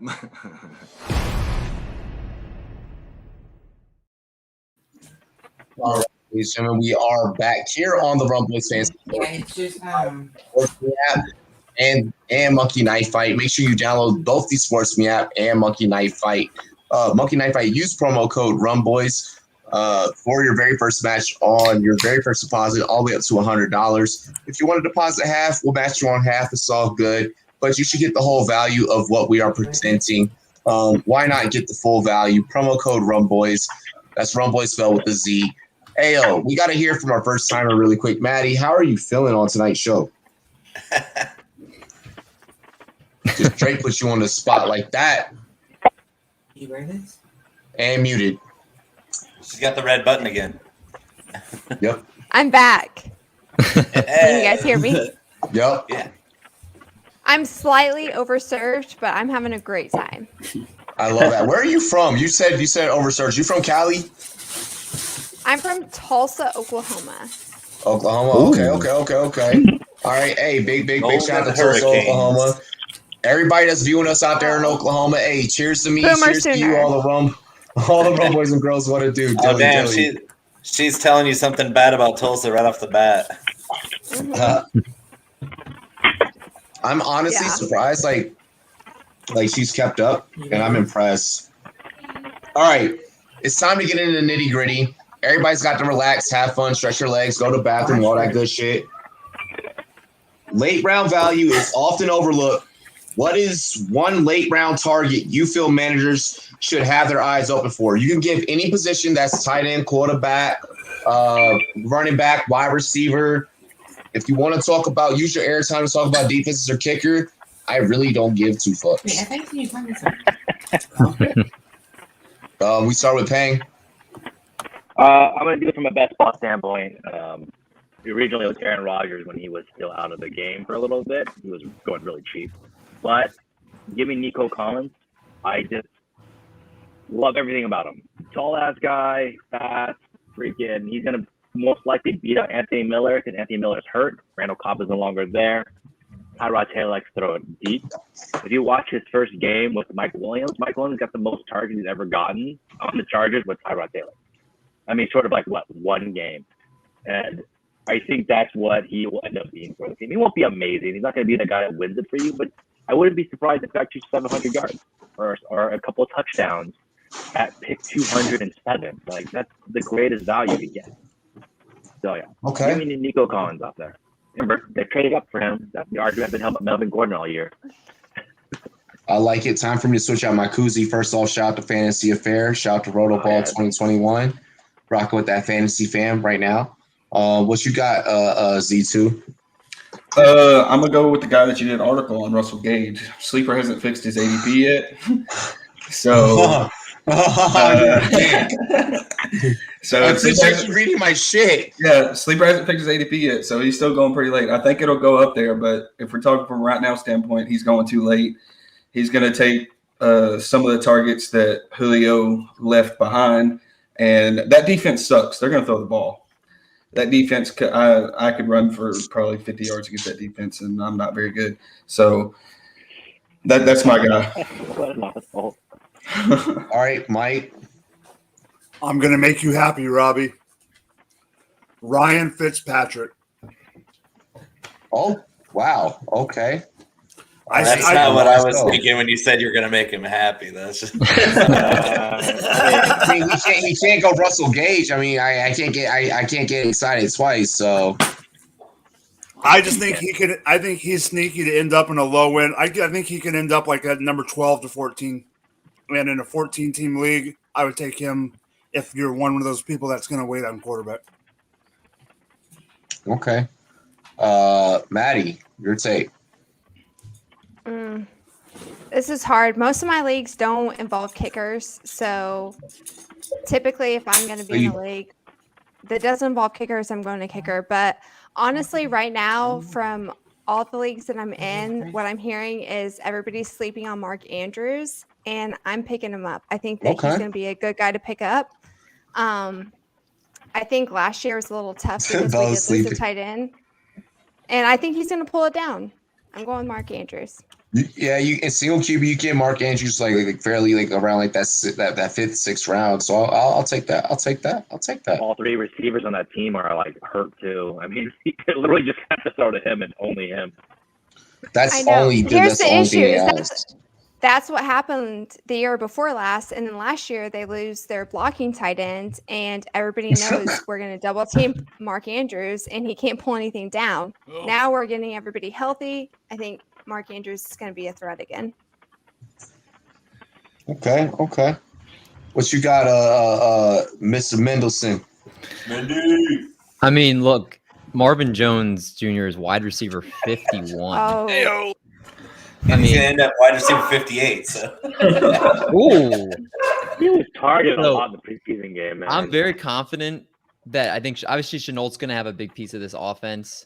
All right, ladies and gentlemen, we are back here on the Rumboyz Fantasy app and Monkey Knife Fight. Make sure you download both the SportsMe app and Monkey Knife Fight. Monkey Knife Fight, use promo code Rumboyz for your very first match on your very first deposit, all the way up to $100. If you want to deposit half, we'll match you on half. It's all good, but you should get the whole value of what we are presenting. Why not get the full value? Promo code Rumboyz. That's Rumboyz spelled with a Z. Ayo, we got to hear from our first timer really quick. Maddie, how are you feeling on tonight's show? Just Drake put you on the spot like that. You wear this? And muted. She's got the red button again. Yep. I'm back. Can you guys hear me? Yep. Yeah. I'm slightly overserved, but I'm having a great time. I love that. Where are you from? You said overserved. You from Cali? I'm from Tulsa, Oklahoma. Oklahoma. Okay. All right. Hey, big shout out to Tulsa, Oklahoma. Everybody that's viewing us out there in Oklahoma, hey, cheers to me. Cheers to you, all the rum boys and girls. What it do? Oh, damn. She's telling you something bad about Tulsa right off the bat. I'm honestly surprised. Like she's kept up, and I'm impressed. All right. It's time to get into the nitty gritty. Everybody's got to relax, have fun, stretch your legs, go to the bathroom, all that good shit. Late round value is often overlooked. What is one late round target you feel managers should have their eyes open for? You can give any position that's tight end, quarterback, running back, wide receiver. If you want to talk about, use your airtime to talk about defenses or kicker, I really don't give two fucks. Wait, I think you talking something. We start with Pang. I'm going to do it from a best ball standpoint. Originally, it was Aaron Rodgers when he was still out of the game for a little bit. He was going really cheap. But give me Nico Collins. I just love everything about him. Tall-ass guy, fast, freaking. He's going to most likely beat out Anthony Miller because Anthony Miller's hurt. Randall Cobb is no longer there. Tyrod Taylor likes to throw it deep. If you watch his first game with Mike Williams got the most targets he's ever gotten on the Chargers with Tyrod Taylor. I mean, sort of like, one game. And I think that's what he will end up being for the team. He won't be amazing. He's not going to be the guy that wins it for you, but I wouldn't be surprised if he got you 700 yards or a couple of touchdowns at pick 207. Like, that's the greatest value you get. So, yeah. Okay. Give me Nico Collins out there. Remember, they traded up for him. That's the argument I've been helping Melvin Gordon all year. I like it. Time for me to switch out my koozie. First off, shout out to Fantasy Affair. Shout out to Rotoball 2021. Rocking with that fantasy fam right now. What you got, Z2? I'm going to go with the guy that you did an article on, Russell Gage. Sleeper hasn't fixed his ADP yet. So... So I appreciate you reading my shit. Yeah, Sleeper hasn't picked his ADP yet, so he's still going pretty late. I think it'll go up there, but if we're talking from right now standpoint, he's going too late. He's going to take some of the targets that Julio left behind, and that defense sucks. They're going to throw the ball. That defense, I could run for probably 50 yards against that defense, and I'm not very good. So that's my guy. All right, Mike. I'm going to make you happy, Robbie. Ryan Fitzpatrick. Oh, wow. Okay. That's not what I was thinking when you said you were going to make him happy. That's just... I mean, he can't go Russell Gage. I mean, I can't get excited twice. So I just think he could. I think he's sneaky to end up in a low end. I think he can end up like at number 12 to 14. And in a 14-team league, I would take him if you're one of those people that's going to wait on quarterback. Okay. Maddie, your take. This is hard. Most of my leagues don't involve kickers. So typically if I'm going to be in a league that doesn't involve kickers, I'm going to kicker. But honestly, right now, from all the leagues that I'm in, what I'm hearing is everybody's sleeping on Marc Andrews, and I'm picking him up. I think that he's going to be a good guy to pick up. I think last year was a little tough because we did lose a tight end, and I think he's going to pull it down. I'm going Marc Andrews. Yeah, in single QB you get Marc Andrews like fairly like around like that fifth, sixth round. So I'll take that. I'll take that. All three receivers on that team are like hurt too. I mean, he could literally just have to throw to him and only him. That's only. Here's the issue. That's what happened the year before last, and then last year they lose their blocking tight end, and everybody knows we're going to double team Marc Andrews, and he can't pull anything down. Oh. Now we're getting everybody healthy. I think Marc Andrews is going to be a threat again. Okay. What you got, Mr. Mendelson? I mean, look, Marvin Jones Jr. is wide receiver 51. Oh. Hey-o. I mean, he's gonna end up wide receiver 58. So, ooh, he was targeted a lot in the preseason game. Man. I'm very confident that I think obviously Chenault's gonna have a big piece of this offense,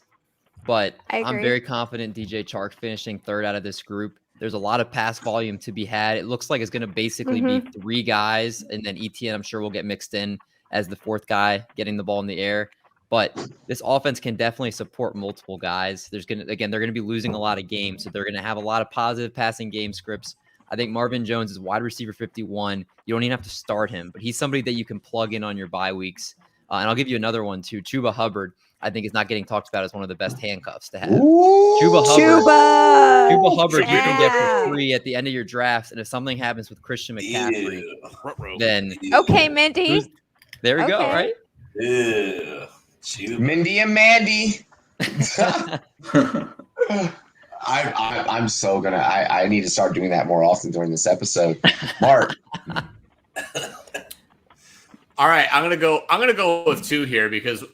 but I'm very confident DJ Chark finishing third out of this group. There's a lot of pass volume to be had. It looks like it's gonna basically be three guys, and then ETN I'm sure will get mixed in as the fourth guy getting the ball in the air. But this offense can definitely support multiple guys. They're going to be losing a lot of games, so they're going to have a lot of positive passing game scripts. I think Marvin Jones is wide receiver 51. You don't even have to start him, but he's somebody that you can plug in on your bye weeks. And I'll give you another one too. Chuba Hubbard, I think, is not getting talked about as one of the best handcuffs to have. Chuba Hubbard, you can get for free at the end of your drafts. And if something happens with Christian McCaffrey, then okay, Mindy. There we go. Right? Mindy and Mandy. I'm so gonna. I need to start doing that more often during this episode. Mark. All right, I'm gonna go with two here because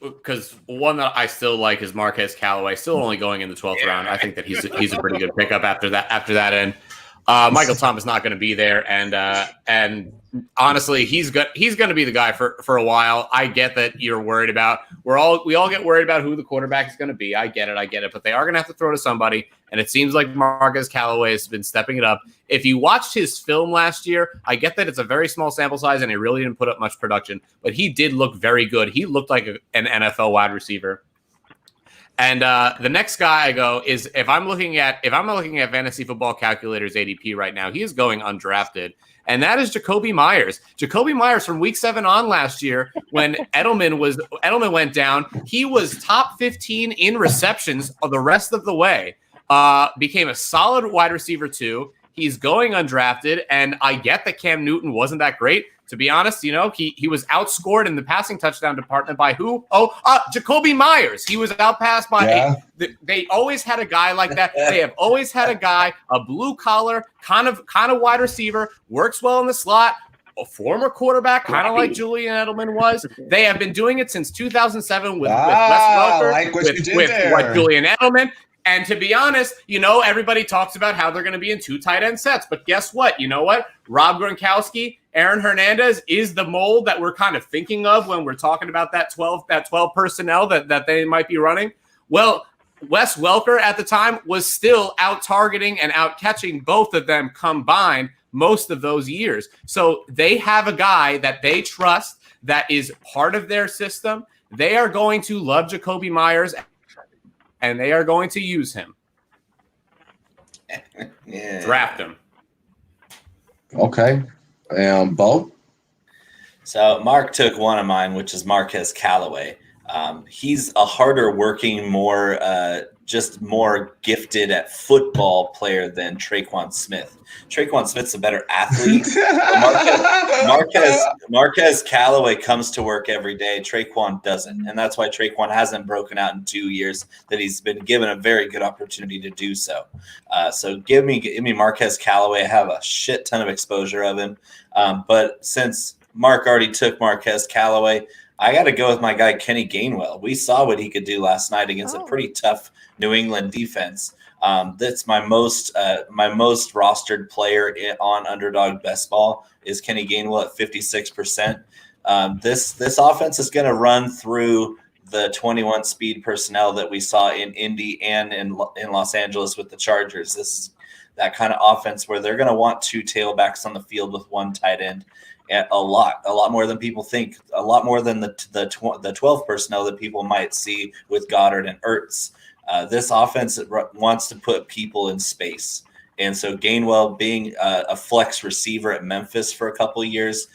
one that I still like is Marquez Callaway, still only going in the 12th round. I think that he's a pretty good pickup after that end. Michael Thomas not going to be there, and honestly, he's going to be the guy for a while. I get that you're worried about. We all get worried about who the quarterback is going to be. I get it, but they are going to have to throw to somebody, and it seems like Marquez Callaway has been stepping it up. If you watched his film last year, I get that it's a very small sample size, and he really didn't put up much production, but he did look very good. He looked like an NFL wide receiver. And the next guy I go is if I'm looking at Fantasy Football Calculator's ADP right now, he is going undrafted, and that is Jacoby Myers. Jacoby Myers from Week 7 on last year, when Edelman went down, he was top 15 in receptions the rest of the way. Became a solid wide receiver too. He's going undrafted, and I get that Cam Newton wasn't that great. To be honest, he was outscored in the passing touchdown department by who? Jacoby Myers. He was outpassed by they always had a guy like that. They have always had a guy, a blue collar, kind of wide receiver, works well in the slot, a former quarterback, kind of like Julian Edelman was. They have been doing it since 2007 with Wes Welker, with Julian Edelman. And to be honest, everybody talks about how they're going to be in 2 tight end sets. But guess what? You know what? Rob Gronkowski, Aaron Hernandez is the mold that we're kind of thinking of when we're talking about that 12 personnel that they might be running. Well, Wes Welker at the time was still out targeting and out catching both of them combined most of those years. So they have a guy that they trust that is part of their system. They are going to love Jacoby Myers, and they are going to use him. Draft him. Okay. Bo? So Mark took one of mine, which is Marquez Callaway. He's a harder working, more gifted at football player than Traquan Smith. Traquan Smith's a better athlete. Marquez Callaway comes to work every day. Traquan doesn't. And that's why Traquan hasn't broken out in 2 years, that he's been given a very good opportunity to do so. So give me Marquez Callaway. I have a shit ton of exposure of him. But since Mark already took Marquez Callaway, I got to go with my guy, Kenny Gainwell. We saw what he could do last night against a pretty tough New England defense. That's my most rostered player on Underdog Best Ball is Kenny Gainwell at 56%. This offense is going to run through the 21 speed personnel that we saw in Indy and in Los Angeles with the Chargers. This is that kind of offense where they're going to want 2 tailbacks on the field with 1 tight end. A lot more than people think, a lot more than the 12 personnel that people might see with Goddard and Ertz. This offense wants to put people in space. And so Gainwell being a flex receiver at Memphis for a couple of years,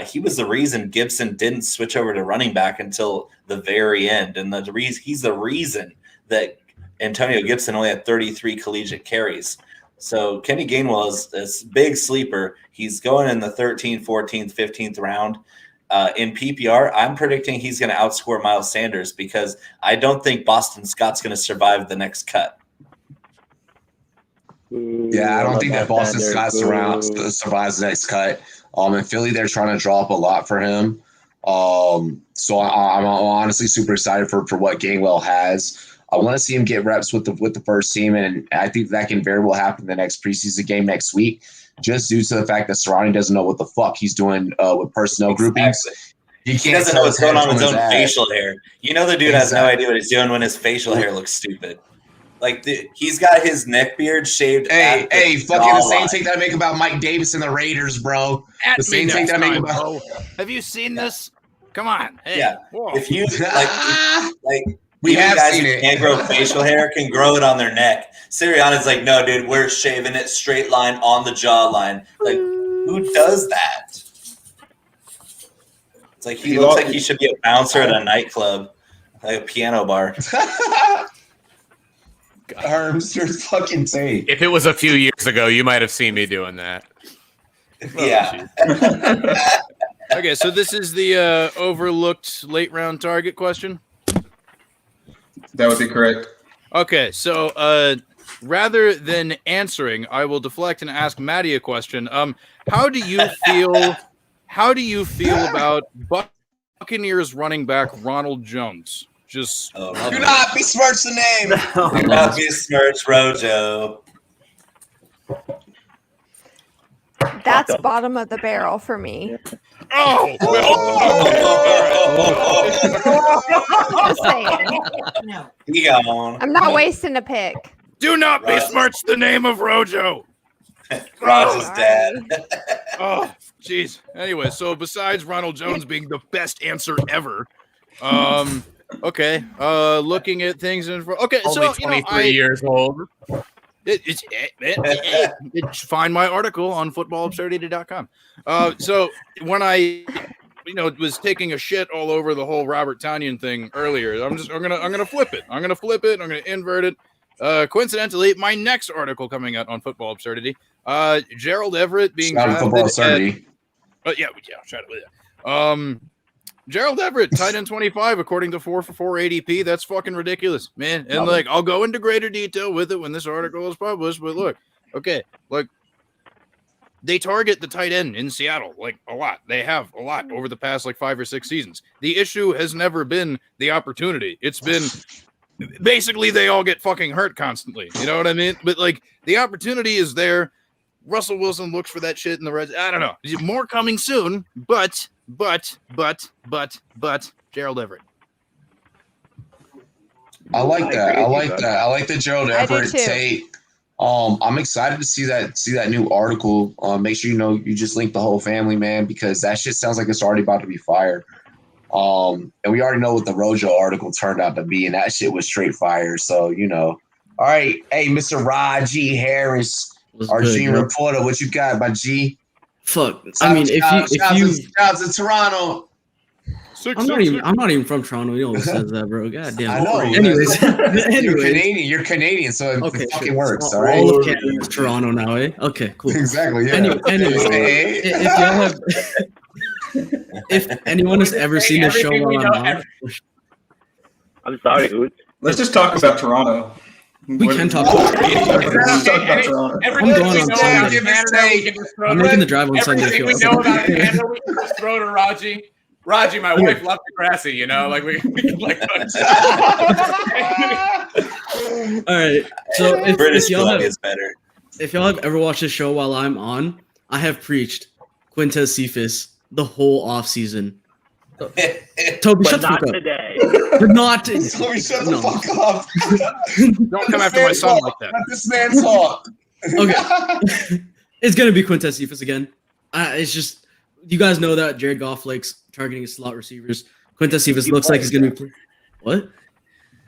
he was the reason Gibson didn't switch over to running back until the very end. And he's the reason that Antonio Gibson only had 33 collegiate carries. So Kenny Gainwell is a big sleeper. He's going in the 13th, 14th, 15th round. In PPR, I'm predicting he's going to outscore Miles Sanders because I don't think Boston Scott's going to survive the next cut. Yeah, I don't think that Boston Scott survives the next cut. In Philly, they're trying to draw up a lot for him. So I'm honestly super excited for what Gainwell has. I want to see him get reps with the first team, and I think that can very well happen in the next preseason game next week, just due to the fact that Serrani doesn't know what the fuck he's doing with personnel groupings. He doesn't know what's going on with his own facial hair. The dude has no idea what he's doing when his facial hair looks stupid. Like he's got his neck beard shaved. Fucking the same take that I make about Mike Davis and the Raiders, bro. The same take that I make about. Have you seen this? Come on. Hey. Yeah. Whoa. If you like. We have guys seen who it. can't grow facial hair can grow it on their neck. Sirianni's like, no, dude, we're shaving it straight line on the jawline. Like, who does that? It's like he looks like he should be a bouncer at a nightclub, like a piano bar. Herms, your fucking take. If it was a few years ago, you might have seen me doing that. Yeah. Okay, so this is the overlooked late round target question. That would be correct. Okay, so rather than answering, I will deflect and ask Maddie a question. How do you feel? How do you feel about Buccaneers running back Ronald Jones? Just do not besmirch the name. Do not besmirch Rojo. That's bottom of the barrel for me. Oh, Just saying. He got on. I'm not wasting a pick. Do not besmirch the name of Rojo. Roger's dad. Oh, jeez. Anyway, so besides Ronald Jones being the best answer ever, okay. Looking at things in okay. Only So 23 years old. Find my article on footballabsurdity.com. So when I was taking a shit all over the whole Robert Tonyan thing earlier, I'm gonna flip it. I'm gonna invert it. Coincidentally, my next article coming out on Football Absurdity, Gerald Everett being drafted Football Absurdity. Shout out. Gerald Everett, tight end 25, according to 4for4 ADP. That's fucking ridiculous, man. And I'll go into greater detail with it when this article is published. But look, okay, they target the tight end in Seattle a lot. They have a lot over the past 5 or 6 seasons. The issue has never been the opportunity. It's been basically they all get fucking hurt constantly. You know what I mean? But the opportunity is there. Russell Wilson looks for that shit in the red. I don't know. More coming soon, but Gerald Everett. I like that. I like the Gerald Everett too. take. I'm excited to see that new article. Make sure you just link the whole family, man, because that shit sounds like it's already about to be fired. And we already know what the Rojo article turned out to be, and that shit was straight fire. So all right, hey, Mr. Raji Harris, our G reporter, what you got, my G? Fuck. I mean, if you shout to Toronto. I'm not even from Toronto. You know what says that, bro. God damn. I know. Anyways, You're Canadian, so it fucking works. All right. All of Canada is Toronto now, eh? Okay, cool. Exactly. Yeah. Anyways, if y'all have, if anyone has ever seen the show while I'm on, I'm sorry, Hoots. Let's just talk about Toronto. We can talk about Toronto. I'm going on Sunday. I'm making the drive on Sunday. Everything we know about Canada, we can just throw to Raji. Raji, my wife loved the grassy, we can All right. So British flag is better. If y'all have ever watched the show while I'm on, I have preached Quintez Cephas the whole off season. Toby, shut the fuck up. Today. But not Toby, shut the fuck up. Don't come after my son like that. Let this man talk. Okay. It's gonna be Quintez Cephas again. It's just you guys know that Jared Goff likes targeting his slot receivers. Quintez Cephas looks like he's gonna be what?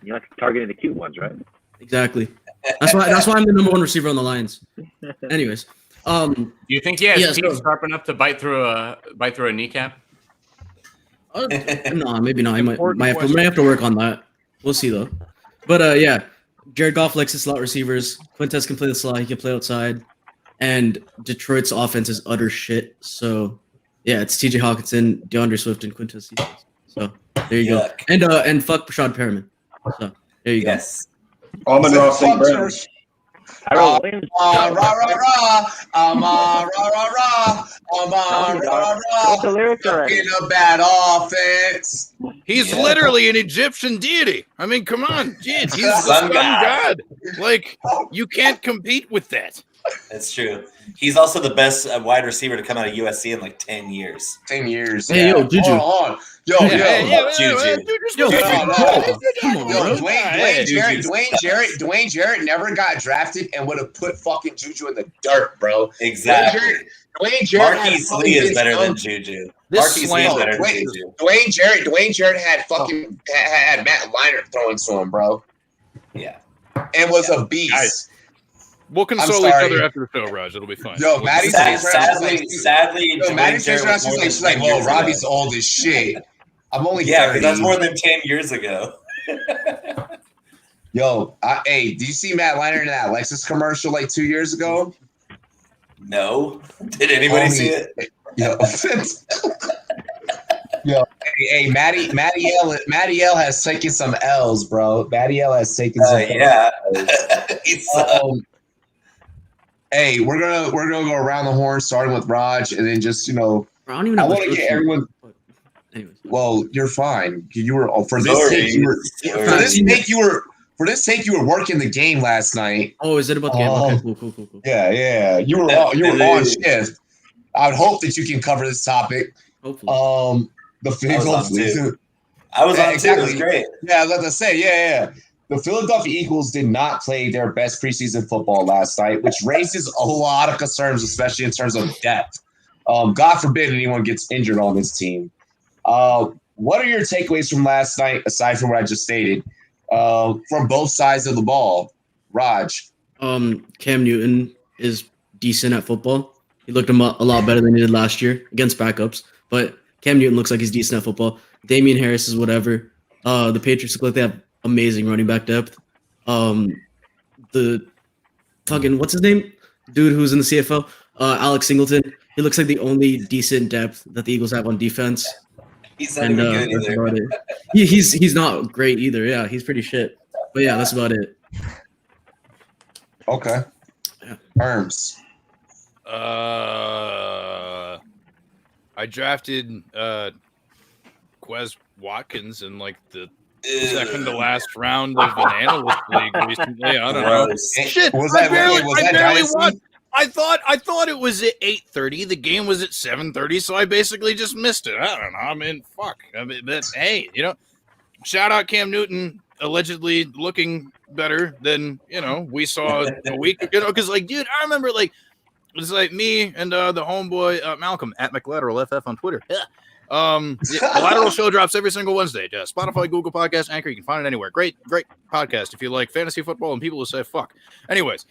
You like targeting the cute ones, right? Exactly. That's why I'm the number one receiver on the Lions. Anyways, do you think he has teeth sharp enough to bite through a kneecap? No, maybe not. I might have to work on that. We'll see though. But yeah, Jared Goff likes his slot receivers. Quintez can play the slot. He can play outside. And Detroit's offense is utter shit. So yeah, it's T.J. Hawkinson, DeAndre Swift, and Quintez Cephas. So there you go. And fuck Rashad Perriman. So there you go. Almond Ross St. Brown. Rah rah rah, What's the lyrics already? In a bad offense. He's literally an Egyptian deity. I mean, come on, he's the sun god. You can't compete with that. That's true. He's also the best wide receiver to come out of USC in 10 years. 10 years. Hey, yo, Juju. Hold on. Yo, Juju. Dwayne Jarrett never got drafted and would have put fucking Juju in the dirt, bro. Exactly. Dwayne Jarrett Marquise Lee is better than Juju. Marquise Lee is better than Juju. Dwayne Jarrett had fucking had Matt Leinart throwing to him, bro. Yeah. And was a beast. We'll console each other after the show, Raj. It'll be fine. Yo, Maddie's sadly, Maddie's she's like, whoa, Robbie's old as shit. I'm only 30. Because that's more than 10 years ago. Yo, hey, do you see Matt Leinart in that Lexus commercial 2 years ago? No. Did anybody see it? Yo, Hey, Matty L has taken some L's, bro. Matty L has taken some L's. Hey, we're gonna go around the horn, starting with Raj, and then just I want to get everyone. Anyways. Well, you're fine. You were for this take. For this take, you were working the game last night. Oh, is it about the game? Okay, cool. Yeah. You were on shift. I would hope that you can cover this topic. Hopefully. The Philadelphia. I was on too. It was great. Yeah, I was about to say, yeah. The Philadelphia Eagles did not play their best preseason football last night, which raises a lot of concerns, especially in terms of depth. God forbid anyone gets injured on this team. What are your takeaways from last night, aside from what I just stated, from both sides of the ball? Raj. Cam Newton is decent at football. He looked a lot better than he did last year against backups, but Cam Newton looks like he's decent at football. Damian Harris is whatever. The Patriots look like they have amazing running back depth. The what's his name? Dude who's in the CFL? Alex Singleton. He looks like the only decent depth that the Eagles have on defense. He's not even good either. He's not great either. Yeah, he's pretty shit. But yeah, that's about it. Okay. Yeah. Arms. I drafted Quez Watkins in like the second to last round of an analyst league recently. I don't know. Shit, I barely won. I thought it was at 8:30. The game was at 7:30, so I basically just missed it. I don't know. I mean, fuck. I mean, but hey, shout out Cam Newton allegedly looking better than we saw a week ago. Because dude, I remember it's me and the homeboy Malcolm at McLateralFF on Twitter. Yeah. The Lateral Show drops every single Wednesday. Spotify, Google Podcast, Anchor. You can find it anywhere. Great podcast if you like fantasy football and people who say fuck. Anyways,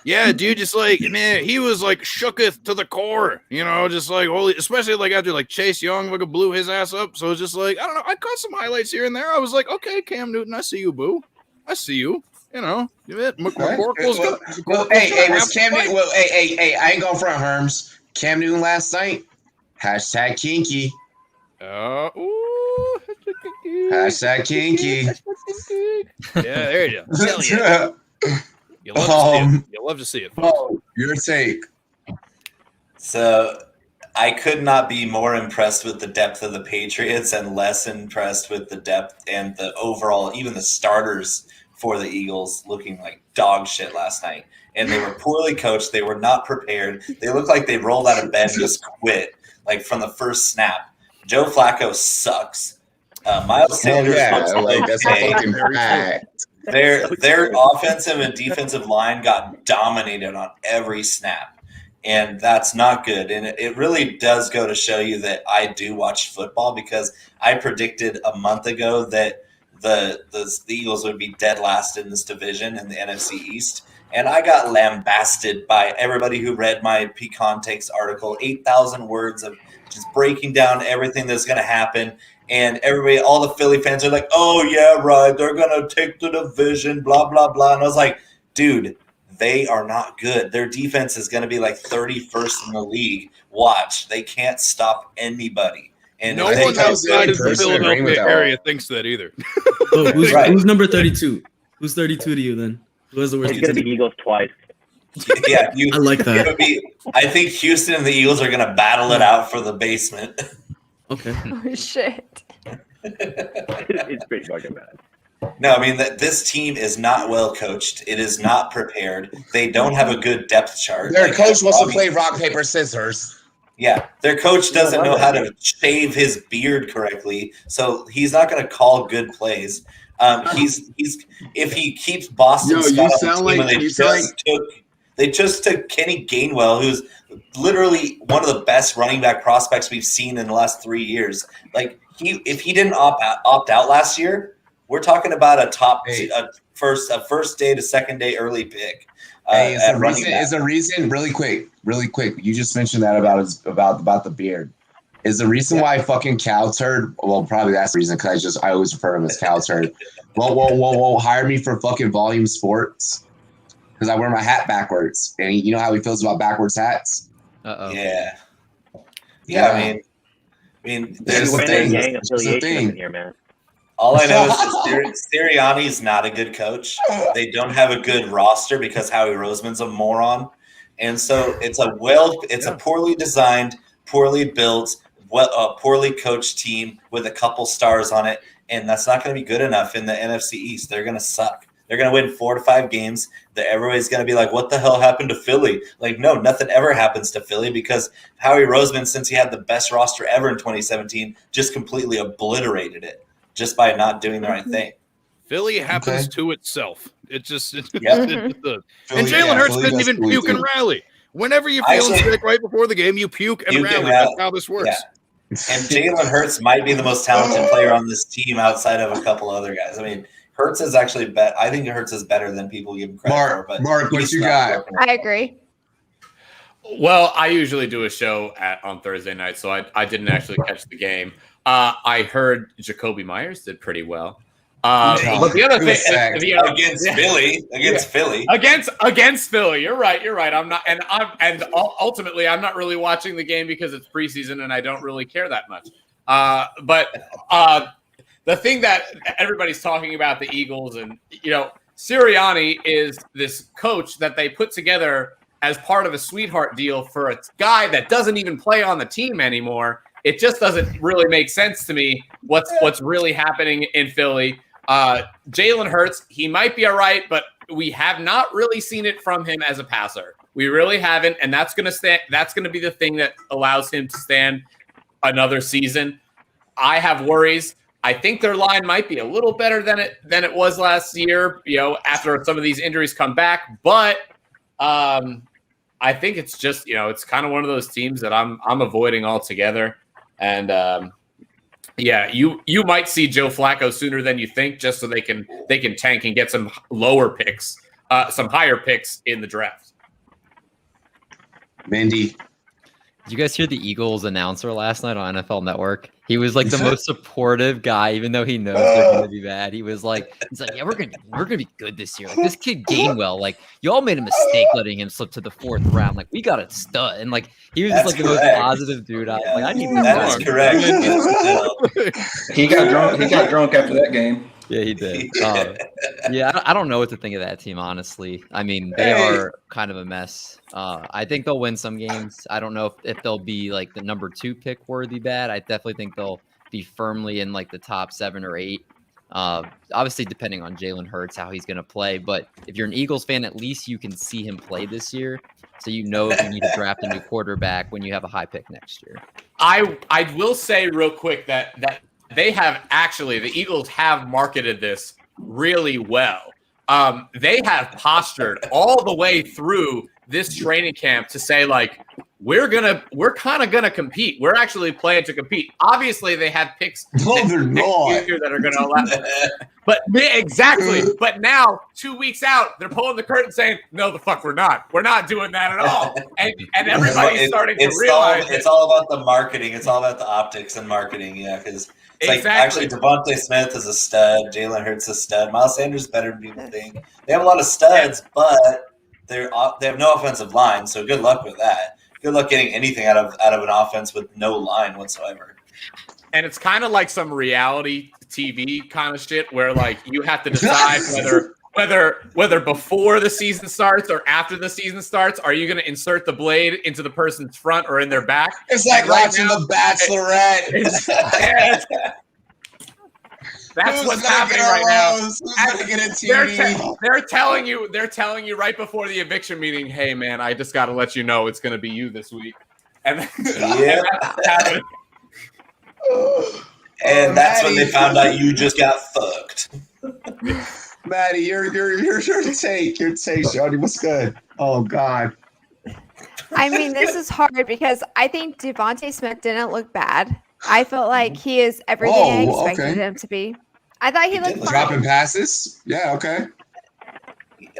yeah, dude, just man, he was shooketh to the core. Holy, especially after Chase Young blew his ass up. So it's just I don't know. I caught some highlights here and there. I was okay, Cam Newton, I see you, boo. I see you. McCorkle's good. Was Cam Newton? Well, hey, I ain't going front Herms. Cam Newton last night. Hashtag kinky. Hashtag kinky. Yeah, there you go. Hell yeah. You'll love to see it. Your take. So I could not be more impressed with the depth of the Patriots and less impressed with the depth and the overall, even the starters for the Eagles looking like dog shit last night. And they were poorly coached. They were not prepared. They looked like they rolled out of bed and just quit. From the first snap. Joe Flacco sucks. Miles Sanders looks okay. Their offensive and defensive line got dominated on every snap. And that's not good. And it really does go to show you that I do watch football, because I predicted a month ago that the Eagles would be dead last in this division in the NFC East. And I got lambasted by everybody who read my Pecan Takes article, 8,000 words of just breaking down everything that's going to happen. And everybody, all the Philly fans are like, oh, yeah, right, they're going to take the division, blah, blah, blah. And I was like, dude, they are not good. Their defense is going to be 31st in the league. Watch. They can't stop anybody. And no one outside of the Philadelphia area thinks that either. So who's number 32? Who's 32 to you then? Who has the worst? It's going to be Eagles twice. Yeah, I like that. I think Houston and the Eagles are going to battle it out for the basement. Okay. Oh, shit. It's pretty fucking bad. No, I mean, this team is not well coached. It is not prepared. They don't have a good depth chart. Their coach wants to play rock, paper, scissors. Yeah, their coach doesn't know how to shave his beard correctly, so he's not going to call good plays. He's if he keeps Boston Scott on the team, they just took Kenny Gainwell, who's literally one of the best running back prospects we've seen in the last 3 years. If he didn't opt out last year, we're talking about a first day to second day early pick. Is the reason really quick? You just mentioned that about the beard. Is the reason why fucking Cow Turd? Well, probably that's the reason, because I always refer to him as Cow Turd. Whoa! Hire me for fucking Volume Sports, because I wear my hat backwards, and you know how he feels about backwards hats. Yeah. I mean, I mean, There's there's gang affiliation in here, man. all I know is that Sirianni's not a good coach. They don't have a good roster because Howie Roseman's a moron, and so it's a poorly designed, poorly built, poorly coached team with a couple stars on it, and that's not going to be good enough in the NFC East. They're going to suck. They're going to win 4 to 5 games. Everybody's going to be like, what the hell happened to Philly? Like, no, nothing ever happens to Philly because Howie Roseman, since he had the best roster ever in 2017, just completely obliterated it just by not doing the right thing. Philly happens to itself. It just and Philly, Jalen Hurts Philly didn't does even Philly puke and too. rally. Whenever you feel sick right before the game, you puke and rally. That's how this works. Yeah. And Jalen Hurts might be the most talented player on this team outside of a couple other guys. I mean, Hurts is actually better. I think Hurts is better than people give him credit for. But Mark, what you got? I agree. Well, I usually do a show on Thursday night, so I didn't actually catch the game. I heard Jacoby Myers did pretty well. But the other thing against Philly, you're right. I'm not, and ultimately, I'm not really watching the game because it's preseason and I don't really care that much. But the thing that everybody's talking about the Eagles, and Sirianni is this coach that they put together as part of a sweetheart deal for a guy that doesn't even play on the team anymore. It just doesn't really make sense to me what's really happening in Philly. Jalen Hurts, he might be all right, but we have not really seen it from him as a passer. We really haven't, and that's going to be the thing that allows him to stand another season. I have worries. I think their line might be a little better than it was last year, after some of these injuries come back, but I think it's just, it's kind of one of those teams that I'm avoiding altogether. And you might see Joe Flacco sooner than you think, just so they can tank and get some lower picks, some higher picks in the draft. Mindy, did you guys hear the Eagles announcer last night on NFL Network? He was like the most supportive guy, even though he knows they're going to be bad. He's like, yeah, we're gonna be good this year. Like this kid Gainwell, like y'all made a mistake letting him slip to the 4th round. Like we got a stud, and like he was just like the most positive dude. I was like, I need That's correct. He got drunk after that game. Yeah, he did. Yeah, I don't know what to think of that team, honestly. I mean, they are kind of a mess. I think they'll win some games. I don't know if they'll be like the number 2 pick worthy bad. I definitely think they'll be firmly in like the top 7 or 8. Obviously, depending on Jalen Hurts, how he's going to play. But if you're an Eagles fan, at least you can see him play this year. So you know if you need to draft a new quarterback when you have a high pick next year. I will say real quick that they have the Eagles have marketed this really well. They have postured all the way through this training camp to say, like, we're kind of gonna compete. We're actually playing to compete. Obviously, they have picks that are gonna allow. But exactly. But now, 2 weeks out, they're pulling the curtain saying, "No, the fuck, we're not. We're not doing that at all." And everybody's starting to realize it's all about the marketing. It's all about the optics and marketing. Yeah, because it's like actually Devontae Smith is a stud. Jalen Hurts is a stud. Miles Sanders is better than people think. They have a lot of studs, but they have no offensive line. So good luck with that. Good luck getting anything out of an offense with no line whatsoever. And it's kind of like some reality TV kind of shit where like you have to decide whether before the season starts or after the season starts, are you going to insert the blade into the person's front or in their back? It's like watching The Bachelorette. That's what's happening right now. They're telling you right before the eviction meeting, hey man, I just got to let you know it's going to be you this week. And and that's when they found out you just got fucked. Maddie, your take, Shorty. What's good? Oh God. I mean, this is hard because I think Devontae Smith didn't look bad. I felt like he is everything I expected him to be. I thought he looked fine. Dropping passes? Yeah, okay.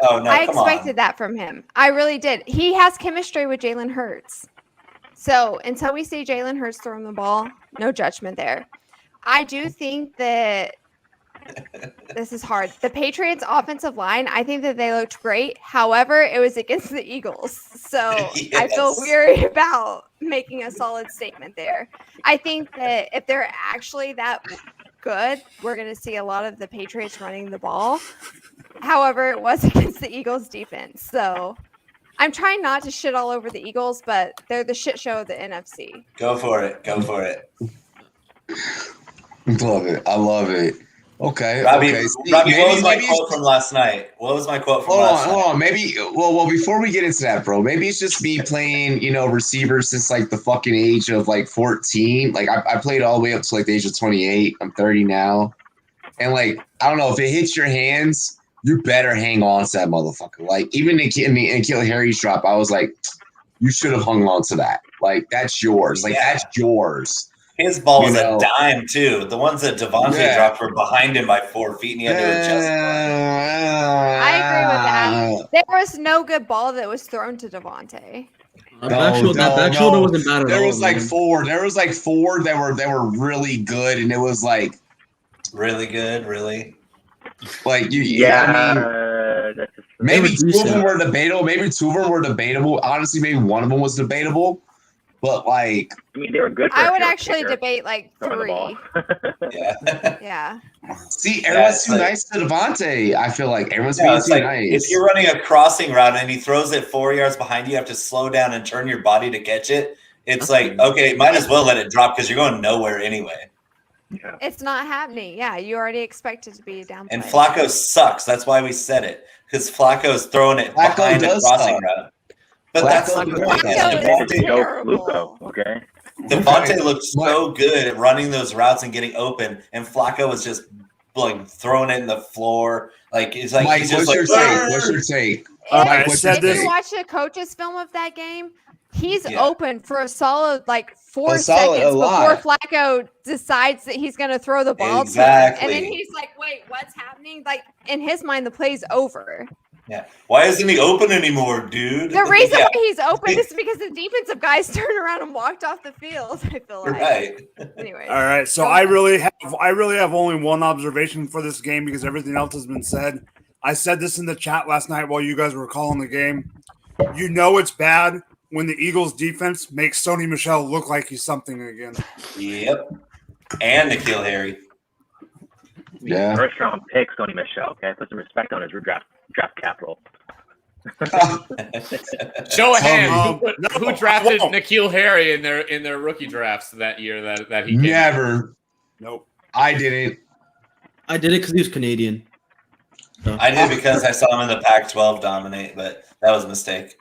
Oh, no, I expected that from him. I really did. He has chemistry with Jalen Hurts. So until we see Jalen Hurts throwing the ball, no judgment there. I do think that This is hard. The Patriots offensive line, I think that they looked great. However, it was against the Eagles. So I feel weary about making a solid statement there. I think that if they're actually that good, we're going to see a lot of the Patriots running the ball. However, it was against the Eagles defense. So I'm trying not to shit all over the Eagles, but they're the shit show of the NFC. Go for it. Go for it. Love it. I love it. Okay. Robbie, okay. Robbie, what was my quote from last night? What was my quote from last night? Hold on. Maybe, well, before we get into that, bro, maybe it's just me playing, receiver since like the fucking age of like 14. Like I played all the way up to like the age of 28. I'm 30 now. And like, I don't know, if it hits your hands, you better hang on to that motherfucker. Like even in N'Keal Harry's drop, I was like, you should have hung on to that. Like that's yours. Like that's yours. His ball was a dime too. The ones that Devontae dropped were behind him by 4 feet, and he had to adjust. I agree with that. There was no good ball that was thrown to Devontae. That back shoulder wasn't bad at all. There was like four that were really good, and it was like really good, really. Like maybe two of them were debatable. Honestly, maybe one of them was debatable. But like, I mean, they were good. I would actually debate like 3. Yeah. See, everyone's too nice to Devontae. I feel like everyone's being too nice. If you're running a crossing route and he throws it 4 yards behind you, you have to slow down and turn your body to catch it. It's like, okay, might as well let it drop because you're going nowhere anyway. Yeah. It's not happening. Yeah, you already expect it to be down. And Flacco sucks. That's why we said it, because Flacco's throwing it behind a crossing route. But that's not the point. Okay. Devontae looked so good at running those routes and getting open, and Flacco was just like throwing it in the floor. Like it's like Mike, he's just what's your take? If you watch the coach's film of that game, he's open for a solid like 4 seconds before Flacco decides that he's going to throw the ball to him. And then he's like, wait, what's happening? Like in his mind, the play's over. Yeah. Why isn't he open anymore, dude? The reason why he's open is because the defensive guys turned around and walked off the field. I feel like. Right. Anyway. All right. So I really have only one observation for this game because everything else has been said. I said this in the chat last night while you guys were calling the game. You know it's bad when the Eagles defense makes Sony Michel look like he's something again. Yep. And N'Keal Harry. Yeah. First round pick, Sony Michel. Okay, put some respect on his draft capital. Show of hands. Who drafted N'Keal Harry in their rookie drafts that year that he came never. Nope. I didn't. I did it because he was Canadian. So. I did because I saw him in the Pac-12 dominate, but that was a mistake.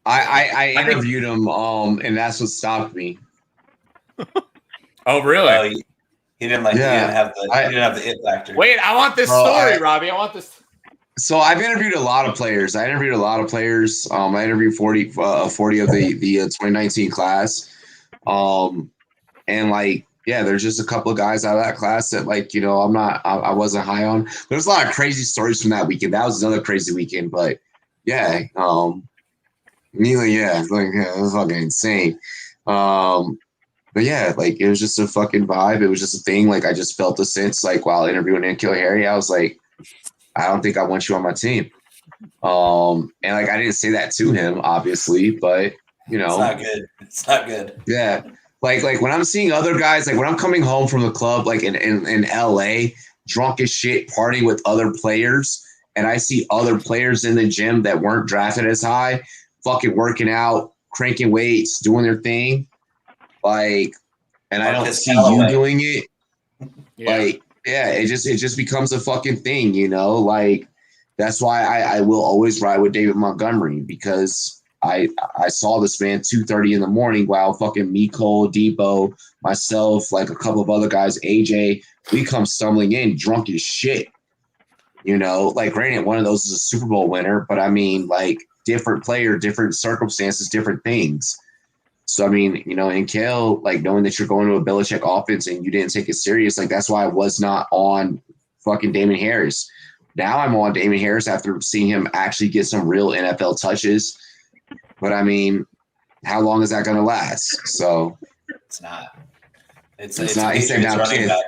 I interviewed him, and that's what stopped me. Oh, really? Oh, he didn't like. Yeah. He didn't have the it factor. Wait, I want this story, Robbie. I want this. So I've interviewed a lot of players. I interviewed 40 of the 2019 class. And like, yeah, there's just a couple of guys out of that class that like, I wasn't high on. There's a lot of crazy stories from that weekend. That was another crazy weekend, but yeah. It was fucking insane. But yeah, like it was just a fucking vibe. It was just a thing. Like I just felt a sense like while interviewing N'Keal Harry, I was like, I don't think I want you on my team. And like I didn't say that to him, obviously, but it's not good. It's not good. Yeah. Like when I'm seeing other guys, like when I'm coming home from the club, like in LA, drunk as shit, partying with other players, and I see other players in the gym that weren't drafted as high, fucking working out, cranking weights, doing their thing. Like, and I don't see you doing it. Yeah. Like, yeah, it just becomes a fucking thing, Like, that's why I will always ride with David Montgomery because I saw this man 2:30 in the morning while fucking Miko, Debo, myself, like a couple of other guys, AJ, we come stumbling in drunk as shit. Like granted, one of those is a Super Bowl winner, but I mean, like different player, different circumstances, different things. So, I mean, in Kale, like knowing that you're going to a Belichick offense and you didn't take it serious, like that's why I was not on fucking Damon Harris. Now I'm on Damon Harris after seeing him actually get some real NFL touches. But I mean, how long is that going to last? So it's not. It's not. He's running back.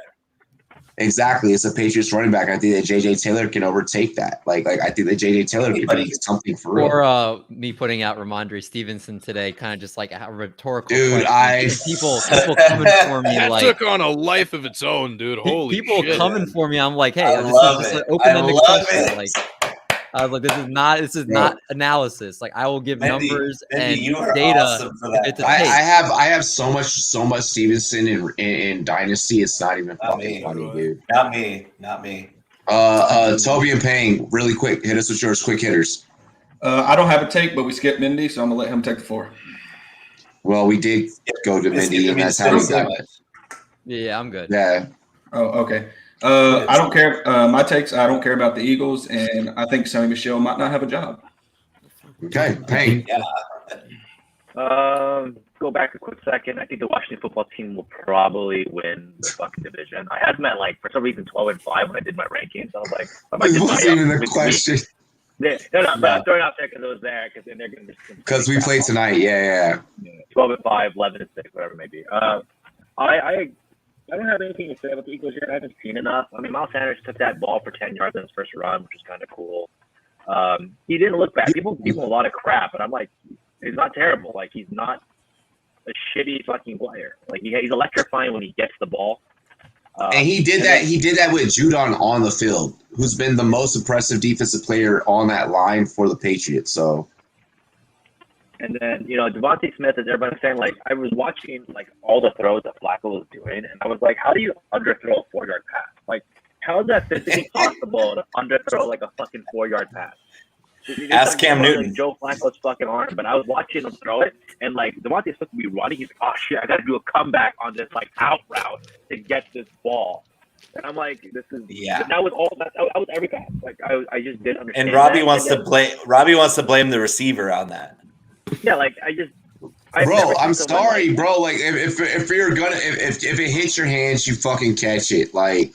Exactly. It's a Patriots running back. I think that J.J. Taylor can overtake that. Like I think that J.J. Taylor could be something for real. Or me putting out Ramondre Stevenson today, kind of just like a rhetorical Dude, question. People coming for me That like took on a life of its own, dude. Holy people shit. coming for me. I'm like, hey, I this love is just it. an open-ended I love question. it. Like, I was like, this is not analysis. Like, I will give numbers and you are data. awesome for that. If it's a I tape. have so much Stevenson in Dynasty. It's not even fucking funny, dude. Not me. Toby and Payne, really quick. Hit us with yours. Quick hitters. I don't have a take, but we skipped Mindy, so I'm gonna let him take the floor. Well, we did go to Mindy, and that's how we got it. Yeah, I'm good. Yeah. Oh, okay. I don't care. My takes. I don't care about the Eagles, and I think Sonny Michel might not have a job. Okay, Payne. Go back a quick second. I think the Washington football team will probably win the fucking division. I had them at for some reason 12-5 when I did my rankings. I was like, This wasn't even the question. Yeah, no, but I'm throwing out there because it was there because they're going to Because we played tonight. Yeah. 12-5, 11-6, whatever it may be. I don't have anything to say about the Eagles yet. I haven't seen enough. I mean, Miles Sanders took that ball for 10 yards in his first run, which is kind of cool. He didn't look bad. People give him a lot of crap, but I'm like, he's not terrible. Like, he's not a shitty fucking player. Like, he's electrifying when he gets the ball. And he did that. He did that with Judon on the field, who's been the most impressive defensive player on that line for the Patriots. So. And then, Devontae Smith, as everybody's saying, like, I was watching, like, all the throws that Flacco was doing, and I was like, how do you underthrow a 4-yard pass? Like, how is that physically possible to underthrow, like, a fucking 4-yard pass? Ask Cam Newton. Like Joe Flacco's fucking arm, but I was watching him throw it, and, like, Devontae Smith would be running. He's like, oh, shit, I got to do a comeback on this, like, out route to get this ball. And I'm like, this is that was every pass. Like, I just didn't understand. And Robbie wants to blame the receiver on that. Yeah, like Bro, I'm sorry, bro. Like, if you're gonna if it hits your hands, you fucking catch it. Like,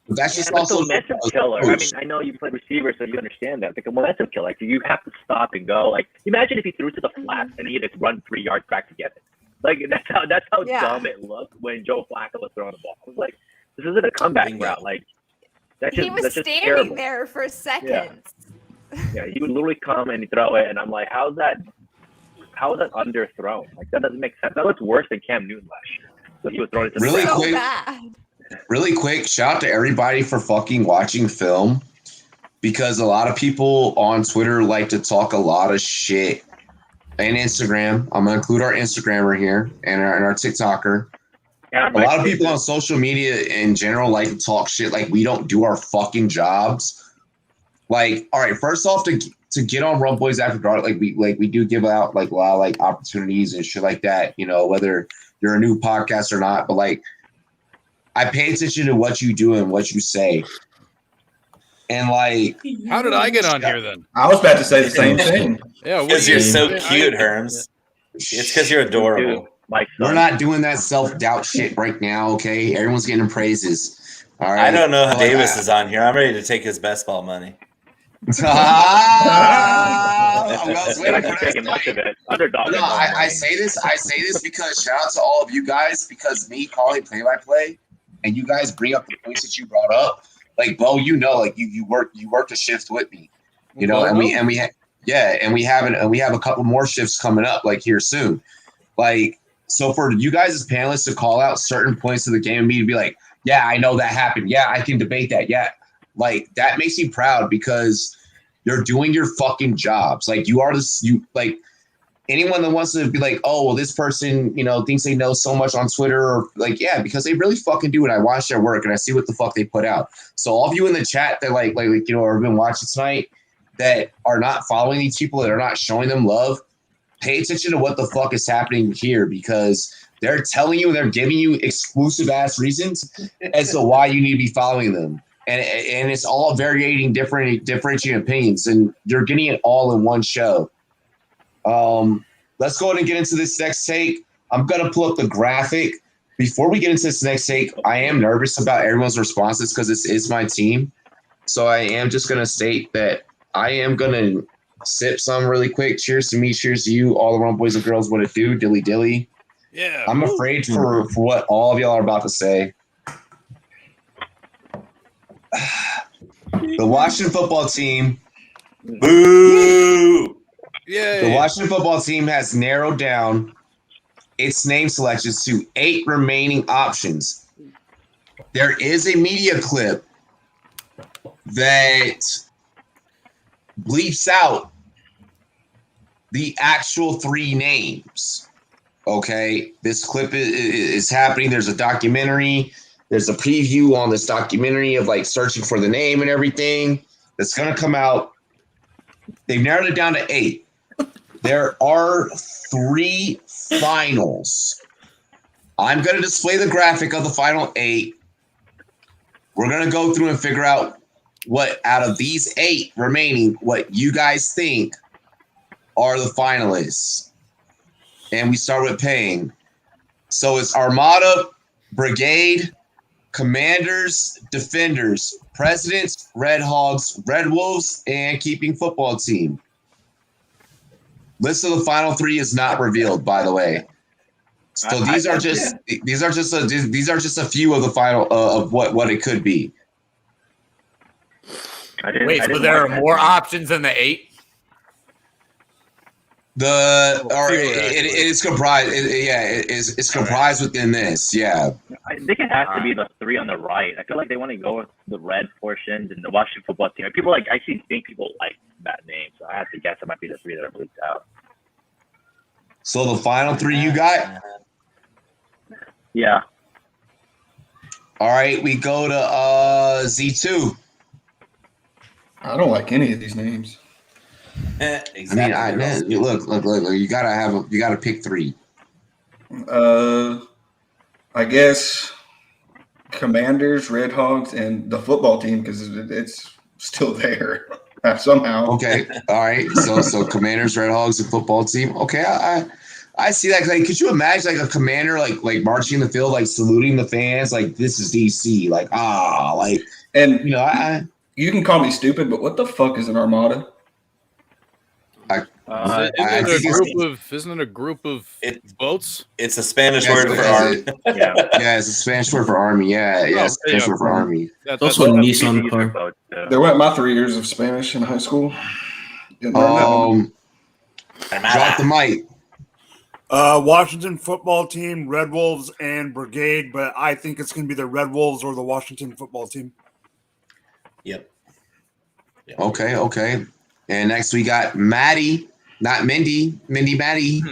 that's just also a momentum killer. I mean, I know you play receiver, so you understand that. It's like a momentum killer. Like, you have to stop and go. Like, imagine if he threw to the flats and he had to run 3 yards back to get it. Like, that's how dumb it looked when Joe Flacco was throwing the ball. I was like, this isn't a comeback route. Like, he was standing there for seconds. Yeah, he would literally come and throw it, and I'm like, how is that underthrown? Like, that doesn't make sense. That looks worse than Cam Newton last year. So he was throwing it to Really quick, shout out to everybody for fucking watching film, because a lot of people on Twitter like to talk a lot of shit, and Instagram. I'm gonna include our Instagrammer here and our TikToker. Yeah, a lot of people on social media in general like to talk shit like we don't do our fucking jobs. Like, all right, first off, to get on Rumboyz After Dark, we do give out like a lot of like opportunities and shit like that, whether you're a new podcast or not, but like I pay attention to what you do and what you say. And like, how did I get on here then? I was about to say the same thing. Yeah, because you're so cute, Herms. It's because you're adorable. We're not doing that self-doubt shit right now, okay? Everyone's getting praises. All right. I don't know how Davis is on here. I'm ready to take his best ball money. I say this because shout out to all of you guys, because me calling play-by-play and you guys bring up the points that you brought up. Like, Bo, like you worked a shift with me, and we have a couple more shifts coming up like here soon. Like, so for you guys as panelists to call out certain points of the game and me to be like, yeah, I know that happened. Yeah, I can debate that. Yeah. Like, that makes me proud because you're doing your fucking jobs. Like, like anyone that wants to be like, oh, well, this person, thinks they know so much on Twitter, or like, yeah, because they really fucking do. And I watch their work and I see what the fuck they put out. So all of you in the chat that like, have been watching tonight that are not following these people, that are not showing them love, pay attention to what the fuck is happening here, because they're telling you, they're giving you exclusive ass reasons as to why you need to be following them. And it's all differentiating opinions, and you're getting it all in one show. Let's go ahead and get into this next take. I'm going to pull up the graphic. Before we get into this next take, I am nervous about everyone's responses because this is my team. So I am just going to state that I am going to sip some really quick. Cheers to me. Cheers to you. All the Rumboyz and girls, what it do. Dilly dilly. Yeah. I'm afraid for what all of y'all are about to say. The Washington football team. Boo! Yay. The Washington football team has narrowed down its name selections to 8 remaining options. There is a media clip that bleeps out the actual 3 names. Okay, this clip is happening. There's a documentary. There's a preview on this documentary of like searching for the name and everything that's going to come out. They've narrowed it down to 8. There are 3 finals. I'm going to display the graphic of the final 8. We're going to go through and figure out what out of these 8 remaining, what you guys think are the finalists. And we start with paying. So it's Armada, Brigade, Commanders, Defenders, Presidents, Red Hogs, Red Wolves, and Keeping Football Team. List of the final 3 is not revealed, by the way. So these are just a few of the final of what it could be. Wait, so there are more options than the 8? It is comprised. It's comprised within this. Yeah. I think it has to be the 3 on the right. I feel like they want to go with the red portions and the Washington football team. People like I actually think people like that name, so I have to guess it might be the 3 that are bleeped out. So the final 3 you got? Yeah. All right, we go to Z2. I don't like any of these names. Exactly. I mean, look. You gotta pick 3. I guess Commanders, Red Hogs, and the football team because it's still there somehow. Okay, all right. So Commanders, Red Hogs, and football team. Okay, I see that. Like, could you imagine like a commander like marching the field, like saluting the fans, like this is DC, like and you know you can call me stupid, but what the fuck is an armada? Isn't it a group of boats? It's a Spanish word for army. Yeah, it's a Spanish word for army. Yeah, it's a Spanish word for army. It's also a Nissan car. There went my 3 years of Spanish in high school. Drop the mic. Washington football team, Red Wolves, and Brigade, but I think it's going to be the Red Wolves or the Washington football team. Yep. Okay. And next we got Maddie, not Mindy. Maddie.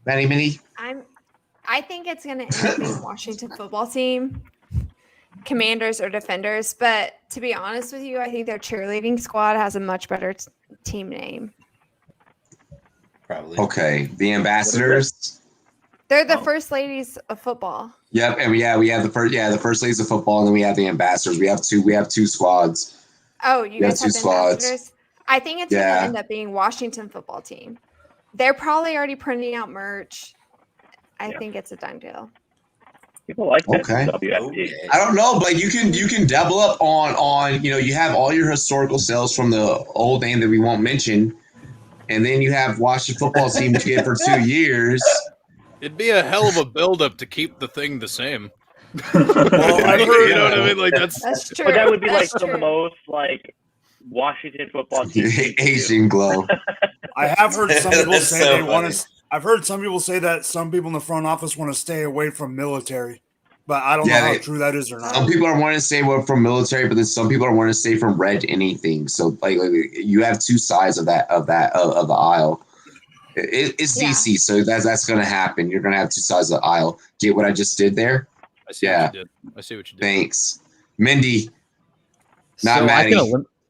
Mindy. I think it's going to end up being Washington football team, Commanders or Defenders. But to be honest with you, I think their cheerleading squad has a much better team name. Probably. Okay, the Ambassadors. They're the first ladies of football. Yep, and we have the first ladies of football, and then we have the Ambassadors. We have 2 squads. Oh, you guys have the squads. Ambassadors? I think it's going to end up being Washington football team. They're probably already printing out merch. I think it's a done deal. People like that. Okay. WFD. I don't know, but you can double up on you have all your historical sales from the old name that we won't mention, and then you have Washington football team which you get for 2 years. It'd be a hell of a buildup to keep the thing the same. Well, I've heard, you know what I mean? Like that's true. But that would be That's like true. the most like Washington football team. Asian glow. I have heard some people That's say so they want funny. to. I've heard some people say that some people in the front office want to stay away from military, but I don't know how true that is or not. Some people are wanting to stay from military, but then some people are wanting to stay from red anything. So like you have 2 sides of the aisle. It's DC, so that's going to happen. You're going to have 2 sides of the aisle. Get what I just did there? I see what you did. I see what you did. Thanks, Mindy. Not So Maddie.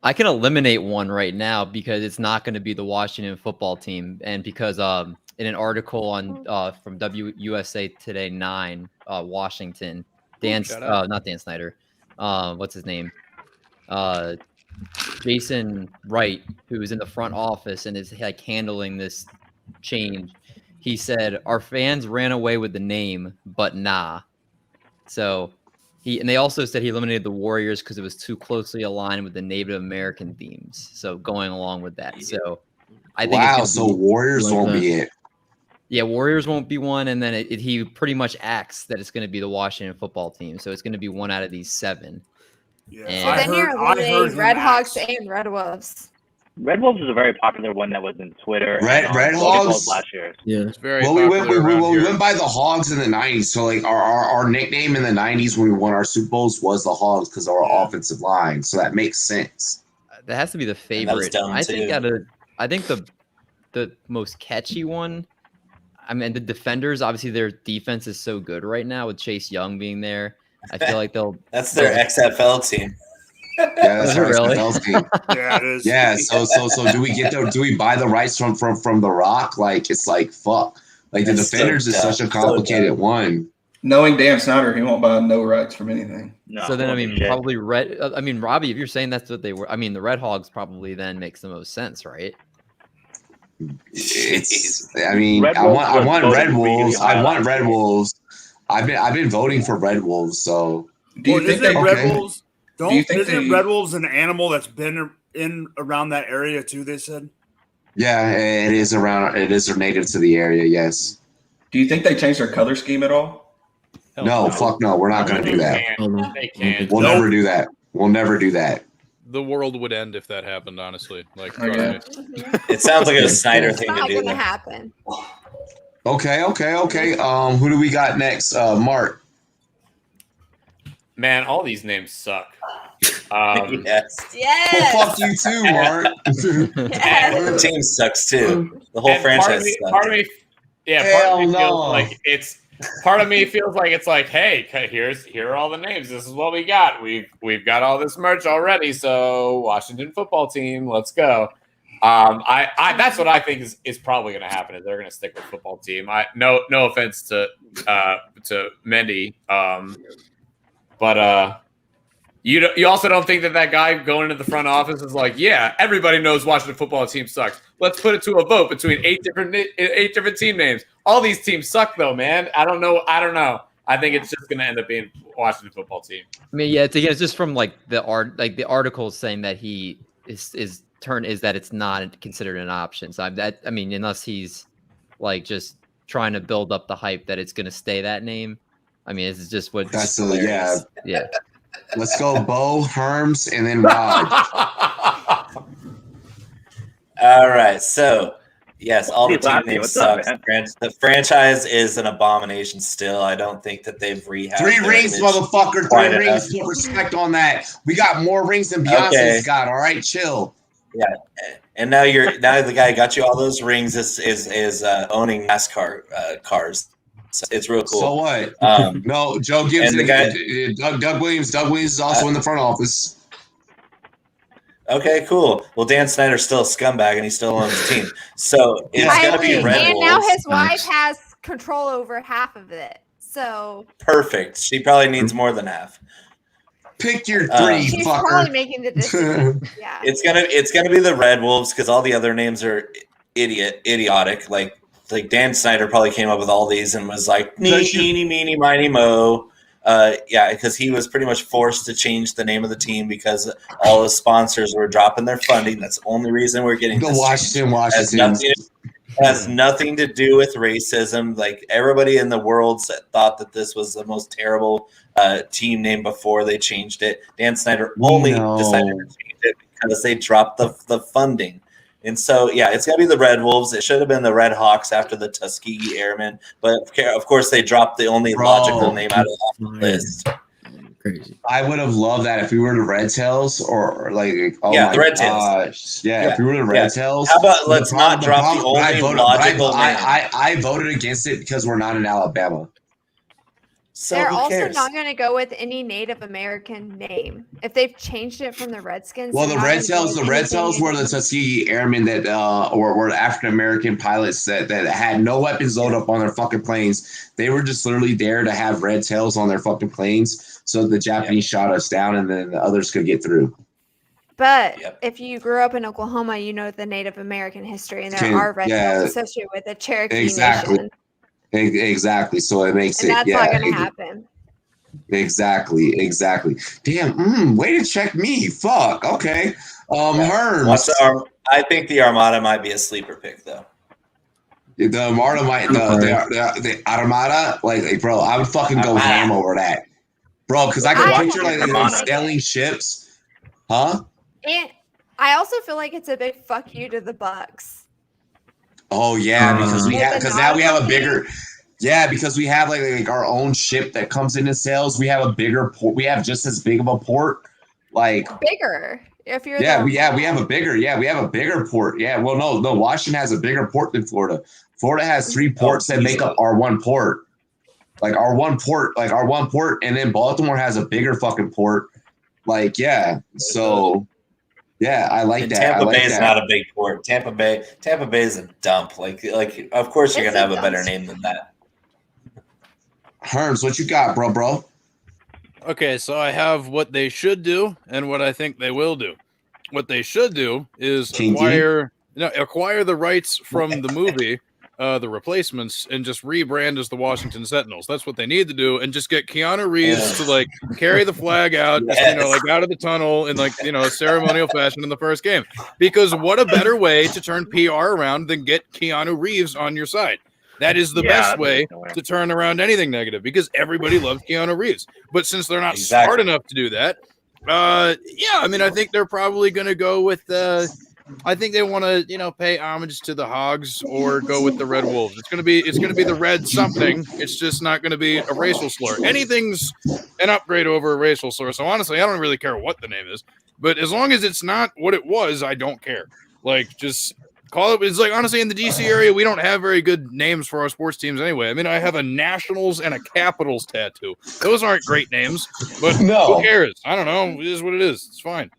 I can eliminate one right now because it's not going to be the Washington football team, and because in an article on from WUSA Today 9, Washington, not Dan Snyder, what's his name, Jason Wright, who is in the front office and is like handling this change. He said our fans ran away with the name, but nah. So. And they also said he eliminated the Warriors because it was too closely aligned with the Native American themes. So going along with that. So I think so Warriors won't be it. Yeah, Warriors won't be one. And then he pretty much acts that it's going to be the Washington football team. So it's going to be one out of these 7. Yeah. And- So then you're eliminating Red Hawks and Red Wolves. Red Wolves is a very popular one that was in Twitter. Red and Red Logan Hogs Paul's last year. Yeah. It's very Well, we popular around here. went by the Hogs in the 90s. So, like, our nickname in the 90s when we won our Super Bowls was the Hogs because of our offensive line. So that makes sense. That has to be the And that was favorite. dumb, I think the most catchy one. I mean, the defenders, obviously their defense is so good right now with Chase Young being there. I feel like That's their XFL team. Yeah, that's our Really? XFL team. Yeah, it is. Yeah, so do we buy the rights from The Rock? Like, it's like, fuck. Like, the That's so defenders is dumb. such a complicated one. Knowing Dan Snyder, he won't buy no rights from anything. No, So then, I holy mean, shit. probably Robbie, if you're saying that's what they were, I mean, the Red Hogs probably then makes the most sense, right? It's. I mean, Red I Wolves want was Red voted really Wolves. high I want last Red year. Wolves. I've been voting for Red Wolves. So Do you think isn't they? Red Wolves? Do you think Isn't they- Red Wolves an animal that's been in around that area too? They said. yeah, it is around. It is native to the area. Yes. Do you think they changed their color scheme at all? No, fuck no. We're not gonna do that. They can't. We'll never do that. We'll never do that. The world would end if that happened, honestly. Like, Okay. trust me. It sounds like a Snyder It's thing to not do. going to though. happen. Okay. Who do we got next? Mark. Man, all these names suck. Yes. Yes. Well, fuck you too, Mark. The team sucks too. The whole And franchise sucks. part of me Hell feels no. like it's. Part of me feels like it's like, hey, here are all the names. This is what we got. We've got all this merch already. So Washington football team, let's go. I that's what I think is probably going to happen. Is they're going to stick with football team. No offense to Mendy, but you also don't think that guy going into the front office is like, yeah, everybody knows Washington football team sucks. Let's put it to a vote between eight different team names. All these teams suck though, man. I don't know. I think it's just going to end up being Washington football team. I mean, yeah, it's just from like the articles saying that he is that it's not considered an option. So unless he's like just trying to build up the hype that it's going to stay that name. I mean, this is just what. That's yeah. Let's go, Bo, Herms, and then Rod. All right, so yes, all the Hey, team Lassie, names what's up, suck. man? The franchise is an abomination still. I don't think that they've rehabbed 3 their rings, image motherfucker. quite 3 rings. enough. Put respect on that. We got more rings than Beyonce's Okay. got. All right, chill. Yeah, and now the guy who got you all those rings is owning NASCAR cars. So it's real cool. So what? No, Joe and Gibson. the guy- Doug Williams. Doug Williams is also in the front office. Okay, cool. Well, Dan Snyder's still a scumbag, and he still owns the team. So it's I going to be agree. Red And Wolves. now his wife has control over half of it. So Perfect. She probably needs more than half. Pick your 3, she's fucker. probably making the decision. Yeah. It's gonna be the Red Wolves because all the other names are idiotic. Like Dan Snyder probably came up with all these and was like, eeny, meeny, miny, mo. Yeah, because he was pretty much forced to change the name of the team because all the sponsors were dropping their funding. That's the only reason we're getting The this Washington. has nothing to do with racism. Like everybody in the world thought that this was the most terrible team name before they changed it. Dan Snyder only decided to change it because they dropped the funding. And so, yeah, it's going to be the Red Wolves. It should have been the Red Hawks after the Tuskegee Airmen. But, of course, they dropped the only logical name out of the list. Crazy. I would have loved that if we were the Red Tails or like, oh Yeah, my the Red Tails. gosh. Yeah, if we were the Red Tails. How about let's not drop the only logical name? I voted against it because we're not in Alabama. So They're who also cares? not going to go with any Native American name. If they've changed it from the Redskins. Well, they're the not Red gonna go Tails, with the Red anything Tails were the Native. Tuskegee Airmen that were African American pilots that had no weapons loaded up on their fucking planes. They were just literally there to have red tails on their fucking planes, so the Japanese shot us down, and then the others could get through. But if you grew up in Oklahoma, you know the Native American history, and there are Red Tails associated with the Cherokee Nation. Exactly. So it makes And it. that's not going to happen. Exactly. Damn. Way to check me. Fuck. Okay. Herms. I think the Armada might be a sleeper pick, though. The Armada might. The Armada. Like, bro, I would fucking go ham over that. bro. Because I can I- picture like them selling ships, huh? And I also feel like it's a big fuck you to the Bucks. Oh yeah, because now we have a meeting? bigger. Yeah, because we have like our own ship that comes into sales. We have a bigger port. We have just as big of a port. Like Bigger. If you're we have a bigger port. Yeah, well, no, Washington has a bigger port than Florida. Florida has 3 ports that make up our one port. Like our one port, and then Baltimore has a bigger fucking port. Like, yeah. So yeah, I like And that. Tampa Bay is that. not a big port. Tampa Bay is a dump. Like of course you're It's gonna have a a better dump. name than that. Herms, what you got, bro? Okay, so I have what they should do and what I think they will do. What they should do is acquire the rights from the movie, The Replacements, and just rebrand as the Washington Sentinels. That's what they need to do, and just get Keanu Reeves to like carry the flag out, just, like out of the tunnel in like a ceremonial fashion in the first game. Because what a better way to turn PR around than get Keanu Reeves on your side. That is the best way to turn around anything negative because everybody loves Keanu Reeves. But since they're not smart enough to do that, I mean, I think they're probably going to go with I think they want to, pay homage to the Hogs or go with the Red Wolves. It's going to be the Red something. It's just not going to be a racial slur. Anything's an upgrade over a racial slur. So honestly, I don't really care what the name is, but as long as it's not what it was, I don't care. Like, just call it. It's like, honestly, in the DC area, we don't have very good names for our sports teams anyway. I mean, I have a Nationals and a Capitals tattoo. Those aren't great names, but who cares? I don't know. It is what it is. It's fine.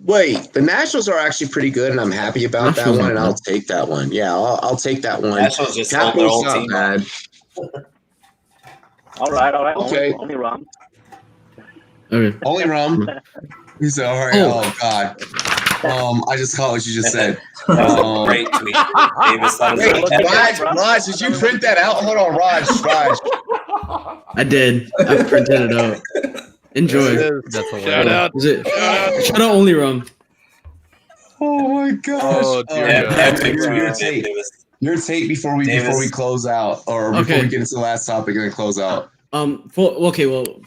Wait, the Nationals are actually pretty good, and I'm happy about that one, and I'll take that one. Yeah, I'll take that one. Nationals just hold their whole team bad. All right. Okay. Only rum. Okay. Only rum. He said, all right. Oh God. I just caught what you just said. Great tweet. Davis, wait, Raj, did you print that out? Hold on, Raj. I did. I printed it out. Enjoy. That's Shout out. Shout out Only Rum. Oh my gosh. Oh, dear God. Your take before we close out, or before we get into the last topic and then close out.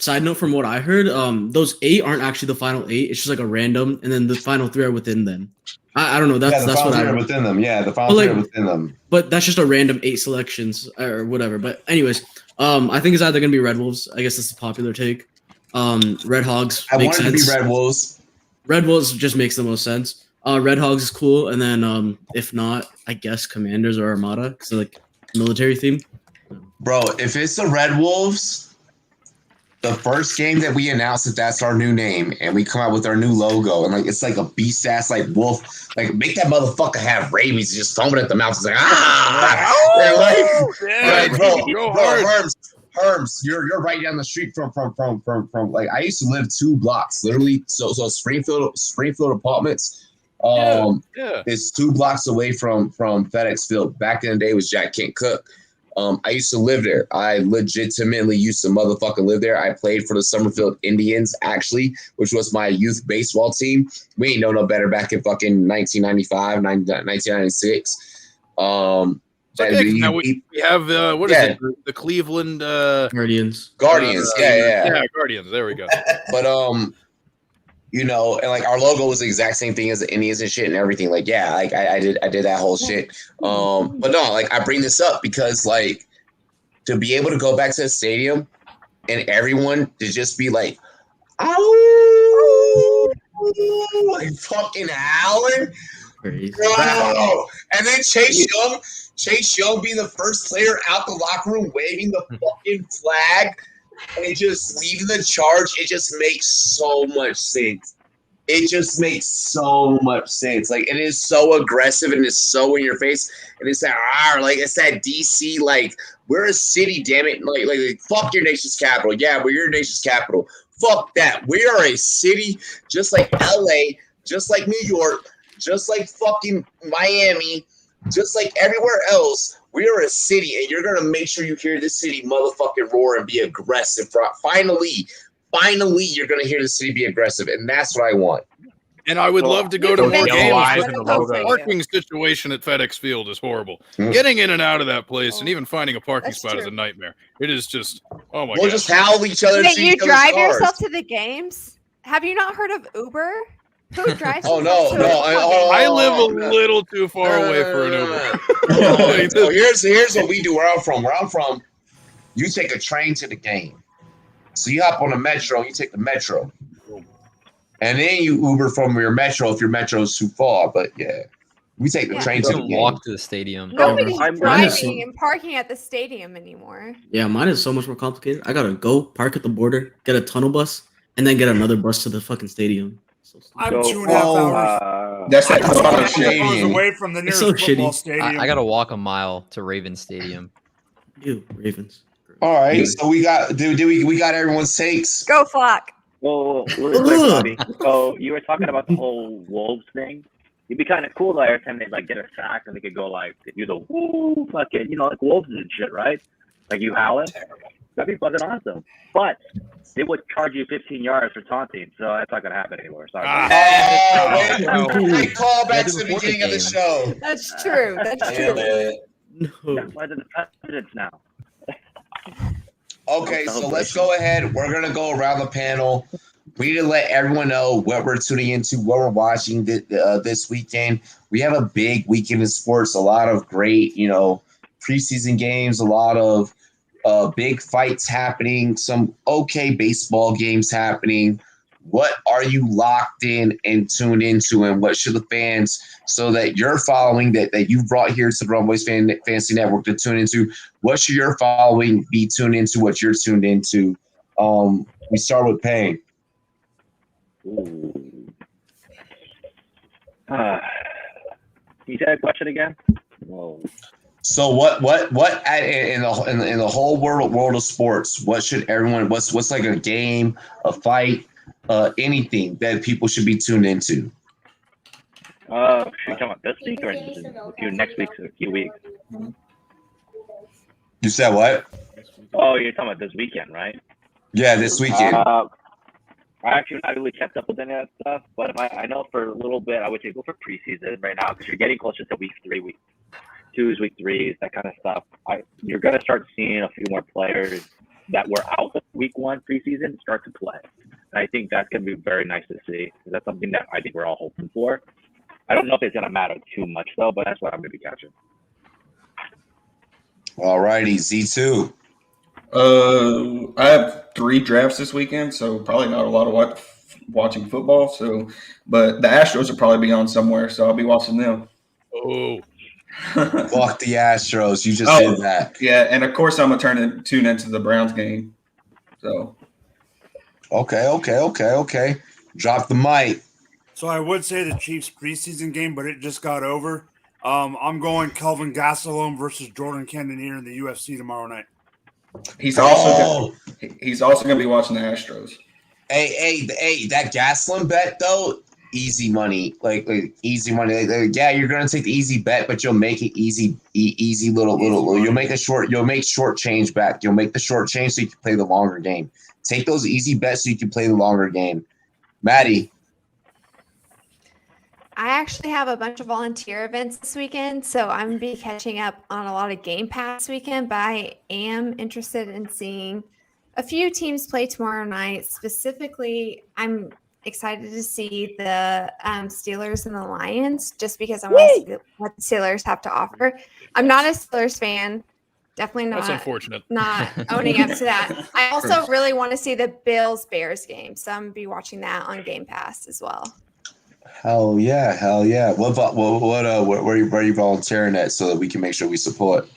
Side note from what I heard, those 8 aren't actually the final 8. It's just like a random, and then the final 3 are within them. I don't know. That's what I heard. Within them. Yeah, the final 3 are within them. But that's just a random 8 selections or whatever. But anyways, I think it's either gonna be Red Wolves. I guess that's the popular take. Red Hogs. I makes wanted sense. to be Red Wolves. Red Wolves just makes the most sense. Red Hogs is cool, and then if not, I guess Commanders or Armada because they're like military theme. Bro, if it's the Red Wolves, the first game that we announce that's our new name, and we come out with our new logo, and like it's like a beast ass like wolf, like make that motherfucker have rabies, just foaming at the mouth, it's like Herms, you're right down the street from like I used to live 2 blocks, literally. So Springfield Apartments. It's 2 blocks away from FedEx Field. Back in the day, it was Jack Kent Cook. I used to live there. I legitimately used to motherfucking live there. I played for the Summerfield Indians, actually, which was my youth baseball team. We ain't know no better back in fucking 1995, 1996. Okay, now we have what is it? The Cleveland Guardians. Guardians, yeah, Guardians. There we go. But and like our logo was the exact same thing as the Indians and shit and everything. Like, yeah, like I did that whole shit. But no, like I bring this up because like to be able to go back to the stadium and everyone to just be like, oh, like fucking howling. Bro. And then Chase Young being the first player out the locker room waving the fucking flag and just leading the charge. It just makes so much sense. It just makes so much sense. Like, it is so aggressive and it's so in your face. And it's that, like, it's that DC, like, we're a city, damn it. Like, fuck your nation's capital. Yeah, we're your nation's capital. Fuck that. We are a city just like LA, just like New York, just like fucking Miami, just like everywhere else. We are a city, and you're going to make sure you hear this city motherfucking roar and be aggressive. Finally, you're going to hear the city be aggressive, and that's what I want. And I would love to go to Those more yellow games, eyes but and the the logo. parking situation at FedEx Field is horrible. Getting in and out of that place and even finding a parking spot is a nightmare. It is just, oh my god. We'll just howl each other. Wait, to you each other's drive cars. yourself to the games? Have you not heard of Uber? Who drives? Oh no, themselves to no! a football game? I live a little too far away for an Uber. So here's what we do. Where I'm from, you take a train to the game. So you hop on the metro, you take the metro, and then you Uber from your metro if your metro is too far. But yeah, we take the train to the game. Walk to the stadium. Nobody's Mine is driving and parking at the stadium anymore. Yeah, mine is so much more complicated. I gotta go park at the border, get a tunnel bus, and then get another bus to the fucking stadium. I'm 2.5 hours. That's like away from the nearest so football shitty. stadium. I got to walk a mile to Ravens Stadium. Ew, Ravens. All right, so we got we got everyone's takes. Go Flock. Well, really quick, Bobby. So you were talking about the whole Wolves thing. It'd be kind of cool though, every time they like get a sack and they could go like do the woo fucking, like Wolves and shit, right? Like you howl it. That'd be fucking awesome. But they would charge you 15 yards for taunting, so that's not gonna happen anymore. Sorry. Great callback to the beginning of the show. That's true. That's true. That's why they're the presidents now. Okay, so let's go ahead. We're gonna go around the panel. We need to let everyone know what we're tuning into, what we're watching this weekend. We have a big weekend in sports. A lot of great, preseason games. A lot of big fights happening. Some okay baseball games happening. What are you locked in and tuned into, and what should the fans, so that you're following that you brought here to the Rumboyz Fantasy Network to tune into? What should your following be tuned into? What you're tuned into? We start with Payne. Can you say that question again? Whoa. So what in the whole world of sports, what should everyone, what's like a game, a fight, anything that people should be tuned into? Should we talk about this week or a few next week or a few weeks? You said what? Oh, you're talking about this weekend, right? Yeah, this weekend. I actually not really kept up with any of that stuff, but I know for a little bit I would say go for preseason right now because you're getting closer to week 3, week 2s, week 3s, that kind of stuff. You're gonna start seeing a few more players that were out of week 1 preseason start to play. And I think that's gonna be very nice to see. That's something that I think we're all hoping for. I don't know if it's gonna matter too much though, but that's what I'm gonna be catching. All righty, Z2. I have 3 drafts this weekend, so probably not a lot of watching football. So, but the Astros will probably be on somewhere, so I'll be watching them. Oh, fuck the Astros! You just did that. Yeah, and of course I'm gonna tune into the Browns game. So, okay. Drop the mic. So I would say the Chiefs preseason game, but it just got over. I'm going Kelvin Gastelum versus Jordan Cannonier in the UFC tomorrow night. He's also going to be watching the Astros. Hey, that Gastelum bet though, easy money, like easy money. Yeah, you're gonna take the easy bet, but you'll make it easy little. You'll make short change back. You'll make the short change so you can play the longer game. Take those easy bets so you can play the longer game. Maddie. I actually have a bunch of volunteer events this weekend, so I'm going to be catching up on a lot of Game Pass weekend, but I am interested in seeing a few teams play tomorrow night. Specifically, I'm excited to see the Steelers and the Lions, just because I want to see what the Steelers have to offer. I'm not a Steelers fan. Definitely not. That's unfortunate. Not owning up to that. I also really want to see the Bills-Bears game, so I'm going to be watching that on Game Pass as well. Hell yeah. Where are you volunteering at so that we can make sure we support?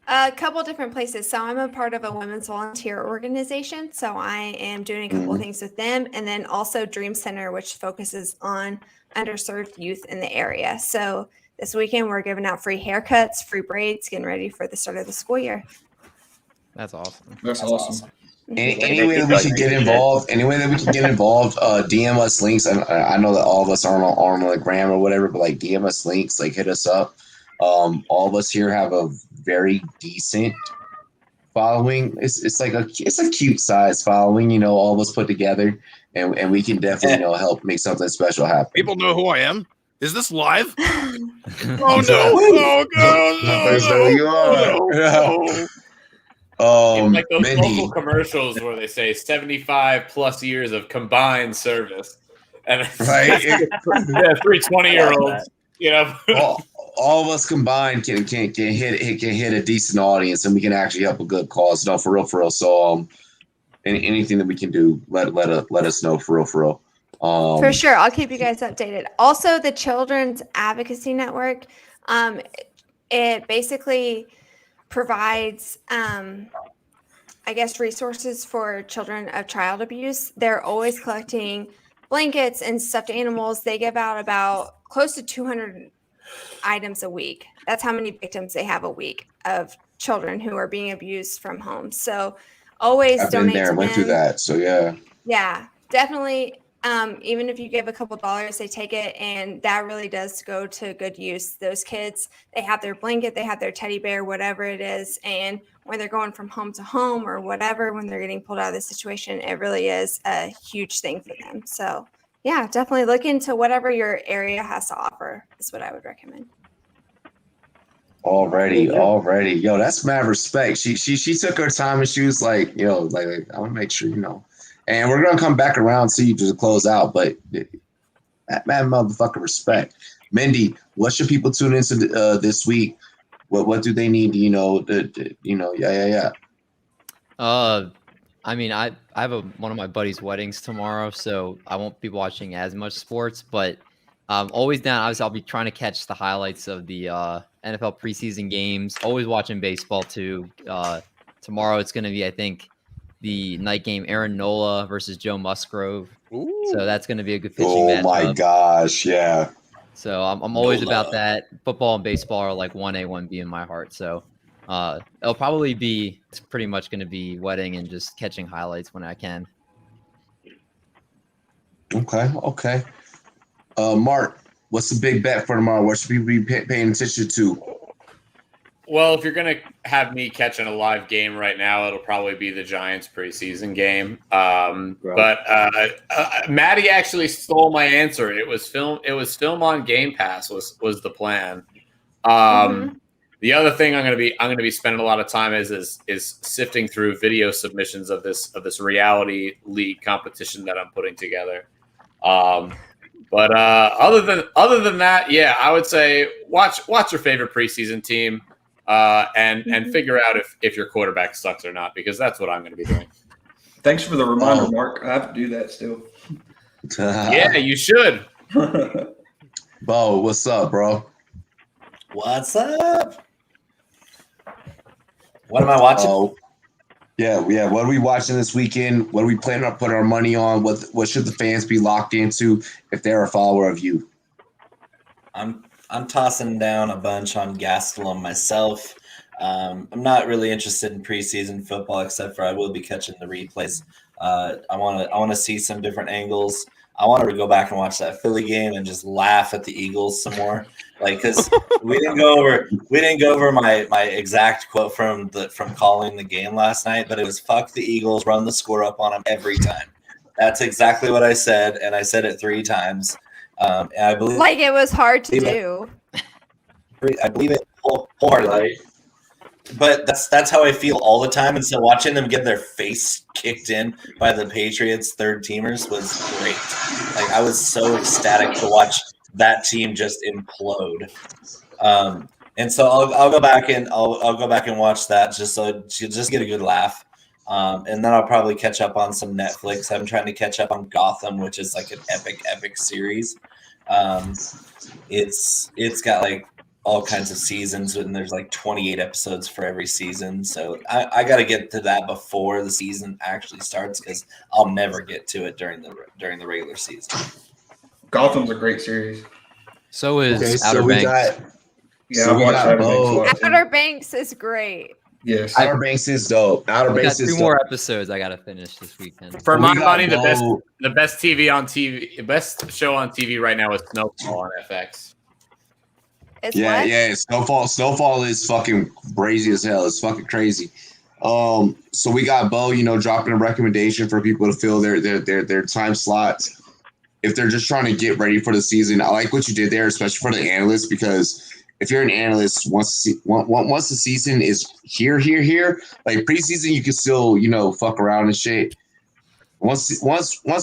A couple different places. So I'm a part of a women's volunteer organization. So I am doing a couple of things with them. And then also Dream Center, which focuses on underserved youth in the area. So this weekend we're giving out free haircuts, free braids, getting ready for the start of the school year. That's awesome. That's awesome. Any way that we can get involved, DM us links. I know that all of us aren't on the gram or whatever, but like DM us links, like hit us up. All of us here have a very decent following. It's like a cute size following. You know, all of us put together, and we can definitely help make something special happen. People know who I am. Is this live? Oh no! Oh no! You are. Like those Mindy. local commercials where they say 75 plus years of combined service, and it's Right. 3 20-year-olds. You know, all of us combined can hit a decent audience, and we can actually help a good cause. No, for real. So anything that we can do, let us know for real. For sure, I'll keep you guys updated. Also, the Children's Advocacy Network, it basically provides, I guess, resources for children of child abuse. They're always collecting blankets and stuffed animals. They give out about close to 200 items a week. That's how many victims they have a week of children who are being abused from home. So always I've been donate there, to went them. through that. So Yeah, definitely. Even if you give a couple dollars, they take it, and that really does go to good use. Those kids, they have their blanket, they have their teddy bear, whatever it is, and when they're going from home to home or whatever, when they're getting pulled out of the situation, it really is a huge thing for them. So yeah, definitely look into whatever your area has to offer is what I would recommend. Already. Yo, that's mad respect. She took her time, and she was like, like I want to make sure, and we're going to come back around to you to close out, but that mad motherfucking respect. Mindy, what should people tune into this week? What do they need to, yeah. I mean, I have one of my buddy's weddings tomorrow, so I won't be watching as much sports, but always down. Obviously, I'll be trying to catch the highlights of the NFL preseason games. Always watching baseball too. Tomorrow it's going to be, I think, the night game, Aaron Nola versus Joe Musgrove. Ooh. So that's going to be a good pitching matchup. Oh my gosh, yeah. So I'm always about that. Football and baseball are like 1A, 1B in my heart. So it'll probably be, it's pretty much going to be wedding and just catching highlights when I can. Okay. Mark, what's the big bet for tomorrow? What should people be paying attention to? well, if you're gonna have me catching a live game right now, it'll probably be the Giants preseason game. But Maddie actually stole my answer. It was film on Game Pass was the plan. The other thing I'm gonna be spending a lot of time is sifting through video submissions of this reality league competition that I'm putting together. But other than that, yeah, I would say watch your favorite preseason team and figure out if your quarterback sucks or not, because that's what I'm going to be doing. Thanks for the reminder, Mark. I have to do that still. Yeah, you should. Bo, what's up, bro? What's up? What am I watching? Yeah. What are we watching this weekend? What are we planning on putting our money on? What should the fans be locked into if they're a follower of you? I'm tossing down a bunch on Gastelum myself. I'm not really interested in preseason football, except for I will be catching the replays. I want to see some different angles. I want to go back and watch that Philly game and just laugh at the Eagles some more, because we didn't go over my exact quote from calling the game last night, but it was "fuck the Eagles, run the score up on them every time." That's exactly what I said, and I said it 3 times. And I believe it was hard to do. I believe it wholeheartedly. But that's how I feel all the time. And so watching them get their face kicked in by the Patriots third teamers was great. I was so ecstatic to watch that team just implode. And so I'll go back and I'll go back and watch that just get a good laugh. And then I'll probably catch up on some Netflix. I'm trying to catch up on Gotham, which is like an epic series. It's got all kinds of seasons, and there's 28 episodes for every season. So I got to get to that before the season actually starts, because I'll never get to it during the regular season. Gotham's a great series. So is Outer Banks. I watched Outer Banks is great. Yes, Outer Banks is dope. Outer Banks is 3 more episodes I got to finish this weekend. For my money, the best show on TV right now is Snowfall on FX. Yeah. Snowfall is fucking crazy as hell. It's fucking crazy. So we got Bo, dropping a recommendation for people to fill their time slots if they're just trying to get ready for the season. I like what you did there, especially for the analysts, because if you're an analyst, once the season is here, like preseason, you can still fuck around and shit. Once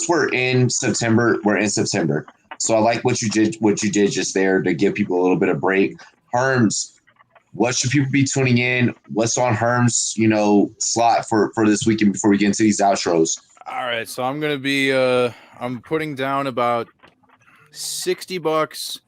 we're in September, we're in September. So I like what you did just there to give people a little bit of break. Herms, what should people be tuning in? What's on Herm's, slot for this weekend before we get into these outros? All right, so I'm gonna be I'm putting down about $60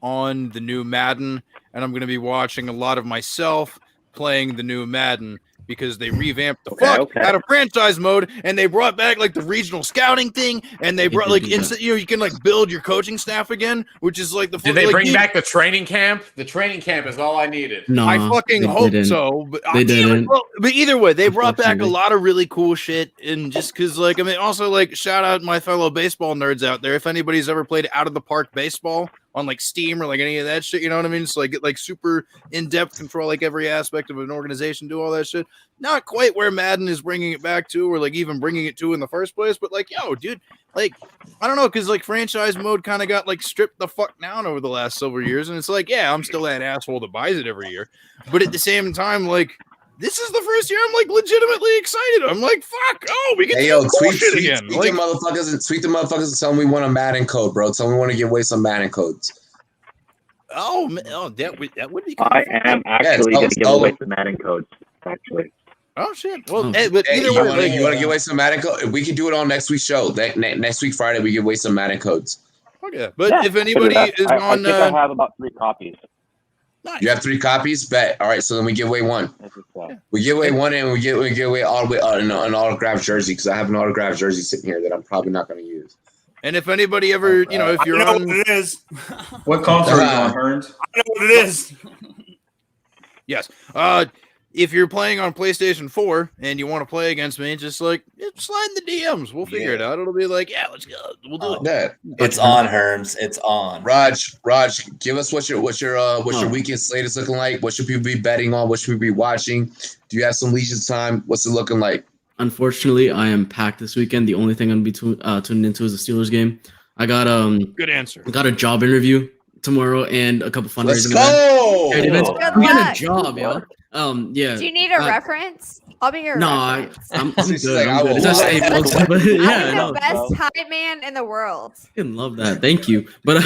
on the new Madden, and I'm gonna be watching a lot of myself playing the new Madden because they revamped the out of franchise mode, and they brought back like the regional scouting thing, and they brought like instant, you can like build your coaching staff again, which is like the. Did they bring back the training camp? The training camp is all I needed. No, I fucking hope so, but they didn't. But either way, they brought back a lot of really cool shit, and just because, like, I mean, also like shout out my fellow baseball nerds out there. If anybody's ever played out of the park baseball on like Steam or like any of that shit, you know what I mean? It's like get like super in-depth control, like every aspect of an organization, do all that shit. Not quite where Madden is bringing it back to, or like even bringing it to in the first place, but like, yo, dude, like, I don't know, because like franchise mode kind of got like stripped the fuck down over the last several years, and it's like, yeah, I'm still that asshole that buys it every year, but at the same time, like, this is the first year I'm like legitimately excited. I'm like, fuck, we get to do cool shit again. Tweet the motherfuckers and tell them we want a Madden code, bro. Tell them we want to give away some Madden codes. That would be. I am actually going to give away some Madden codes. Actually. Oh shit! Well, but either way, you want to give away some Madden codes? We can do it on next week's show. Next week Friday, we give away some Madden codes. Okay, but if anybody is I on, think I have about 3 copies. Nice. You have 3 copies? Bet. All right, so then we give away 1. We give away 1, and we give away all the way an autographed jersey, because I have an autographed jersey sitting here that I'm probably not going to use. And if anybody ever, if you're I know on, what it is. What console are you on, Hearns? I know what it is. Yes. If you're playing on PlayStation 4 and you want to play against me, just like slide in the DMs. We'll figure it out. It'll be like, yeah, let's go. We'll do it. It's on, Herms. It's on. Raj, give us what your weekend slate is looking like. What should people be betting on? What should we be watching? Do you have some leisure time? What's it looking like? Unfortunately, I am packed this weekend. The only thing I'm tuned into is the Steelers game. I got good answer. I got a job interview tomorrow and a couple fundraising events. I'm getting a job, yo. Yeah. Do you need a reference? I'll be your reference. I'm good. Like, I'm good. It's just I'm the best hype man in the world. I love that. Thank you. But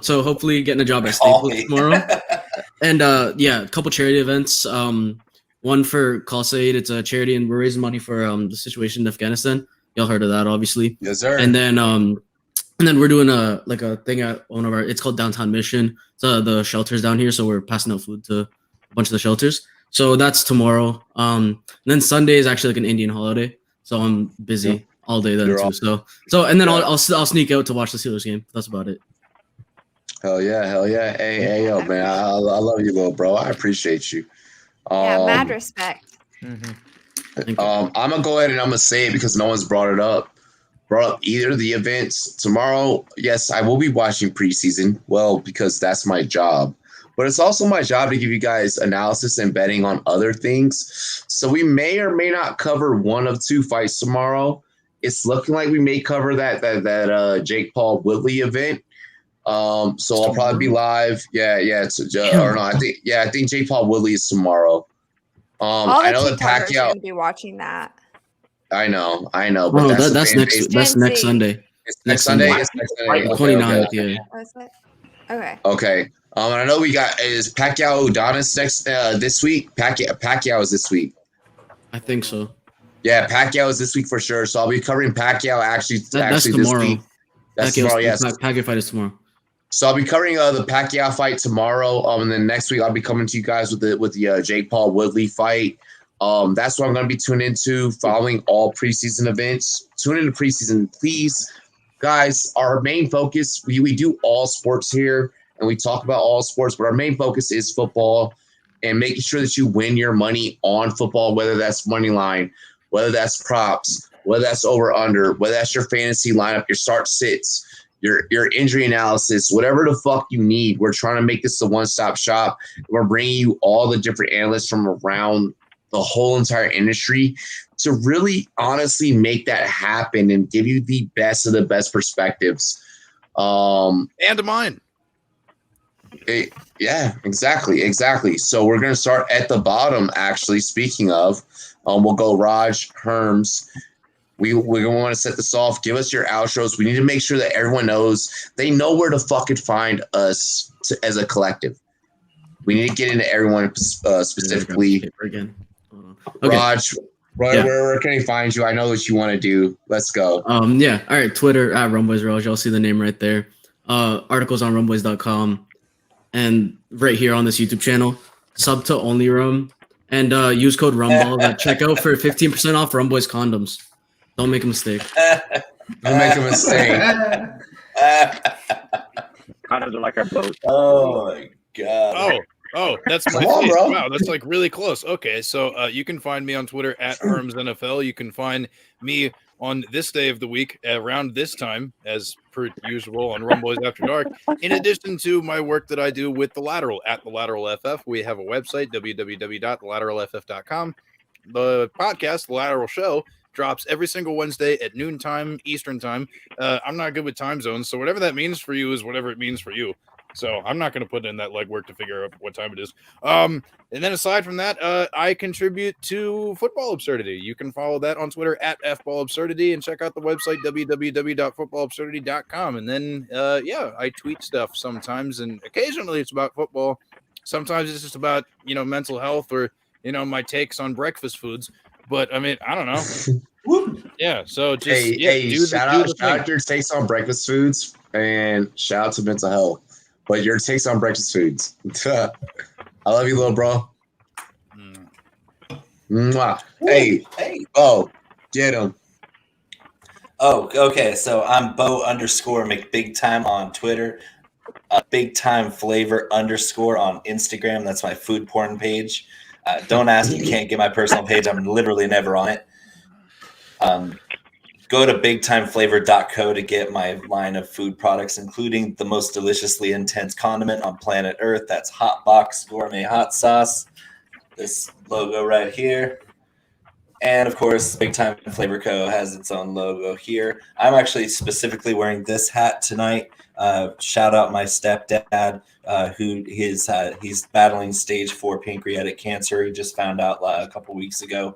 so hopefully getting a job at Staples tomorrow. And a couple charity events. One for Call Said. It's a charity, and we're raising money for the situation in Afghanistan. Y'all heard of that, obviously. Yes, sir. And then we're doing a thing at one of our. It's called Downtown Mission. It's the shelters down here, so we're passing out food to a bunch of the shelters. So that's tomorrow. And then Sunday is actually like an Indian holiday, so I'm busy all day then too. So and then I'll sneak out to watch the Steelers game. That's about it. Hell yeah. Hey, yo, man. I love you, little bro. I appreciate you. Mad respect. I'm gonna go ahead and I'm gonna say it because no one's brought up either of the events tomorrow. Yes, I will be watching preseason. Well, because that's my job, but it's also my job to give you guys analysis and betting on other things. So we may or may not cover one of 2 fights tomorrow. It's looking like we may cover that Jake Paul Woodley event. So I'll probably be live. I think Jake Paul Woodley is tomorrow. I know that Pacquiao going to be watching that. I know. But that's next Sunday. It's next Sunday. It's next Sunday. 29th. Yeah. Okay. Okay. I know we got is Pacquiao Udonis next this week. Pacquiao is this week. I think so. Yeah, Pacquiao is this week for sure. So I'll be covering Pacquiao actually that's this tomorrow. week. That's tomorrow. Yes. Pacquiao fight is tomorrow. So I'll be covering the Pacquiao fight tomorrow. And then next week I'll be coming to you guys with the Jake Paul Woodley fight. That's what I'm going to be tuned into, following all preseason events. Tune into preseason, please, guys. Our main focus, we do all sports here, and we talk about all sports, but our main focus is football and making sure that you win your money on football, whether that's money line, whether that's props, whether that's over under, whether that's your fantasy lineup, your start sits, your injury analysis, whatever the fuck you need. We're trying to make this the one-stop shop. We're bringing you all the different analysts from around the whole entire industry to really honestly make that happen and give you the best of the best perspectives. And mine. Yeah, exactly. So we're going to start at the bottom, actually. Speaking of, we'll go Raj, Herms. We want to set this off. Give us your outros. We need to make sure that everyone knows they know where to fucking find us as a collective. We need to get into everyone specifically. Again. Okay. Raj, where can I find you? I know what you want to do. Let's go. Yeah. All right. Twitter at Rumboyz Raj. Y'all see the name right there. Articles on rumboyz.com. And right here on this YouTube channel, sub to Only Rum, and use code Rumble at checkout for 15% off Rumboyz condoms. Don't make a mistake. Don't make a mistake. Condoms are like our boat. Oh my god. Oh, that's my Come on, face. bro. Wow, that's like really close. Okay, so you can find me on Twitter at HermsNFL. You can find me on this day of the week around this time, as per usual, on Rumboyz After Dark. In addition to my work that I do with The Lateral at The Lateral FF, we have a website, www.thelateralff.com. The podcast, The Lateral Show, drops every single Wednesday at noontime Eastern time. I'm not good with time zones, so whatever that means for you is whatever it means for you. So I'm not going to put in that legwork to figure out what time it is. And then aside from that, I contribute to Football Absurdity. You can follow that on Twitter at FBallAbsurdity and check out the website www.footballabsurdity.com. And then, I tweet stuff sometimes, and occasionally it's about football. Sometimes it's just about, mental health or, my takes on breakfast foods. But I mean, I don't know. Yeah. So just shout out your takes on breakfast foods and shout out to mental health. But your takes on breakfast foods. I love you, little bro. Mwah. Hey. Get him. Oh, okay. So I'm Bo_McBigTime on Twitter. Big Time Flavor _ on Instagram. That's my food porn page. Don't ask. You can't get my personal page. I'm literally never on it. Go to bigtimeflavor.co to get my line of food products, including the most deliciously intense condiment on planet Earth. That's Hot Box Gourmet Hot Sauce. This logo right here. And of course, Big Time Flavor Co. has its own logo here. I'm actually specifically wearing this hat tonight. Shout out my stepdad, he's battling stage 4 pancreatic cancer. He just found out a couple weeks ago.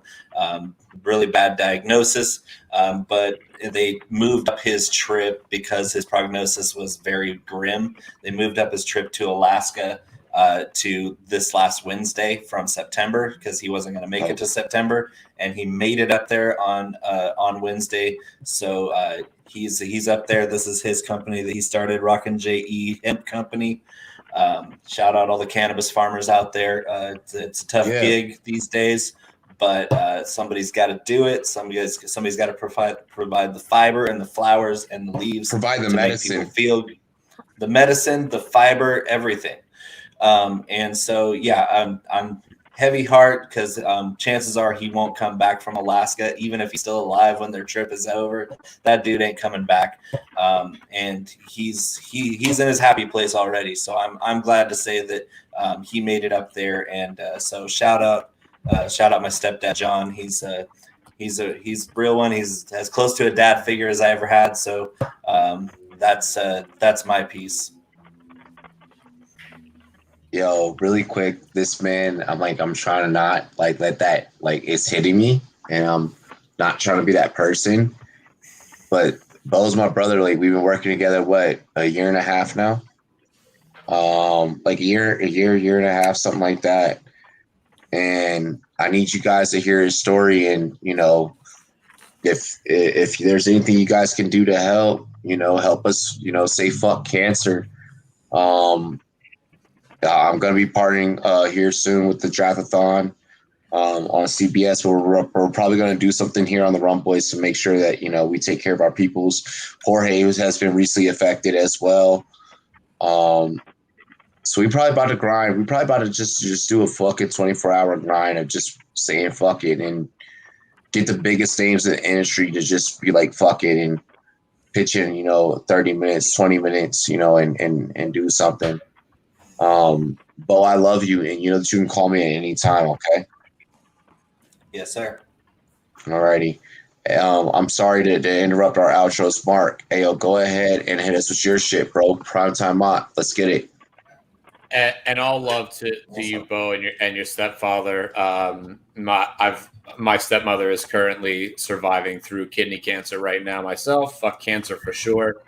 Really bad diagnosis, but they moved up his trip because his prognosis was very grim. They moved up his trip to Alaska to this last Wednesday from September because he wasn't going to make it to September, and he made it up there on Wednesday. So he's up there. This is his company that he started, Rockin' JE Hemp Company. Shout out all the cannabis farmers out there. It's a tough gig these days, but somebody's got to do it. Somebody's got to provide the fiber and the flowers and the leaves. Provide the medicine. Make people feel the medicine, the fiber, everything. And so, I'm heavy heart because chances are he won't come back from Alaska, even if he's still alive when their trip is over. That dude ain't coming back. And he's in his happy place already. So I'm glad to say that he made it up there. And so shout out my stepdad John. He's a real one. He's as close to a dad figure as I ever had. So that's my piece. Yo, really quick, this man, I'm trying to not let that, it's hitting me, and I'm not trying to be that person. But Bo's my brother. We've been working together, a year and a half now? A year and a half, something like that. And I need you guys to hear his story, and if there's anything you guys can do to help, help us, say fuck cancer. I'm going to be partying here soon with the Draftathon on CBS. We're probably going to do something here on the Rumboyz to make sure that, we take care of our peoples. Jorge has been recently affected as well. So we probably about to grind. We probably about to just do a fucking 24-hour grind of just saying fuck it and get the biggest names in the industry to just be like, fuck it, and pitch in, 30 minutes, 20 minutes, and do something. Bo, I love you, and you know that you can call me at any time, okay? Yes, sir. Alrighty. I'm sorry to interrupt our outros, Mark. Hey, yo, go ahead and hit us with your shit, bro. Primetime Mock. Let's get it. And all love to you, Bo, and your stepfather. My stepmother is currently surviving through kidney cancer right now. Myself, fuck cancer for sure.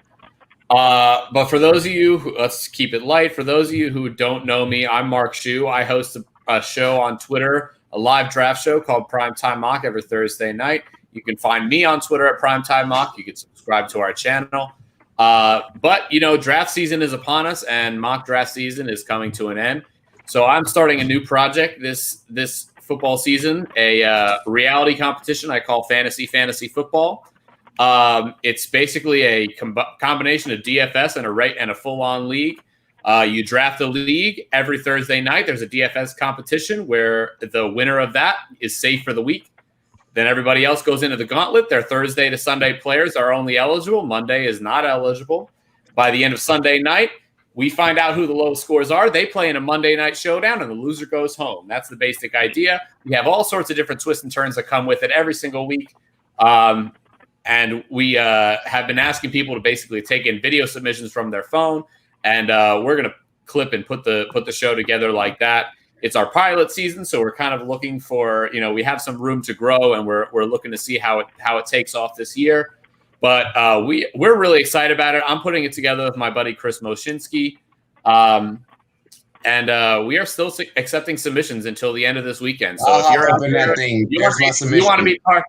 But for those of you, let's keep it light. For those of you who don't know me, I'm Mark Shu. I host a show on Twitter, a live draft show called Primetime Mock every Thursday night. You can find me on Twitter at Primetime Mock. You can subscribe to our channel. But, draft season is upon us, and mock draft season is coming to an end. So I'm starting a new project this football season, a reality competition I call Fantasy Football. It's basically a combination of DFS and a full-on league. You draft a league every Thursday night. There's a DFS competition where the winner of that is safe for the week. Then everybody else goes into the gauntlet. Their Thursday to Sunday players are only eligible. Monday is not eligible. By the end of Sunday night, we find out who the lowest scores are. They play in a Monday night showdown, and the loser goes home. That's the basic idea. We have all sorts of different twists and turns that come with it every single week. And we have been asking people to basically take in video submissions from their phone, and we're going to clip and put the show together like that. It's our pilot season, so we're kind of looking for, we have some room to grow, and we're looking to see how it takes off this year. But we're really excited about it. I'm putting it together with my buddy Chris Moshinsky, and we are still accepting submissions until the end of this weekend. So if you're out there, you want to be part.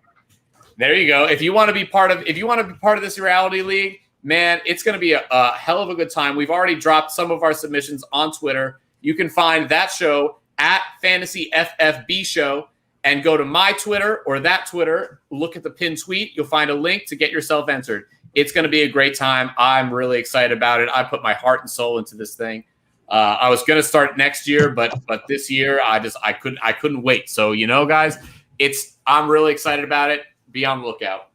There you go. If you want to be part of this reality league, man, it's going to be a hell of a good time. We've already dropped some of our submissions on Twitter. You can find that show at Fantasy FFB Show and go to my Twitter or that Twitter. Look at the pinned tweet. You'll find a link to get yourself entered. It's going to be a great time. I'm really excited about it. I put my heart and soul into this thing. I was going to start next year, but this year I couldn't wait. So, guys, I'm really excited about it. Be on the lookout.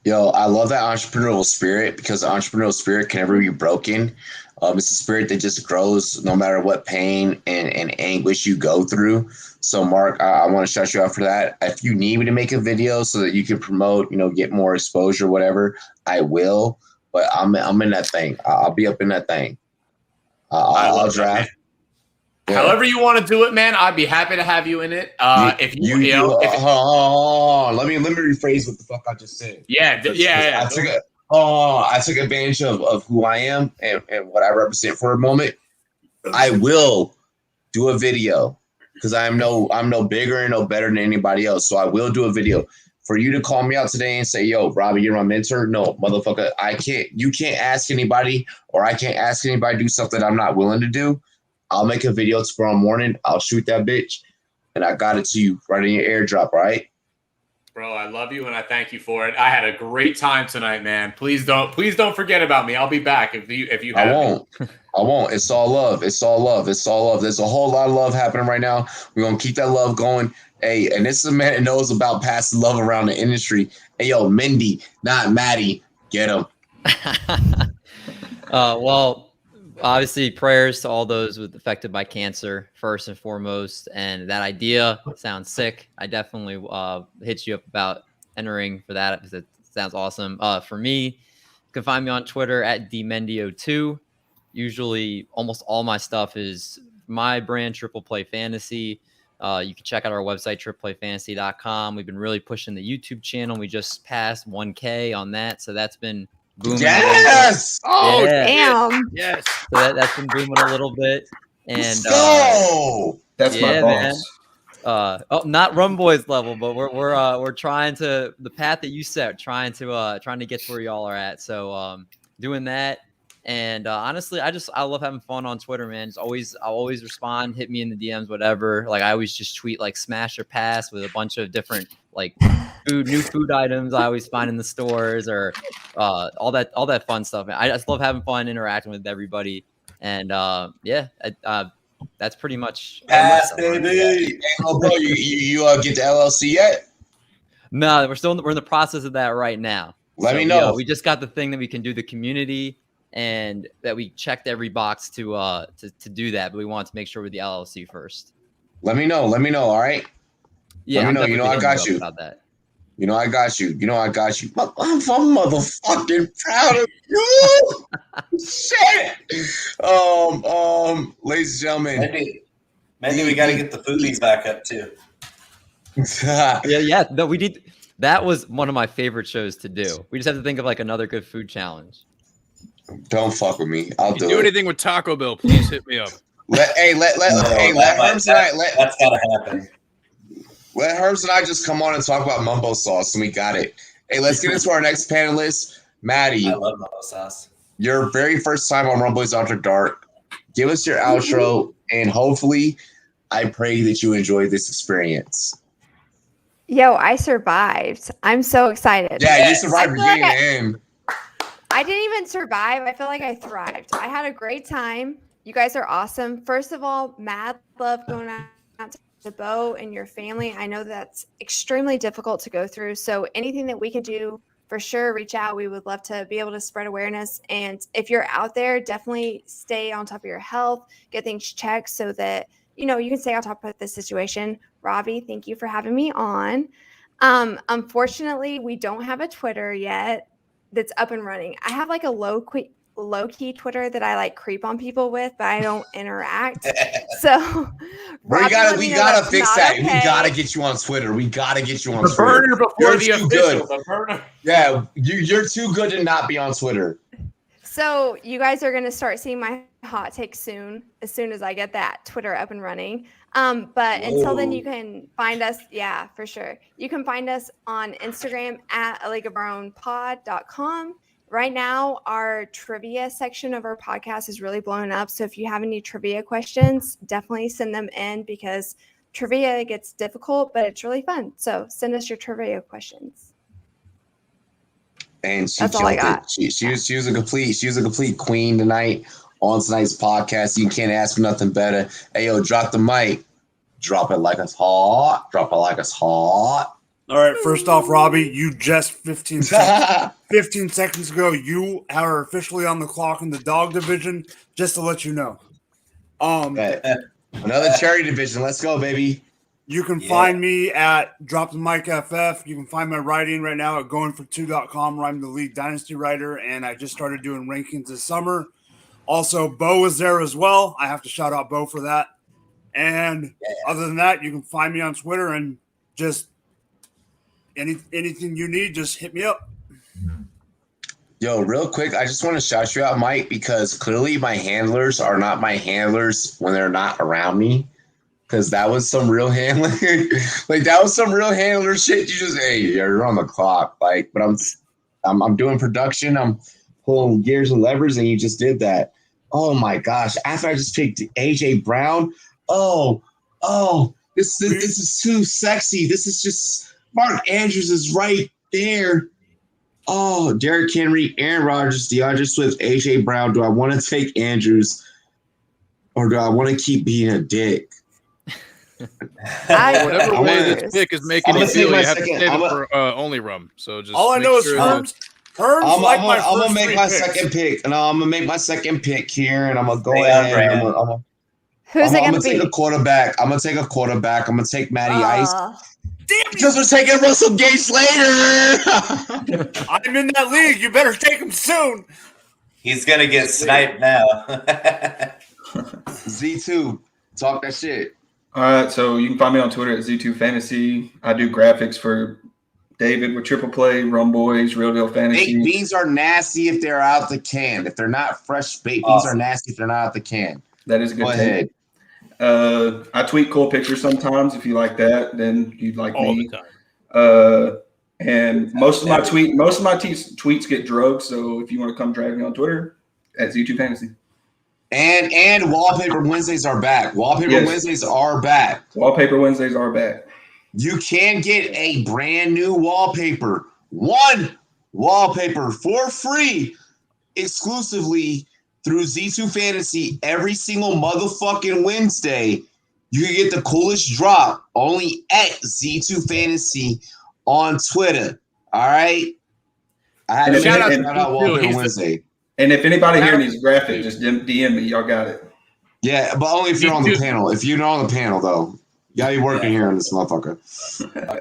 Yo, I love that entrepreneurial spirit, because the entrepreneurial spirit can never be broken. It's a spirit that just grows no matter what pain and anguish you go through. So, Mark, I want to shout you out for that. If you need me to make a video so that you can promote, get more exposure, whatever, I will. But I'm in that thing. I'll be up in that thing. I'll draft. Yeah. However you want to do it, man, I'd be happy to have you in it. Let me rephrase what the fuck I just said. Yeah. I took advantage of who I am and what I represent for a moment. I will do a video because I'm no bigger and no better than anybody else. So I will do a video. For you to call me out today and say, yo, Robbie, you're my mentor. No, motherfucker, you can't ask anybody, or I can't ask anybody to do something I'm not willing to do. I'll make a video tomorrow morning. I'll shoot that bitch, and I got it to you right in your airdrop, right? Bro, I love you and I thank you for it. I had a great time tonight, man. Please don't forget about me. I'll be back if you have I won't. It's all love. It's all love. It's all love. There's a whole lot of love happening right now. We're gonna keep that love going. Hey, and this is a man that knows about passing love around the industry. Hey, yo, Mindy, not Maddie. Get him. Well, obviously, prayers to all those affected by cancer, first and foremost. And that idea sounds sick. I definitely hit you up about entering for that because it sounds awesome. For me, you can find me on Twitter at dmendio2. Usually, almost all my stuff is my brand, Triple Play Fantasy. You can check out our website, tripleplayfantasy.com. We've been really pushing the YouTube channel. We just passed 1K on that, so that's been booming. Yes! Oh, damn. Yes. So that's been booming a little bit. And that's my boss. Not Rumboyz level, but we're trying to the path that you set, trying to get to where y'all are at. So doing that. And honestly, I love having fun on Twitter, man. I'll always respond, hit me in the DMs, whatever. Like I always just tweet like smash or pass with a bunch of different like new food items I always find in the stores, or all that fun stuff, man. I just love having fun, interacting with everybody. And that's pretty much pass, baby. Hey, bro, you get the LLC yet? No, we're in the process of that right now. Let me know. We just got the thing that we can do the community, and that we checked every box to do that, but we want to make sure with the LLC first. Let me know. All right. Yeah, Let me know. I'm You know, I definitely got you. about that. You know, I got you. You know, I got you. I'm motherfucking proud of you. Shit. Ladies and gentlemen. Maybe we got to get the foodies back up too. yeah. No, we did. That was one of my favorite shows to do. We just have to think of like another good food challenge. Don't fuck with me. I'll If you do anything with Taco Bell, please hit me up. Let Herbs and I that's gotta happen. Let Herbs and I just come on and talk about mumbo sauce, and we got it. Hey, let's get into our next panelist, Maddie. I love mumbo sauce. Your very first time on Rumboyz After Dark. Give us your outro, and hopefully, I pray that you enjoyed this experience. Yo, I survived. I'm so excited. Yeah, you survived beginning and end. I didn't even survive. I feel like I thrived. I had a great time. You guys are awesome. First of all, mad love going out to Bo and your family. I know that's extremely difficult to go through. So anything that we can do, for sure, reach out. We would love to be able to spread awareness. And if you're out there, definitely stay on top of your health, get things checked so that, you know, you can stay on top of the situation. Robbie, thank you for having me on. Unfortunately, we don't have a Twitter yet that's up and running. I have like a low-key Twitter that I like creep on people with, but I don't interact. So we gotta fix that. Okay. We gotta get you on Twitter. We gotta get you on Twitter. Burner before the official. The burner. Yeah, you're too good to not be on Twitter. So you guys are gonna start seeing my hot take soon as I get that Twitter up and running. But until then, you can find us. Yeah, for sure. You can find us on Instagram at aleagueofourownpod.com. Right now, our trivia section of our podcast is really blowing up. So if you have any trivia questions, definitely send them in because trivia gets difficult, but it's really fun. So send us your trivia questions. And she That's all I got. She was a complete queen tonight on tonight's podcast. You can't ask for nothing better. Hey, yo, drop the mic. Drop it like it's hot. Drop it like it's hot. All right, first off, Robbie, you just 15 seconds ago, you are officially on the clock in the dog division, just to let you know. Another cherry division. Let's go, baby. You can find me at Drop the Mic FF. You can find my writing right now at goingfor2.com, where I'm the lead dynasty writer, and I just started doing rankings this summer. Also, Bo is there as well. I have to shout out Bo for that. And other than that, you can find me on Twitter and just anything you need, just hit me up. Yo, real quick, I just want to shout you out, Mike, because clearly my handlers are not my handlers when they're not around me. Because that was some real handler, that was some real handler shit. You just, hey, you're on the clock, but I'm doing production, I'm pulling gears and levers, and you just did that. Oh my gosh! After I just picked AJ Brown, this is too sexy. This is just Marc Andrews is right there. Oh, Derrick Henry, Aaron Rodgers, Deandre Swift, AJ Brown. Do I want to take Andrews, or do I want to keep being a dick? Whatever way this pick is making you feel, you have to save it for only rum. So just all I know is Herms. I'm gonna make my second pick. No, I'm gonna make my second pick here, and I'm gonna go ahead. Who's it gonna be? I'm gonna take a quarterback. I'm gonna take Matty Ice. Because we're taking Russell Gage later. I'm in that league. You better take him soon. He's gonna get sniped now. Z2, talk that shit. All right, so you can find me on Twitter at Z2 Fantasy. I do graphics for David with Triple Play, Rumboyz, Real Deal Fantasy. Baked beans are nasty if they're out the can. If they're not fresh, baked beans are nasty if they're not out the can. That is a good. Go ahead. I tweet cool pictures sometimes. If you like that, then you'd like all me. The time. And most of my tweets get drugged. So if you want to come drag me on Twitter, at Z2 Fantasy. And Wallpaper Wednesdays are back. Wednesdays are back. Wallpaper Wednesdays are back. You can get a brand new wallpaper. One wallpaper for free exclusively through Z2 Fantasy every single motherfucking Wednesday. You can get the coolest drop only at Z2 Fantasy on Twitter. All right? I had to shout out Wallpaper Wednesday. And if anybody here needs a graphic, just DM me. Y'all got it. Yeah, but only if you're on the panel. If you're not on the panel, though. Gotta be working here on this motherfucker.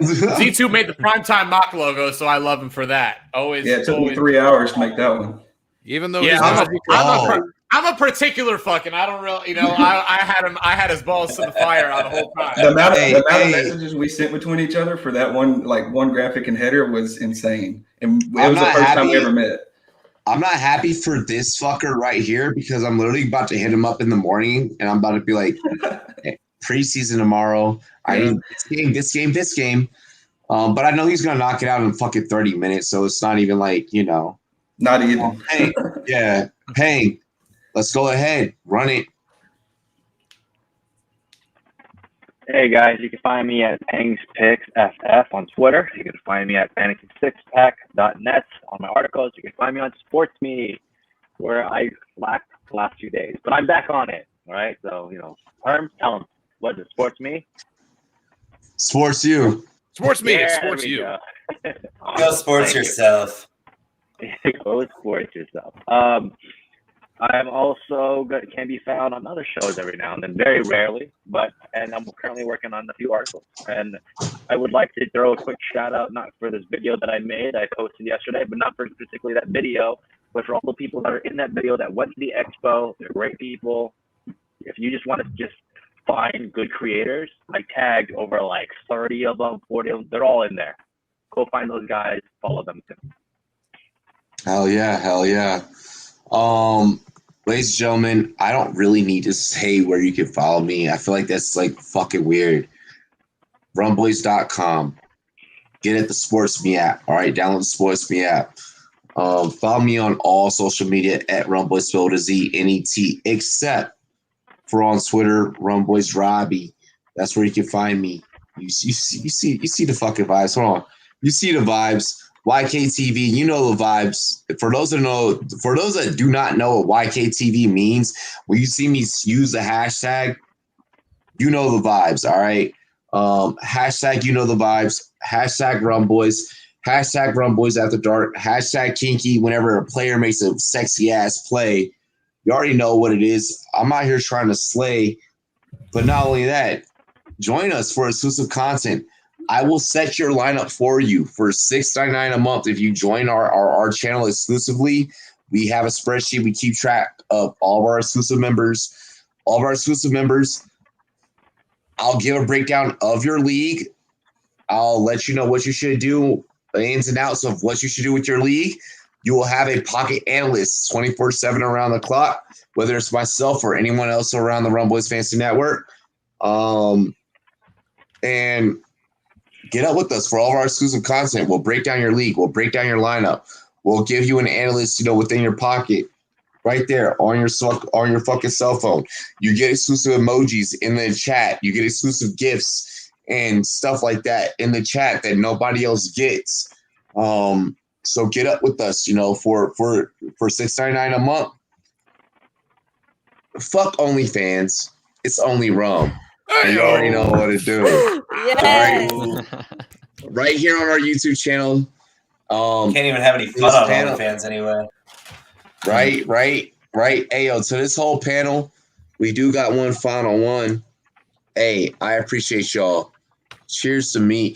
Z2 made the primetime mock logo, so I love him for that. Always. Yeah, it took me always. 3 hours to make that one. Even though I'm a particular fucking. I don't really, I had his balls to the fire on the whole time. The amount of messages we sent between each other for that one graphic and header was insane. And it was the first time we ever met. I'm not happy for this fucker right here because I'm literally about to hit him up in the morning and I'm about to be like, hey, preseason tomorrow. I need this game. But I know he's gonna knock it out in fucking 30 minutes, so it's not even like, Not even. Hey, let's go ahead, run it. Hey guys, you can find me at PangsPicksFF on Twitter. You can find me at FantasySixPack.net on my articles. You can find me on SportsMe, where I lacked the last 2 days, but I'm back on it. All right, so Herm, tell them what is it? SportsMe? Sports you. SportsMe. Yeah, Sports you. Go sports yourself. Go sports yourself. I'm also can be found on other shows every now and then, very rarely, and I'm currently working on a few articles. And I would like to throw a quick shout out, not for this video that I made, I posted yesterday, but not for particularly that video, but for all the people that are in that video that went to the Expo. They're great people. If you just want to just find good creators, I tagged over 30 of them, 40 of them. They're all in there. Go find those guys, follow them too. Hell yeah. Ladies and gentlemen, I don't really need to say where you can follow me. I feel like that's fucking weird. Rumboyz.com. Get at the SportsMe app. All right, download the SportsMe app. Follow me on all social media at Rumboyz, spelled with a Z, N-E-T, except for on Twitter, Rumboyz Robbie. That's where you can find me. You see the fucking vibes. Hold on. You see the vibes. YKTV, you know the vibes. For those that do not know what YKTV means, when you see me use the hashtag, you know the vibes, all right? Hashtag, you know the vibes. Hashtag Rumboyz. Hashtag Rumboyz After Dark. Hashtag Kinky. Whenever a player makes a sexy ass play, you already know what it is. I'm out here trying to slay, but not only that, join us for exclusive content. I will set your lineup for you for $6.99 a month. If you join our channel exclusively, we have a spreadsheet. We keep track of all of our exclusive members. I'll give a breakdown of your league. I'll let you know what you should do, the ins and outs of what you should do with your league. You will have a pocket analyst 24/7 around the clock, whether it's myself or anyone else around the Rumboyz Fantasy Network. And get up with us for all of our exclusive content. We'll break down your league. We'll break down your lineup. We'll give you an analyst, within your pocket, right there on your fucking cell phone. You get exclusive emojis in the chat. You get exclusive gifts and stuff like that in the chat that nobody else gets. So get up with us, for $6.99 a month. Fuck OnlyFans. It's only Rum. And you already know what to do. Yes. All right here on our YouTube channel. Can't even have any fun on OnlyFans anyway. Right. Hey, to this whole panel, we do got one final one. Hey, I appreciate y'all. Cheers to me.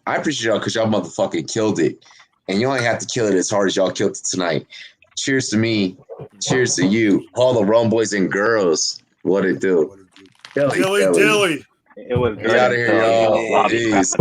I appreciate y'all because y'all motherfucking killed it. And you only have to kill it as hard as y'all killed it tonight. Cheers to me. Cheers to you. All the Rumboyz and girls. What it do? Dilly. It was Get out of here, y'all. Peace.